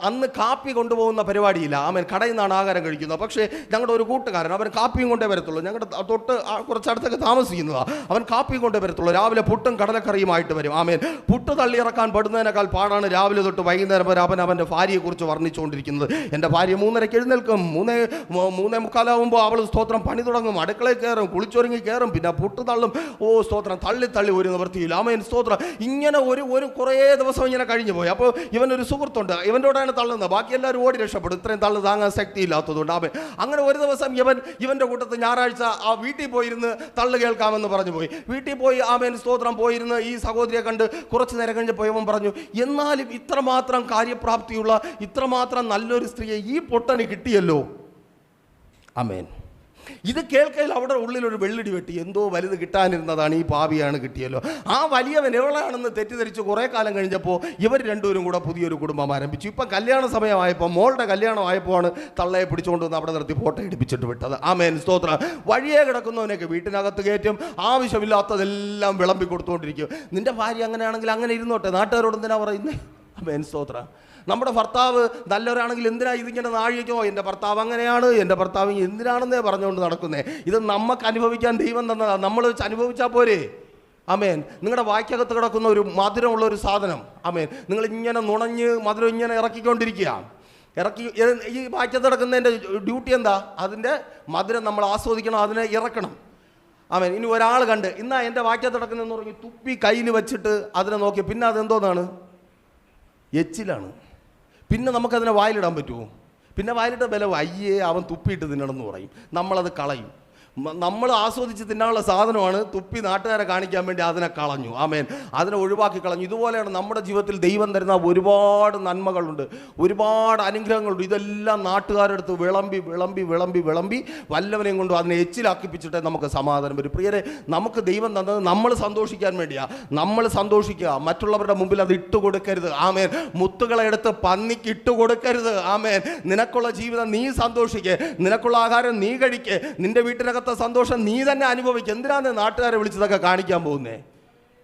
അന്ന് കാപ്പി കൊണ്ടുപോകുന്ന പരിപാടിയില്ല. ആമേൻ, കടയിൽ നിന്നാണ് ആഹാരം കഴിക്കുന്നത്. പക്ഷേ ഞങ്ങളുടെ ഒരു കൂട്ടുകാരൻ, അവൻ കാപ്പിയും കൊണ്ടേ വരത്തുള്ളൂ. ഞങ്ങളുടെ തൊട്ട് കുറച്ചടുത്തൊക്കെ താമസിക്കുന്നതാണ്. അവൻ കാപ്പിയും കൊണ്ടേ വരത്തുള്ളൂ. രാവിലെ പുട്ടും കടലക്കറിയുമായിട്ട് വരും. ആമേൻ. പുട്ട് തള്ളിയിറക്കാൻ പെടുന്നതിനേക്കാൾ പാടാണ് രാവിലെ തൊട്ട് വൈകുന്നേരം വരെ അവൻ്റെ ഭാര്യയെക്കുറിച്ച് വർണ്ണിച്ചുകൊണ്ടിരിക്കുന്നത്. എൻ്റെ ഭാര്യ 3:30 എഴുന്നേൽക്കും. 3:45 അവൾ സ്തോത്രം പണി തുടങ്ങും. അടുക്കളയിൽ കയറും, കുളിച്ചൊരുങ്ങി കയറും, പിന്നെ പുട്ട് തള്ളും. ഓ സ്തോത്രം, തള്ളി ഒരു നിവൃത്തിയില്ല. ആമേൻ സ്തോത്രം. ഇങ്ങനെ ഒരു കുറേ ദിവസം ഇങ്ങനെ കഴിഞ്ഞു പോയി. അപ്പോൾ ഇവനൊരു സുഹൃത്തുണ്ട്, ഇവൻ്റെയോടാണ് തള്ളുന്നത്. ബാക്കി എല്ലാവരും ഓടി രക്ഷപ്പെടും, ഇത്രയും തള്ളു താങ്ങാൻ ശക്തി ഇല്ലാത്തതുകൊണ്ട്. ആമേൻ. അങ്ങനെ ഒരു ദിവസം ഇവൻ്റെ കൂട്ടത്തിൽ ഞായറാഴ്ച ആ വീട്ടിൽ പോയിരുന്ന് തള്ളു കേൾക്കാമെന്ന് പറഞ്ഞു പോയി. വീട്ടിൽ പോയി ആമേൻ സ്തോത്രം പോയിരുന്ന് ഈ സഹോദരിയെ കണ്ട് കുറച്ച് നേരം കഴിഞ്ഞപ്പോൾ ഇവൻ പറഞ്ഞു, എന്നാലും ഇത്രമാത്രം കാര്യപ്രാപ്തിയുള്ള ഇത്രമാത്രം നല്ലൊരു സ്ത്രീയെ ഈ പൊട്ടന് കിട്ടിയല്ലോ. ആമേൻ. ഇത് കേൾക്കയിൽ അവിടെ ഉള്ളിലൊരു വെള്ളിടി വെട്ടി, എന്തോ വലുത് കിട്ടാനിരുന്നതാണ്, ഈ പാപിയാണ് കിട്ടിയല്ലോ. ആ വലിയവൻ എവളാണെന്ന് തെറ്റിദ്ധരിച്ച് കുറേ കാലം കഴിഞ്ഞപ്പോൾ ഇവർ രണ്ടുപേരും കൂടെ പുതിയൊരു കുടുംബം ആരംഭിച്ചു. ഇപ്പം കല്യാണ സമയമായപ്പോൾ, മോളുടെ കല്യാണമായപ്പോഴാണ് തള്ളയെ പിടിച്ചുകൊണ്ട് വന്ന് അവിടെ നിർത്തി ഫോട്ടോ എടുപ്പിച്ചിട്ട് വിട്ടത്. ആമേൻ സ്തോത്രം. വഴിയെ കിടക്കുന്നവനൊക്കെ വീട്ടിനകത്ത് കയറ്റും, ആവശ്യമില്ലാത്തതെല്ലാം വിളമ്പി കൊടുത്തുകൊണ്ടിരിക്കും. നിന്റെ ഭാര്യ അങ്ങനെയാണെങ്കിൽ അങ്ങനെ ഇരുന്നോട്ടെ, നാട്ടുകാരോട് എന്തിനാ പറയുന്നത്? ആമേൻ സ്തോത്രം. നമ്മുടെ ഭർത്താവ് നല്ലവരാണെങ്കിൽ എന്തിനാ ഇതിങ്ങനെ നാഴികോ എൻ്റെ ഭർത്താവ് അങ്ങനെയാണ്, എൻ്റെ ഭർത്താവ് എന്തിനാണെന്നേ പറഞ്ഞുകൊണ്ട് നടക്കുന്നേ. ഇത് നമുക്ക് അനുഭവിക്കാൻ ദൈവം തന്നതാണ്, നമ്മൾ വെച്ച് അനുഭവിച്ചാൽ പോരെ. ആമേൻ. നിങ്ങളുടെ വായ്ക്കകത്ത് കിടക്കുന്ന ഒരു മധുരമുള്ള ഒരു സാധനം, ആമേൻ, നിങ്ങൾ ഇങ്ങനെ നുണഞ്ഞ് മധുരം ഇങ്ങനെ ഇറക്കിക്കൊണ്ടിരിക്കുക. ഈ വായ്ക്കകത്ത് കിടക്കുന്നതിൻ്റെ ഡ്യൂട്ടി എന്താ? അതിൻ്റെ മധുരം നമ്മൾ ആസ്വദിക്കണം, അതിനെ ഇറക്കണം. ആമേൻ. ഇനി ഒരാൾ കണ്ട് ഇന്നാ എൻ്റെ വായ്ക്കകത്ത് കിടക്കുന്നതെന്ന് പറഞ്ഞ് തുപ്പി കയ്യിൽ വെച്ചിട്ട് അതിനെ നോക്കി, പിന്നെ അതെന്തോന്നാണ്? എച്ചിലാണ്. പിന്നെ നമുക്കതിനെ വായിലിടാൻ പറ്റുമോ? പിന്നെ വായിലിട്ട ബലം, അയ്യേ അവൻ തുപ്പിയിട്ട് തിന്നണമെന്ന് പറയും, നമ്മളത് കളയും. നമ്മൾ ആസ്വദിച്ച് തിന്നാനുള്ള സാധനമാണ്, തുപ്പി നാട്ടുകാരെ കാണിക്കാൻ വേണ്ടി അതിനെ കളഞ്ഞു. ആമേൻ. അതിനെ ഒഴിവാക്കി കളഞ്ഞു. ഇതുപോലെയാണ് നമ്മുടെ ജീവിതത്തിൽ ദൈവം തരുന്ന ഒരുപാട് നന്മകളുണ്ട്, ഒരുപാട് അനുഗ്രഹങ്ങളുണ്ട്. ഇതെല്ലാം നാട്ടുകാരുടെ അടുത്ത് വിളമ്പി വിളമ്പി വിളമ്പി വിളമ്പി വല്ലവനെയും കൊണ്ട് അതിനെ എച്ചിലാക്കിപ്പിച്ചിട്ടേ നമുക്ക് സമാധാനം വരും. പ്രിയരെ, നമുക്ക് ദൈവം തന്നത് നമ്മൾ സന്തോഷിക്കാൻ വേണ്ടിയാണ്. നമ്മൾ സന്തോഷിക്കുക, മറ്റുള്ളവരുടെ മുമ്പിൽ അത് ഇട്ടുകൊടുക്കരുത്. ആമേൻ. മുത്തുകളെ എടുത്ത് പന്നിക്ക് ഇട്ടുകൊടുക്കരുത്. ആമേൻ. നിനക്കുള്ള ജീവിതം നീ സന്തോഷിക്കുക, നിനക്കുള്ള ആഹാരം നീ കഴിക്കുക, നിന്റെ വീട്ടിനകത്ത് സന്തോഷം നീ തന്നെ അനുഭവിക്കുക. എന്തിനാണ് നാട്ടുകാരെ വിളിച്ചതൊക്കെ കാണിക്കാൻ പോകുന്നേ?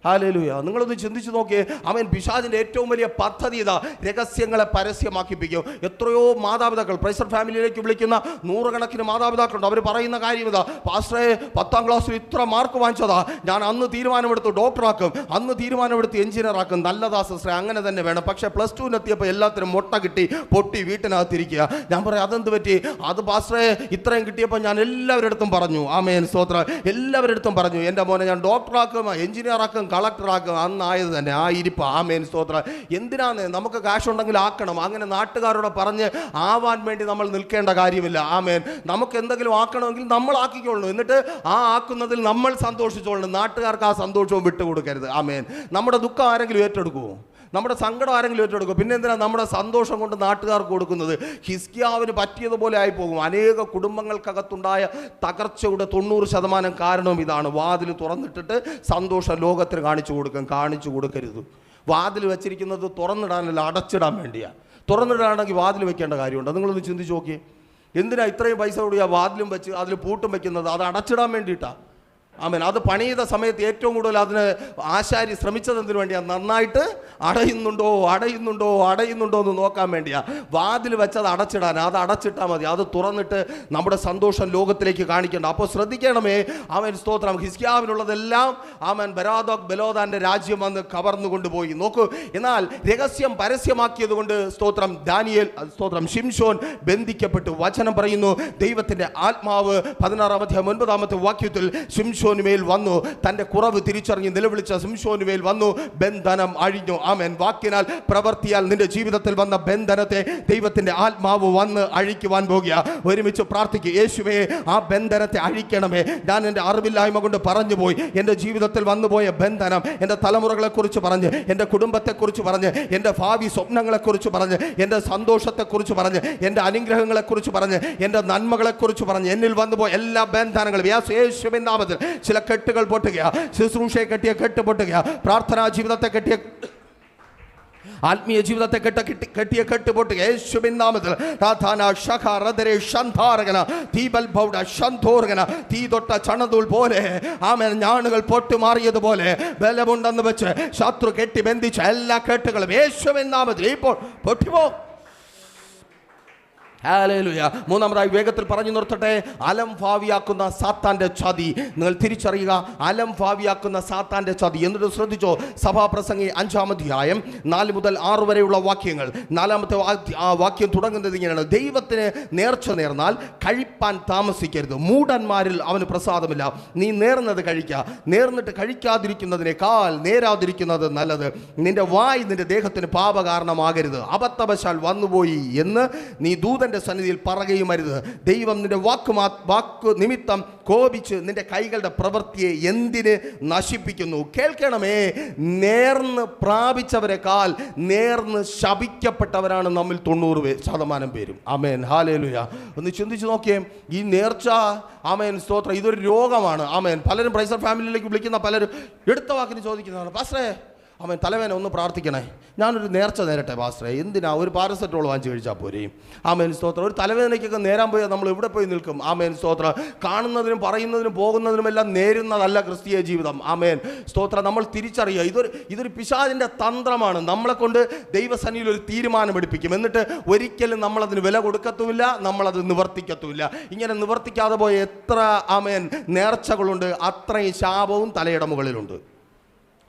ഹല്ലേലൂയ. നിങ്ങളൊന്ന് ചിന്തിച്ചു നോക്കിയേ. അവൻ പിശാചിൻ്റെ ഏറ്റവും വലിയ പദ്ധതി ഇതാ, രഹസ്യങ്ങളെ പരസ്യമാക്കിപ്പിക്കും. എത്രയോ മാതാപിതാക്കൾ പ്രൈസർ ഫാമിലിയിലേക്ക് വിളിക്കുന്ന നൂറുകണക്കിന് മാതാപിതാക്കളുണ്ട്. അവർ പറയുന്ന കാര്യം ഇതാ, പാസ്റ്ററെ 10ാം ക്ലാസ്സിൽ ഇത്ര മാർക്ക് വാങ്ങിച്ചതാ, ഞാൻ അന്ന് തീരുമാനമെടുത്തു ഡോക്ടറാക്കും, അന്ന് തീരുമാനമെടുത്ത് എഞ്ചിനീയറാക്കും. നല്ലതാ സിസ്റ്ററെ, അങ്ങനെ തന്നെ വേണം. പക്ഷേ +2 എത്തിയപ്പോൾ എല്ലാത്തിനും മുട്ട കിട്ടി പൊട്ടി വീട്ടിനകത്തിരിക്കുക. ഞാൻ പറയാം, അതെന്ത് പറ്റി? അത് പാസ്റ്ററെ ഇത്രയും കിട്ടിയപ്പോൾ ഞാൻ എല്ലാവരുടെ അടുത്തും പറഞ്ഞു. ആമേൻ സ്തോത്രം. എല്ലാവരുടെ അടുത്തും പറഞ്ഞു, എൻ്റെ മോനെ ഞാൻ ഡോക്ടറാക്കും, എഞ്ചിനീയറാക്കും, കളക്ടറാക്കും. അന്നായത് തന്നെ ആ ഇരിപ്പ്. ആമേൻ സ്തോത്രം. എന്തിനാന്ന്? നമുക്ക് കാശ് ഉണ്ടെങ്കിൽ ആക്കണം. അങ്ങനെ നാട്ടുകാരോട് പറഞ്ഞ് ആവാൻ വേണ്ടി നമ്മൾ നിൽക്കേണ്ട കാര്യമില്ല. ആമേൻ. നമുക്ക് എന്തെങ്കിലും ആക്കണമെങ്കിൽ നമ്മൾ ആക്കിക്കൊള്ളണം, എന്നിട്ട് ആ ആക്കുന്നതിൽ നമ്മൾ സന്തോഷിച്ചോളണം. നാട്ടുകാർക്ക് ആ സന്തോഷവും വിട്ടുകൊടുക്കരുത്. ആമേൻ. നമ്മുടെ ദുഃഖം ആരെങ്കിലും ഏറ്റെടുക്കുമോ? നമ്മുടെ സങ്കടം ആരെങ്കിലും ഏറ്റെടുക്കും? പിന്നെ എന്തിനാണ് നമ്മുടെ സന്തോഷം കൊണ്ട് നാട്ടുകാർക്ക് കൊടുക്കുന്നത്? ഹിസ്കിയാവിന് പറ്റിയതുപോലെ ആയിപ്പോകും. അനേക കുടുംബങ്ങൾക്കകത്തുണ്ടായ തകർച്ചയുടെ 90% കാരണവും ഇതാണ്. വാതിൽ തുറന്നിട്ടിട്ട് സന്തോഷം ലോകത്തിന് കാണിച്ചു കൊടുക്കരുത്. വാതിൽ വെച്ചിരിക്കുന്നത് തുറന്നിടാനല്ല, അടച്ചിടാൻ വേണ്ടിയാണ്. തുറന്നിടാണെങ്കിൽ വാതിൽ വെക്കേണ്ട കാര്യമുണ്ട്. നിങ്ങളൊന്ന് ചിന്തിച്ച് നോക്കിയേ. എന്തിനാ ഇത്രയും പൈസ കൂടിയാ വാതിലും വെച്ച് അതിൽ പൂട്ടും വെക്കുന്നത്? അത് അടച്ചിടാൻ വേണ്ടിയിട്ടാണ്. ആമേൻ. അത് പണി ചെയ്ത സമയത്ത് ഏറ്റവും കൂടുതൽ അതിന് ആശാരി ശ്രമിച്ചത് എന്തിനു വേണ്ടിയാണ്? നന്നായിട്ട് അടയുന്നുണ്ടോ എന്ന് നോക്കാൻ വേണ്ടിയാണ്. വാതിൽ വെച്ചത് അടച്ചിടാൻ. അത് അടച്ചിട്ടാൽ മതി. അത് തുറന്നിട്ട് നമ്മുടെ സന്തോഷം ലോകത്തിലേക്ക് കാണിക്കേണ്ട. അപ്പോൾ ശ്രദ്ധിക്കണമേ. ആമേൻ സ്തോത്രം. ഹിസ്കിയാവിനുള്ളതെല്ലാം ആമേൻ ബരാദോക് ബലോദാന്റെ രാജ്യം വന്ന് കവർന്നു കൊണ്ടുപോയി. നോക്കൂ. എന്നാൽ രഹസ്യം പരസ്യമാക്കിയത് കൊണ്ട് സ്തോത്രം ദാനിയേൽ സ്തോത്രം ശിംശോൻ ബന്ധിക്കപ്പെട്ടു. വചനം പറയുന്നു, ദൈവത്തിന്റെ ആത്മാവ് 16-ാം അധ്യായം 9-ാമത്തെ വാക്യത്തിൽ ശിംശോനുമേൽ വന്നു. തൻ്റെ കുറവ് തിരിച്ചറിഞ്ഞ് നിലവിളിച്ച ശിംശോനുമേൽ വന്നു. ബന്ധനം അഴിഞ്ഞു. ആമേൻ. വാക്കിനാൽ പ്രവർത്തിയാൽ നിന്റെ ജീവിതത്തിൽ വന്ന ബന്ധനത്തെ ദൈവത്തിന്റെ ആത്മാവ് വന്ന് അഴിക്കുവാൻ പോകുക. ഒരുമിച്ച് പ്രാർത്ഥിക്കുക. യേശുവേ, ആ ബന്ധനത്തെ അഴിക്കണമേ. ഞാൻ എൻ്റെ അറിവില്ലായ്മ കൊണ്ട് പറഞ്ഞു പോയി. എൻ്റെ ജീവിതത്തിൽ വന്നുപോയ ബന്ധനം, എൻ്റെ തലമുറകളെക്കുറിച്ച് പറഞ്ഞ്, എൻ്റെ കുടുംബത്തെക്കുറിച്ച് പറഞ്ഞ്, എൻ്റെ ഭാവി സ്വപ്നങ്ങളെക്കുറിച്ച് പറഞ്ഞ്, എൻ്റെ സന്തോഷത്തെക്കുറിച്ച് പറഞ്ഞ്, എൻ്റെ അനുഗ്രഹങ്ങളെക്കുറിച്ച് പറഞ്ഞ്, എൻ്റെ നന്മകളെക്കുറിച്ച് പറഞ്ഞ് എന്നിൽ വന്നുപോയ എല്ലാ ബന്ധനങ്ങളും യേശുവിൻ നാമത്തിൽ ചില കെട്ടുകൾ പൊട്ടുക. ശുശ്രൂഷയെ കെട്ടിയ കെട്ട് പൊട്ടുക. പ്രാർത്ഥനാ ജീവിതത്തെ കെട്ടിയ, ആത്മീയ ജീവിതത്തെ കെട്ടിയ കെട്ട് പൊട്ടുക യേശുവിൻ നാമത്തിൽ. തീ തൊട്ട ചണതൂൽ പോലെ ആമേൻ ഞാണുകൾ പൊട്ടുമാറിയതുപോലെ ബലമുണ്ടെന്ന് വെച്ച് ശത്രു കെട്ടി ബന്ധിച്ച എല്ലാ കെട്ടുകളും യേശുവിൻ നാമത്തിൽ ഇപ്പോൾ പൊട്ടിപ്പോ. ഹല്ലേലൂയ. മൂന്നാമതായി വേഗത്തിൽ പറഞ്ഞു നിർത്തട്ടെ, അലം ഭാവിയാക്കുന്ന സാത്താന്റെ ചതി. നിങ്ങൾ തിരിച്ചറിയുക, അലം ഭാവിയാക്കുന്ന സാത്താന്റെ ചതി. എന്നിട്ട് ശ്രദ്ധിച്ചോ, സഭാപ്രസംഗി 5-ാം അധ്യായം 4 മുതൽ 6 വരെയുള്ള വാക്യങ്ങൾ. 4-ാമത്തെ വാക്യം തുടങ്ങുന്നത് ഇങ്ങനെയാണ്: ദൈവത്തിന് നേർച്ച നേർന്നാൽ കഴിപ്പാൻ താമസിക്കരുത്, മൂഢന്മാരിൽ അവന് പ്രസാദമില്ല. നീ നേർന്നത് കഴിക്കുക, നേർന്നിട്ട് കഴിക്കാതിരിക്കുന്നതിനേക്കാൾ നേരാതിരിക്കുന്നത് നല്ലത്. നിന്റെ വായ് നിന്റെ ദേഹത്തിന് പാപകാരണമാകരുത്. അബദ്ധവശാൽ വന്നുപോയി എന്ന് നീ ദൂതൻ സന്നിധിയിൽ പറയുകയും അരുത്. ദൈവം നിന്റെ വാക്കു നിമിത്തം കോപിച്ച് നിന്റെ കൈകളുടെ പ്രവൃത്തിയെ എന്തിന് നശിപ്പിക്കുന്നു? കേൾക്കണമേ, നേർന്ന് പ്രാപിച്ചവരെക്കാൾ നേർന്ന് ശപിക്കപ്പെട്ടവരാണ് നമ്മിൽ 90% പേരും. ആമേൻ, ഹല്ലേലൂയ. ഒന്ന് ചിന്തിച്ചു നോക്കിയേ, ഈ നേർച്ച, ആമേൻ, സ്തോത്രം, ഇതൊരു രോഗമാണ്. ആമേൻ. പലരും പ്രൈസർ ഫാമിലിയിലേക്ക് വിളിക്കുന്ന പലരും എടുത്ത വാക്കിന് ചോദിക്കുന്നതാണ്: പാസ്റ്ററേ, അവൻ തലവേന ഒന്ന് പ്രാർത്ഥിക്കണേ, ഞാനൊരു നേർച്ച നേരട്ടെ പാസ്റ്ററേ. എന്തിനാ? ഒരു പാരസെറ്റമോൾ വാങ്ങിച്ച് കഴിച്ചാൽ പോരെയും. ആമേൻ, സ്തോത്രം. ഒരു തലവേദനയ്ക്കൊക്കെ നേരാൻ പോയാൽ നമ്മൾ എവിടെ പോയി നിൽക്കും? ആമേൻ, സ്തോത്രം. കാണുന്നതിനും പറയുന്നതിനും പോകുന്നതിനുമെല്ലാം നേരുന്നതല്ല ക്രിസ്തീയ ജീവിതം. ആമേൻ, സ്തോത്രം. നമ്മൾ തിരിച്ചറിയുക, ഇതൊരു പിശാചിൻ്റെ തന്ത്രമാണ്. നമ്മളെ കൊണ്ട് ദൈവസന്നിധിയിൽ ഒരു തീരുമാനം എടുപ്പിക്കും, എന്നിട്ട് ഒരിക്കലും നമ്മളതിന് വില കൊടുക്കത്തുമില്ല, നമ്മളത് നിവർത്തിക്കത്തുമില്ല. ഇങ്ങനെ നിവർത്തിക്കാതെ പോയ എത്ര, ആമേൻ, നേർച്ചകളുണ്ട്, അത്രയും ശാപവും തലയുടെ മുകളിലുണ്ട്.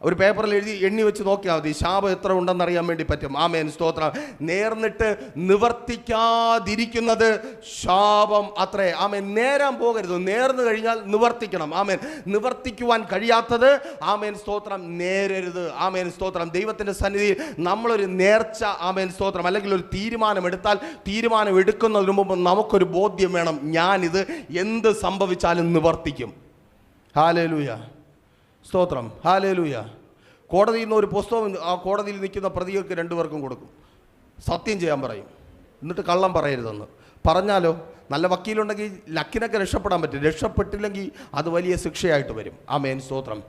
ഒരു പേപ്പറിൽ എണ്ണി വെച്ച് നോക്കിയാൽ മതി, ശാപം എത്ര ഉണ്ടെന്നറിയാൻ വേണ്ടി പറ്റും. ആമേൻ, സ്തോത്രം. നേർന്നിട്ട് നിവർത്തിക്കാതിരിക്കുന്നത് ശാപം അത്രേ. ആമേൻ. നേരാൻ പോകരുത്, നേർന്നു കഴിഞ്ഞാൽ നിവർത്തിക്കണം. ആമേൻ. നിവർത്തിക്കുവാൻ കഴിയാത്തത്, ആമേൻ, സ്തോത്രം, നേരരുത്. ആമേൻ, സ്തോത്രം. ദൈവത്തിൻ്റെ സന്നിധിയിൽ നമ്മളൊരു നേർച്ച, ആമേൻ, സ്തോത്രം, അല്ലെങ്കിൽ ഒരു തീരുമാനം എടുത്താൽ, തീരുമാനം എടുക്കുന്നതിന് മുമ്പ് നമുക്കൊരു ബോധ്യം വേണം, ഞാനിത് എന്ത് സംഭവിച്ചാലും നിവർത്തിക്കും. ഹല്ലേലൂയ, സ്തോത്രം, ഹല്ലേലൂയ. കോടതിയിൽ നിന്ന് ഒരു പുസ്തകം ആ കോടതിയിൽ നിൽക്കുന്ന പ്രതികൾക്ക് 2 പേർക്കും കൊടുക്കും. സത്യം ചെയ്യാൻ പറയും, എന്നിട്ട് കള്ളം പറയരുതെന്ന്. പറഞ്ഞാലോ, നല്ല വക്കീലുണ്ടെങ്കിൽ ലക്കിനൊക്കെ രക്ഷപ്പെടാൻ പറ്റും. രക്ഷപ്പെട്ടില്ലെങ്കിൽ അത് വലിയ ശിക്ഷയായിട്ട് വരും. ആമേൻ, സ്തോത്രം.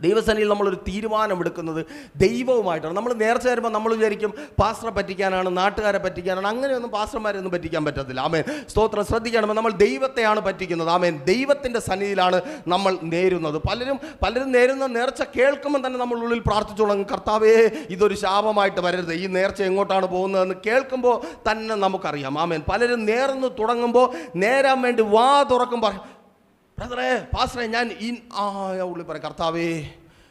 ദൈവസന്നിധിയിൽ നമ്മളൊരു തീരുമാനം എടുക്കുന്നത് ദൈവവുമായിട്ടാണ്. നമ്മൾ നേർച്ച വരുമ്പോൾ നമ്മൾ വിചാരിക്കും പാസ്റ്ററെ പറ്റിക്കാനാണ്, നാട്ടുകാരെ പറ്റിക്കാനാണ്. അങ്ങനെയൊന്നും പാസ്റ്റർമാരെയൊന്നും പറ്റിക്കാൻ പറ്റത്തില്ല. ആമേൻ, സ്തോത്രം. ശ്രദ്ധിക്കണം, നമ്മൾ ദൈവത്തെയാണ് പറ്റിക്കുന്നത്. ആമേൻ. ദൈവത്തിൻ്റെ സന്നിധിയിലാണ് നമ്മൾ നേരുന്നത്. പലരും നേരുന്ന നേർച്ച കേൾക്കുമ്പോൾ തന്നെ നമ്മൾ ഉള്ളിൽ പ്രാർത്ഥിച്ചു തുടങ്ങും, കർത്താവേ, ഇതൊരു ശാപമായിട്ട് വരരുത്, ഈ നേർച്ച എങ്ങോട്ടാണ് പോകുന്നതെന്ന് കേൾക്കുമ്പോൾ തന്നെ നമുക്കറിയാം. ആമേൻ. പലരും നേർന്ന് തുടങ്ങുമ്പോൾ, നേരാൻ വേണ്ടി വാ തുറക്കും, ബ്രദറേ, പാസ്റ്ററേ, ഞാൻ ഉള്ളിൽ പറയാം, കർത്താവേ,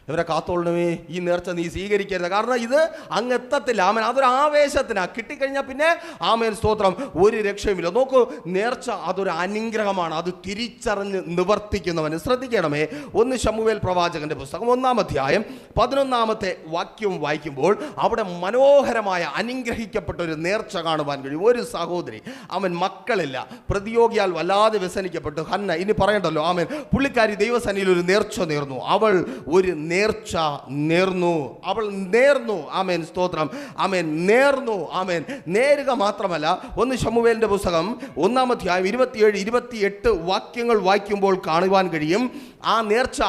ഇവരെ കാത്തോളണമേ, ഈ നേർച്ച നീ സ്വീകരിക്കരുത്. കാരണം ഇത് അങ്ങ് എത്തത്തില്ല. ആമേൻ. അതൊരു ആവേശത്തിനാ. കിട്ടിക്കഴിഞ്ഞാൽ പിന്നെ, ആമേൻ, സ്തോത്രം, ഒരു രക്ഷയുമില്ല. നോക്കൂ, നേർച്ച അതൊരു അനുഗ്രഹമാണ്. അത് തിരിച്ചറിഞ്ഞ് നിവർത്തിക്കുന്നവന്. ശ്രദ്ധിക്കണമേ, 1 ശമൂവേൽ പ്രവാചകന്റെ പുസ്തകം 1-ാം അധ്യായം 11-ാമത്തെ വാക്യം വായിക്കുമ്പോൾ അവിടെ മനോഹരമായ അനുഗ്രഹിക്കപ്പെട്ട ഒരു നേർച്ച കാണുവാൻ കഴിയും. ഒരു സഹോദരി, അവൻ മക്കളില്ല, പ്രതിയോഗിയാൽ വല്ലാതെ വ്യസനിക്കപ്പെട്ടു. ഹന്ന, ഇനി പറയണ്ടല്ലോ. ആമേൻ. പുള്ളിക്കാരി ദൈവസന്നിധിയിൽ ഒരു നേർച്ച നേർന്നു. അവൾ ഒരു നേർച്ച നേർന്നു. അവൾ നേർന്നു. ആമേൻ, സ്തോത്രം. ആമേൻ, നേർന്നു. ആമേൻ. നേരുക മാത്രമല്ല, 1 ശമൂവേലിന്റെ പുസ്തകം 1-ാം അധ്യായം 27-28 വാക്യങ്ങൾ വായിക്കുമ്പോൾ കാണുവാൻ കഴിയും, ആ നേർച്ച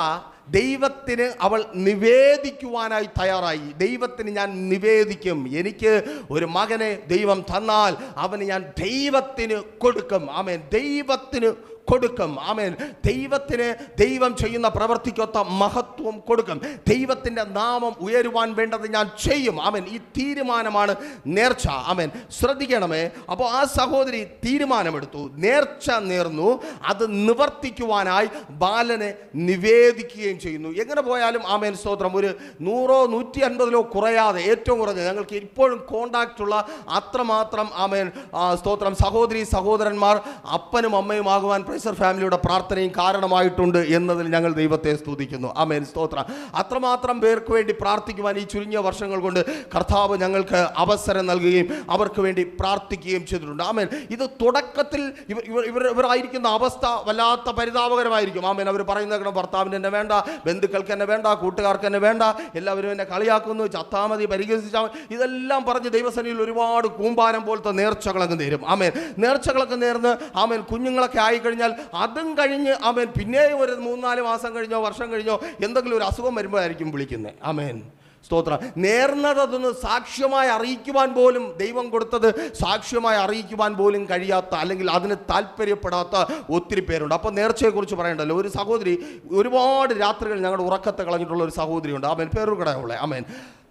ദൈവത്തിന് അവൾ നിവേദിക്കുവാനായി തയ്യാറായി. ദൈവത്തിന് ഞാൻ നിവേദിക്കും, എനിക്ക് ഒരു മകനെ ദൈവം തന്നാൽ അവന് ഞാൻ ദൈവത്തിന് കൊടുക്കും. ആമേൻ. ദൈവത്തിന് കൊടുക്കും. ആമേൻ. ദൈവത്തിന് ദൈവം ചെയ്യുന്ന പ്രവൃത്തിക്കൊത്ത മഹത്വം കൊടുക്കും. ദൈവത്തിൻ്റെ നാമം ഉയരുവാൻ വേണ്ടത് ഞാൻ ചെയ്യും. ആമേൻ. ഈ തീരുമാനമാണ് നേർച്ച. ആമേൻ. ശ്രദ്ധിക്കണമേ. അപ്പോൾ ആ സഹോദരി തീരുമാനമെടുത്തു, നേർച്ച നേർന്നു, അത് നിവർത്തിക്കുവാനായി ബാലനെ നിവേദിക്കുകയും ചെയ്യുന്നു. എങ്ങനെ പോയാലും, ആമേൻ, സ്തോത്രം, ഒരു 100-ഓ 150-ലോ കുറയാതെ, ഏറ്റവും കുറഞ്ഞത് ഞങ്ങൾക്ക് ഇപ്പോഴും കോണ്ടാക്റ്റുള്ള അത്രമാത്രം, ആമേൻ, സ്തോത്രം, സഹോദരി സഹോദരന്മാർ അപ്പനും അമ്മയും ആകുവാൻ പ്രൈസർ ഫാമിലിയുടെ പ്രാർത്ഥനയും കാരണമായിട്ടുണ്ട് എന്നതിൽ ഞങ്ങൾ ദൈവത്തെ സ്തുതിക്കുന്നു. ആമേൻ, സ്തോത്രം. അത്രമാത്രം പേർക്ക് വേണ്ടി പ്രാർത്ഥിക്കുവാൻ ഈ ചുരുങ്ങിയ വർഷങ്ങൾ കൊണ്ട് കർത്താവ് ഞങ്ങൾക്ക് അവസരം നൽകുകയും അവർക്ക് വേണ്ടി പ്രാർത്ഥിക്കുകയും ചെയ്തിട്ടുണ്ട്. ആമേൻ. ഇത് തുടക്കത്തിൽ ഇവരായിരിക്കുന്ന അവസ്ഥ വല്ലാത്ത പരിതാപകരമായിരിക്കും. ആമേൻ. അവർ പറയുന്നത്, ഭർത്താവിന് എന്നെ വേണ്ട, ബന്ധുക്കൾക്ക് എന്നെ വേണ്ട, കൂട്ടുകാർക്ക് എന്നെ വേണ്ട, എല്ലാവരും എന്നെ കളിയാക്കുന്നു, ചത്താമതി, പരിഹസിച്ചാൽ, ഇതെല്ലാം പറഞ്ഞ് ദൈവസന്നിധിയിൽ ഒരുപാട് കൂമ്പാരം പോലത്തെ നേർച്ചകളൊക്കെ നേരും. ആമേൻ. നേർച്ചകളൊക്കെ നേർന്ന്, ആമേൻ, കുഞ്ഞുങ്ങളൊക്കെ ആയിക്കഴിഞ്ഞാൽ അതും കഴിഞ്ഞ്, ആമേൻ, പിന്നെയും ഒരു 3-4 മാസം കഴിഞ്ഞോ വർഷം കഴിഞ്ഞോ എന്തെങ്കിലും ഒരു അസുഖം വരുമ്പോഴായിരിക്കും വിളിക്കുന്നത്. ആമേൻ, സ്തോത്രം. നേർന്നതൊന്ന് സാക്ഷ്യമായി അറിയിക്കുവാൻ പോലും, ദൈവം കൊടുത്തത് സാക്ഷ്യമായി അറിയിക്കുവാൻ പോലും കഴിയാത്ത, അല്ലെങ്കിൽ അതിന് താല്പര്യപ്പെടാത്ത ഒത്തിരി പേരുണ്ട്. അപ്പോൾ നേർച്ചയെക്കുറിച്ച് പറയണ്ടല്ലോ. ഒരു സഹോദരി ഒരുപാട് രാത്രികൾ ഞങ്ങളുടെ ഉറക്കത്തെ കളഞ്ഞിട്ടുള്ള ഒരു സഹോദരിയുണ്ട്. ആമേൻ. പേരുകടയുള്ള, ആമേൻ,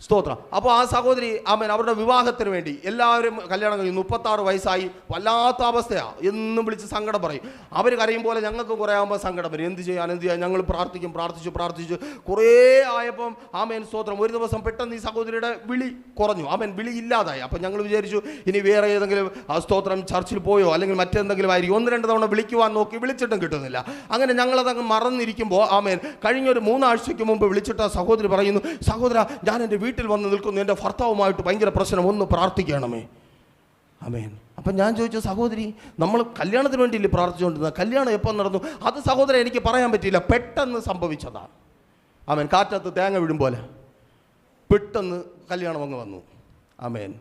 സ്തോത്രം. അപ്പോൾ ആ സഹോദരി ആമേൻ അവരുടെ വിവാഹത്തിന് വേണ്ടി എല്ലാവരും കല്യാണം കഴിഞ്ഞു. 36 വയസ്സായി. വല്ലാത്ത അവസ്ഥയാണ്. എന്നും വിളിച്ച് സങ്കടം പറയും. അവർ കരയും പോലെ ഞങ്ങൾക്ക് കുറേ ആകുമ്പോൾ സങ്കടം വരും. എന്ത് ചെയ്യാൻ ഞങ്ങൾ പ്രാർത്ഥിച്ചു കുറേ ആയപ്പം ആമേൻ സ്തോത്രം. ഒരു ദിവസം പെട്ടെന്ന് ഈ സഹോദരിയുടെ വിളി കുറഞ്ഞു. ആമേൻ വിളി ഇല്ലാതായി. അപ്പം ഞങ്ങൾ വിചാരിച്ചു ഇനി വേറെ ഏതെങ്കിലും സ്തോത്രം ചർച്ചിൽ പോയോ അല്ലെങ്കിൽ മറ്റെന്തെങ്കിലും ആയിരിക്കും. 1-2 തവണ വിളിക്കുവാൻ നോക്കി, വിളിച്ചിട്ടും കിട്ടുന്നില്ല. അങ്ങനെ ഞങ്ങളതങ്ങ് മറന്നിരിക്കുമ്പോൾ ആമേൻ കഴിഞ്ഞൊരു 3 ആഴ്ചയ്ക്ക് മുമ്പ് വിളിച്ചിട്ട് ആ സഹോദരി പറയുന്നു, സഹോദര ഞാൻ എൻ്റെ വീട്ടിൽ വന്ന് നിൽക്കുന്നു, എൻ്റെ ഭർത്താവുമായിട്ട് ഭയങ്കര പ്രശ്നം, ഒന്ന് പ്രാർത്ഥിക്കണമേ. ആമേൻ. അപ്പം ഞാൻ ചോദിച്ചു, സഹോദരി നമ്മൾ കല്യാണത്തിന് വേണ്ടിയില്ലേ പ്രാർത്ഥിച്ചുകൊണ്ടിരുന്നത്? കല്യാണം എപ്പോൾ നടന്നു? അത് സഹോദരൻ എനിക്ക് പറയാൻ പറ്റിയില്ല, പെട്ടെന്ന് സംഭവിച്ചതാണ്. ആമേൻ. കാറ്റത്ത് തേങ്ങ വീഴും പോലെ പെട്ടെന്ന് കല്യാണം അങ്ങ് വന്നു. ആമേൻ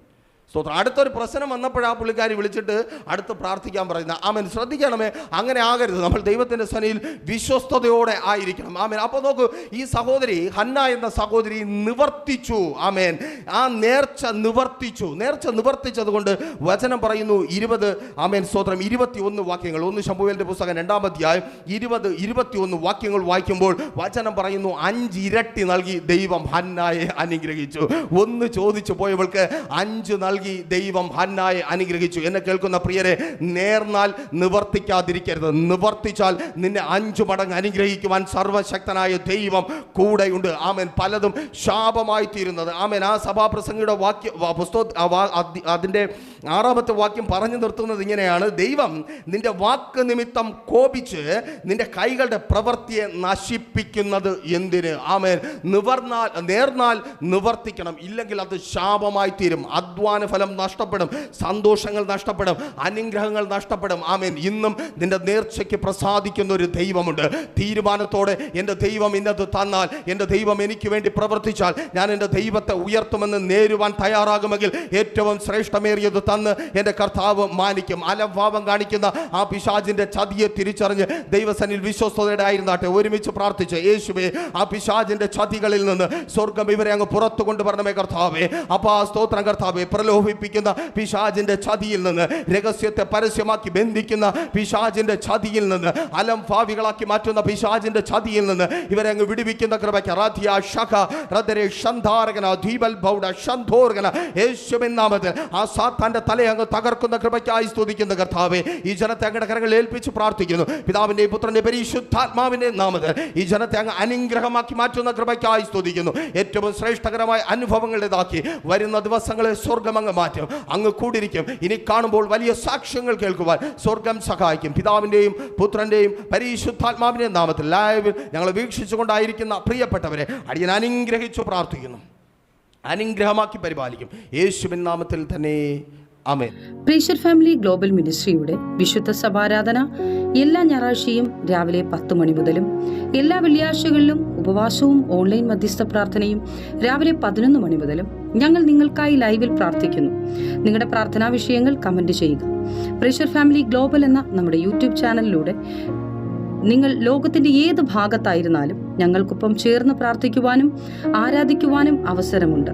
സ്തോത്രം. അടുത്തൊരു പ്രശ്നം വന്നപ്പോഴാണ് പുള്ളിക്കാരി വിളിച്ചിട്ട് അടുത്ത് പ്രാർത്ഥിക്കാൻ പറയുന്നത്. ആമേൻ. ശ്രദ്ധിക്കണമേ, അങ്ങനെ ആകരുത്. നമ്മൾ ദൈവത്തിൻ്റെ സന്നിധിയിൽ വിശ്വസ്തയോടെ ആയിരിക്കണം. ആമേൻ. അപ്പോൾ നോക്കൂ, ഈ സഹോദരി ഹന്ന എന്ന സഹോദരി നിവർത്തിച്ചു. ആമേൻ. ആ നേർച്ച നിവർത്തിച്ചത് കൊണ്ട് വചനം പറയുന്നു 20 ആമേൻ സ്തോത്രം 21 വാക്യങ്ങൾ. 1 ശമൂവേലിന്റെ പുസ്തകം 2-ാം അധ്യായം 20-21 വാക്യങ്ങൾ വായിക്കുമ്പോൾ വചനം പറയുന്നു 5 ഇരട്ടി നൽകി ദൈവം ഹന്നായെ അനുഗ്രഹിച്ചു. 1 ചോദിച്ചു പോയവൾക്ക് 5 നൽകി ദൈവം ഹന്നായെ അനുഗ്രഹിച്ചു. എന്നെ കേൾക്കുന്ന പ്രിയരെ, നേർന്നാൽ നിവർത്തിക്കാതിരിക്കരുത്. നിവർത്തിച്ചാൽ നിന്നെ 5 മടങ്ങ് അനുഗ്രഹിക്കുവാൻ സർവശക്തനായ ദൈവം കൂടെയുണ്ട്. ആമേൻ. പലതും ശാപമായി തീരുന്നത്. ആമേൻ. ആ സഭാപ്രസംഗിയുടെ അതിൻ്റെ 6-ാമത്തെ വാക്യം പറഞ്ഞു നിർത്തുന്നത് ഇങ്ങനെയാണ്: ദൈവം നിന്റെ വാക്ക് നിമിത്തം കോപിച്ച് നിന്റെ കൈകളുടെ പ്രവൃത്തിയെ നശിപ്പിക്കുന്നത് എന്തിന്? ആമേൻ. നേർന്നാൽ നിവർത്തിക്കണം, ഇല്ലെങ്കിൽ അത് ശാപമായി തീരും. അധ്വാന ഫലം നഷ്ടപ്പെടും, സന്തോഷങ്ങൾ നഷ്ടപ്പെടും, അനുഗ്രഹങ്ങൾ നഷ്ടപ്പെടും. ആമേൻ. ഇന്നും നിന്റെ നേർച്ചയ്ക്ക് പ്രസാദിക്കുന്ന ഒരു ദൈവമുണ്ട്. തീരുമാനത്തോടെ എൻ്റെ ദൈവം ഇന്നത് തന്നാൽ, എൻ്റെ ദൈവം എനിക്ക് വേണ്ടി പ്രവർത്തിച്ചാൽ ഞാൻ എൻ്റെ ദൈവത്തെ ഉയർത്തുമെന്ന് നേരുവാൻ തയ്യാറാകുമെങ്കിൽ ഏറ്റവും ശ്രേഷ്ഠമേറിയത് തന്ന് എൻ്റെ കർത്താവ് മാനിക്കും. അലംഭാവം കാണിക്കുന്ന ആ പിശാചിൻ്റെ ചതിയെ തിരിച്ചറിഞ്ഞ് ദൈവസന്നിധിയിൽ വിശ്വസ്തയോടെ ആയിരുന്നാട്ടെ. ഒരുമിച്ച് പ്രാർത്ഥിച്ച്, യേശുവേ, ആ പിശാചിൻ്റെ ചതികളിൽ നിന്ന് സ്വർഗം ഇവരെ അങ്ങ് പുറത്തു കൊണ്ടുവരണമേ കർത്താവേ. അപ്പോൾ ആ സ്തോത്രം കർത്താവേ, പ്രലോഭിപ്പിക്കുന്ന പിശാചിന്റെ ചതിയിൽ നിന്ന്, രഹസ്യത്തെ പരസ്യമാക്കി ബന്ധിക്കുന്ന പിശാചിന്റെ ചതിയിൽ നിന്ന്, അലംഭാവികളാക്കി മാറ്റുന്ന പിശാചിന്റെ ചതിയിൽ നിന്ന് ഇവരെ അങ്ങ് വിടുവിക്കുന്ന കൃപയ്ക്ക് യേശുവിൻ നാമത്തിൽ ആ സാത്താന്റെ തലയെ അങ്ങ് തകർക്കുന്ന കൃപയ്ക്കായി സ്തുതിക്കുന്ന കർത്താവേ, ഈ ജനത്തെ അങ്ങയുടെ കരങ്ങളിൽ ഏൽപ്പിച്ച് പ്രാർത്ഥിക്കുന്നു. പിതാവിന്റെയും പുത്രന്റെയും പരിശുദ്ധാത്മാവിന്റെയും നാമത്തിൽ ഈ ജനത്തെ അങ്ങ് അനുഗ്രഹമാക്കി മാറ്റുന്ന കൃപയ്ക്കായി സ്തുതിക്കുന്നു. ഏറ്റവും ശ്രേഷ്ഠകരമായ അനുഭവങ്ങളുടേതാക്കി വരുന്ന ദിവസങ്ങളെ സ്വർഗം അങ്ങ് മാറ്റും. അങ്ങ് കൂടിരിക്കും. ഇനി കാണുമ്പോൾ വലിയ സാക്ഷ്യങ്ങൾ കേൾക്കുവാൻ സ്വർഗം സഹായിക്കും. പിതാവിന്റെയും പുത്രന്റെയും പരിശുദ്ധാത്മാവിന്റെയും നാമത്തിൽ ലൈവ് ഞങ്ങൾ വീക്ഷിച്ചുകൊണ്ടായിരിക്കുന്ന പ്രിയപ്പെട്ടവരെ അടിയൻ അനുഗ്രഹിച്ചു പ്രാർത്ഥിക്കുന്നു. അനുഗ്രഹമാക്കി പരിപാലിക്കും. യേശുവിൻ നാമത്തിൽ തന്നെ ആമേൻ. പ്രീഷർ ഫാമിലി ഗ്ലോബൽ മിനിസ്ട്രിയുടെ വിശുദ്ധ സഭാരാധന എല്ലാ ഞായറാഴ്ചയും രാവിലെ 10 മണി മുതലും എല്ലാ വെള്ളിയാഴ്ചകളിലും ഉപവാസവും ഓൺലൈൻ മധ്യസ്ഥ പ്രാർത്ഥനയും രാവിലെ 11 മണി മുതലും ഞങ്ങൾ നിങ്ങൾക്കായി ലൈവിൽ പ്രാർത്ഥിക്കുന്നു. നിങ്ങളുടെ പ്രാർത്ഥനാ വിഷയങ്ങൾ കമന്റ് ചെയ്യുക. പ്രീഷർ ഫാമിലി ഗ്ലോബൽ എന്ന നമ്മുടെ യൂട്യൂബ് ചാനലിലൂടെ നിങ്ങൾ ലോകത്തിന്റെ ഏത് ഭാഗത്തായിരുന്നാലും ഞങ്ങൾക്കൊപ്പം ചേർന്ന് പ്രാർത്ഥിക്കുവാനും ആരാധിക്കുവാനും അവസരമുണ്ട്.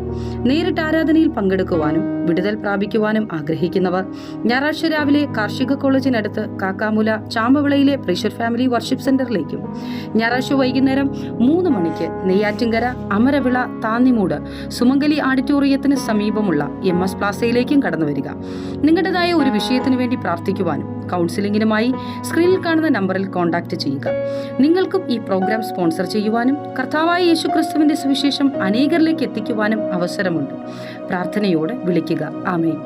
നേരിട്ട് ആരാധനയിൽ പങ്കെടുക്കുവാനും വിടുതൽ പ്രാപിക്കുവാനും ആഗ്രഹിക്കുന്നവർ ഞായറാഴ്ച രാവിലെ കാർഷിക കോളേജിനടുത്ത് കാക്കാമുല ചാമ്പവിളയിലെ പ്രീഷർ ഫാമിലി വർഷിപ്പ് സെന്ററിലേക്കും ഞായറാഴ്ച വൈകുന്നേരം 3 മണിക്ക് നെയ്യാറ്റിൻകര അമരവിള താന്നിമൂട് സുമംഗലി ഓഡിറ്റോറിയത്തിന് സമീപമുള്ള MS പ്ലാസയിലേക്കും കടന്നു വരിക. നിങ്ങളുടേതായ ഒരു വിഷയത്തിന് വേണ്ടി പ്രാർത്ഥിക്കുവാനും കൗൺസിലിംഗിനുമായി സ്ക്രീനിൽ കാണുന്ന നമ്പറിൽ കോൺടാക്ട് ചെയ്യുക. നിങ്ങൾക്കും ഈ പ്രോഗ്രാം സ്പോൺസർ ചെയ്യുവാനും കർത്താവായ യേശുക്രിസ്തുവിന്റെ സുവിശേഷം അനേകരിലേക്ക് എത്തിക്കുവാനും അവസരമുണ്ട്. പ്രാർത്ഥനയോടെ വിളിക്കുക. ആമേൻ.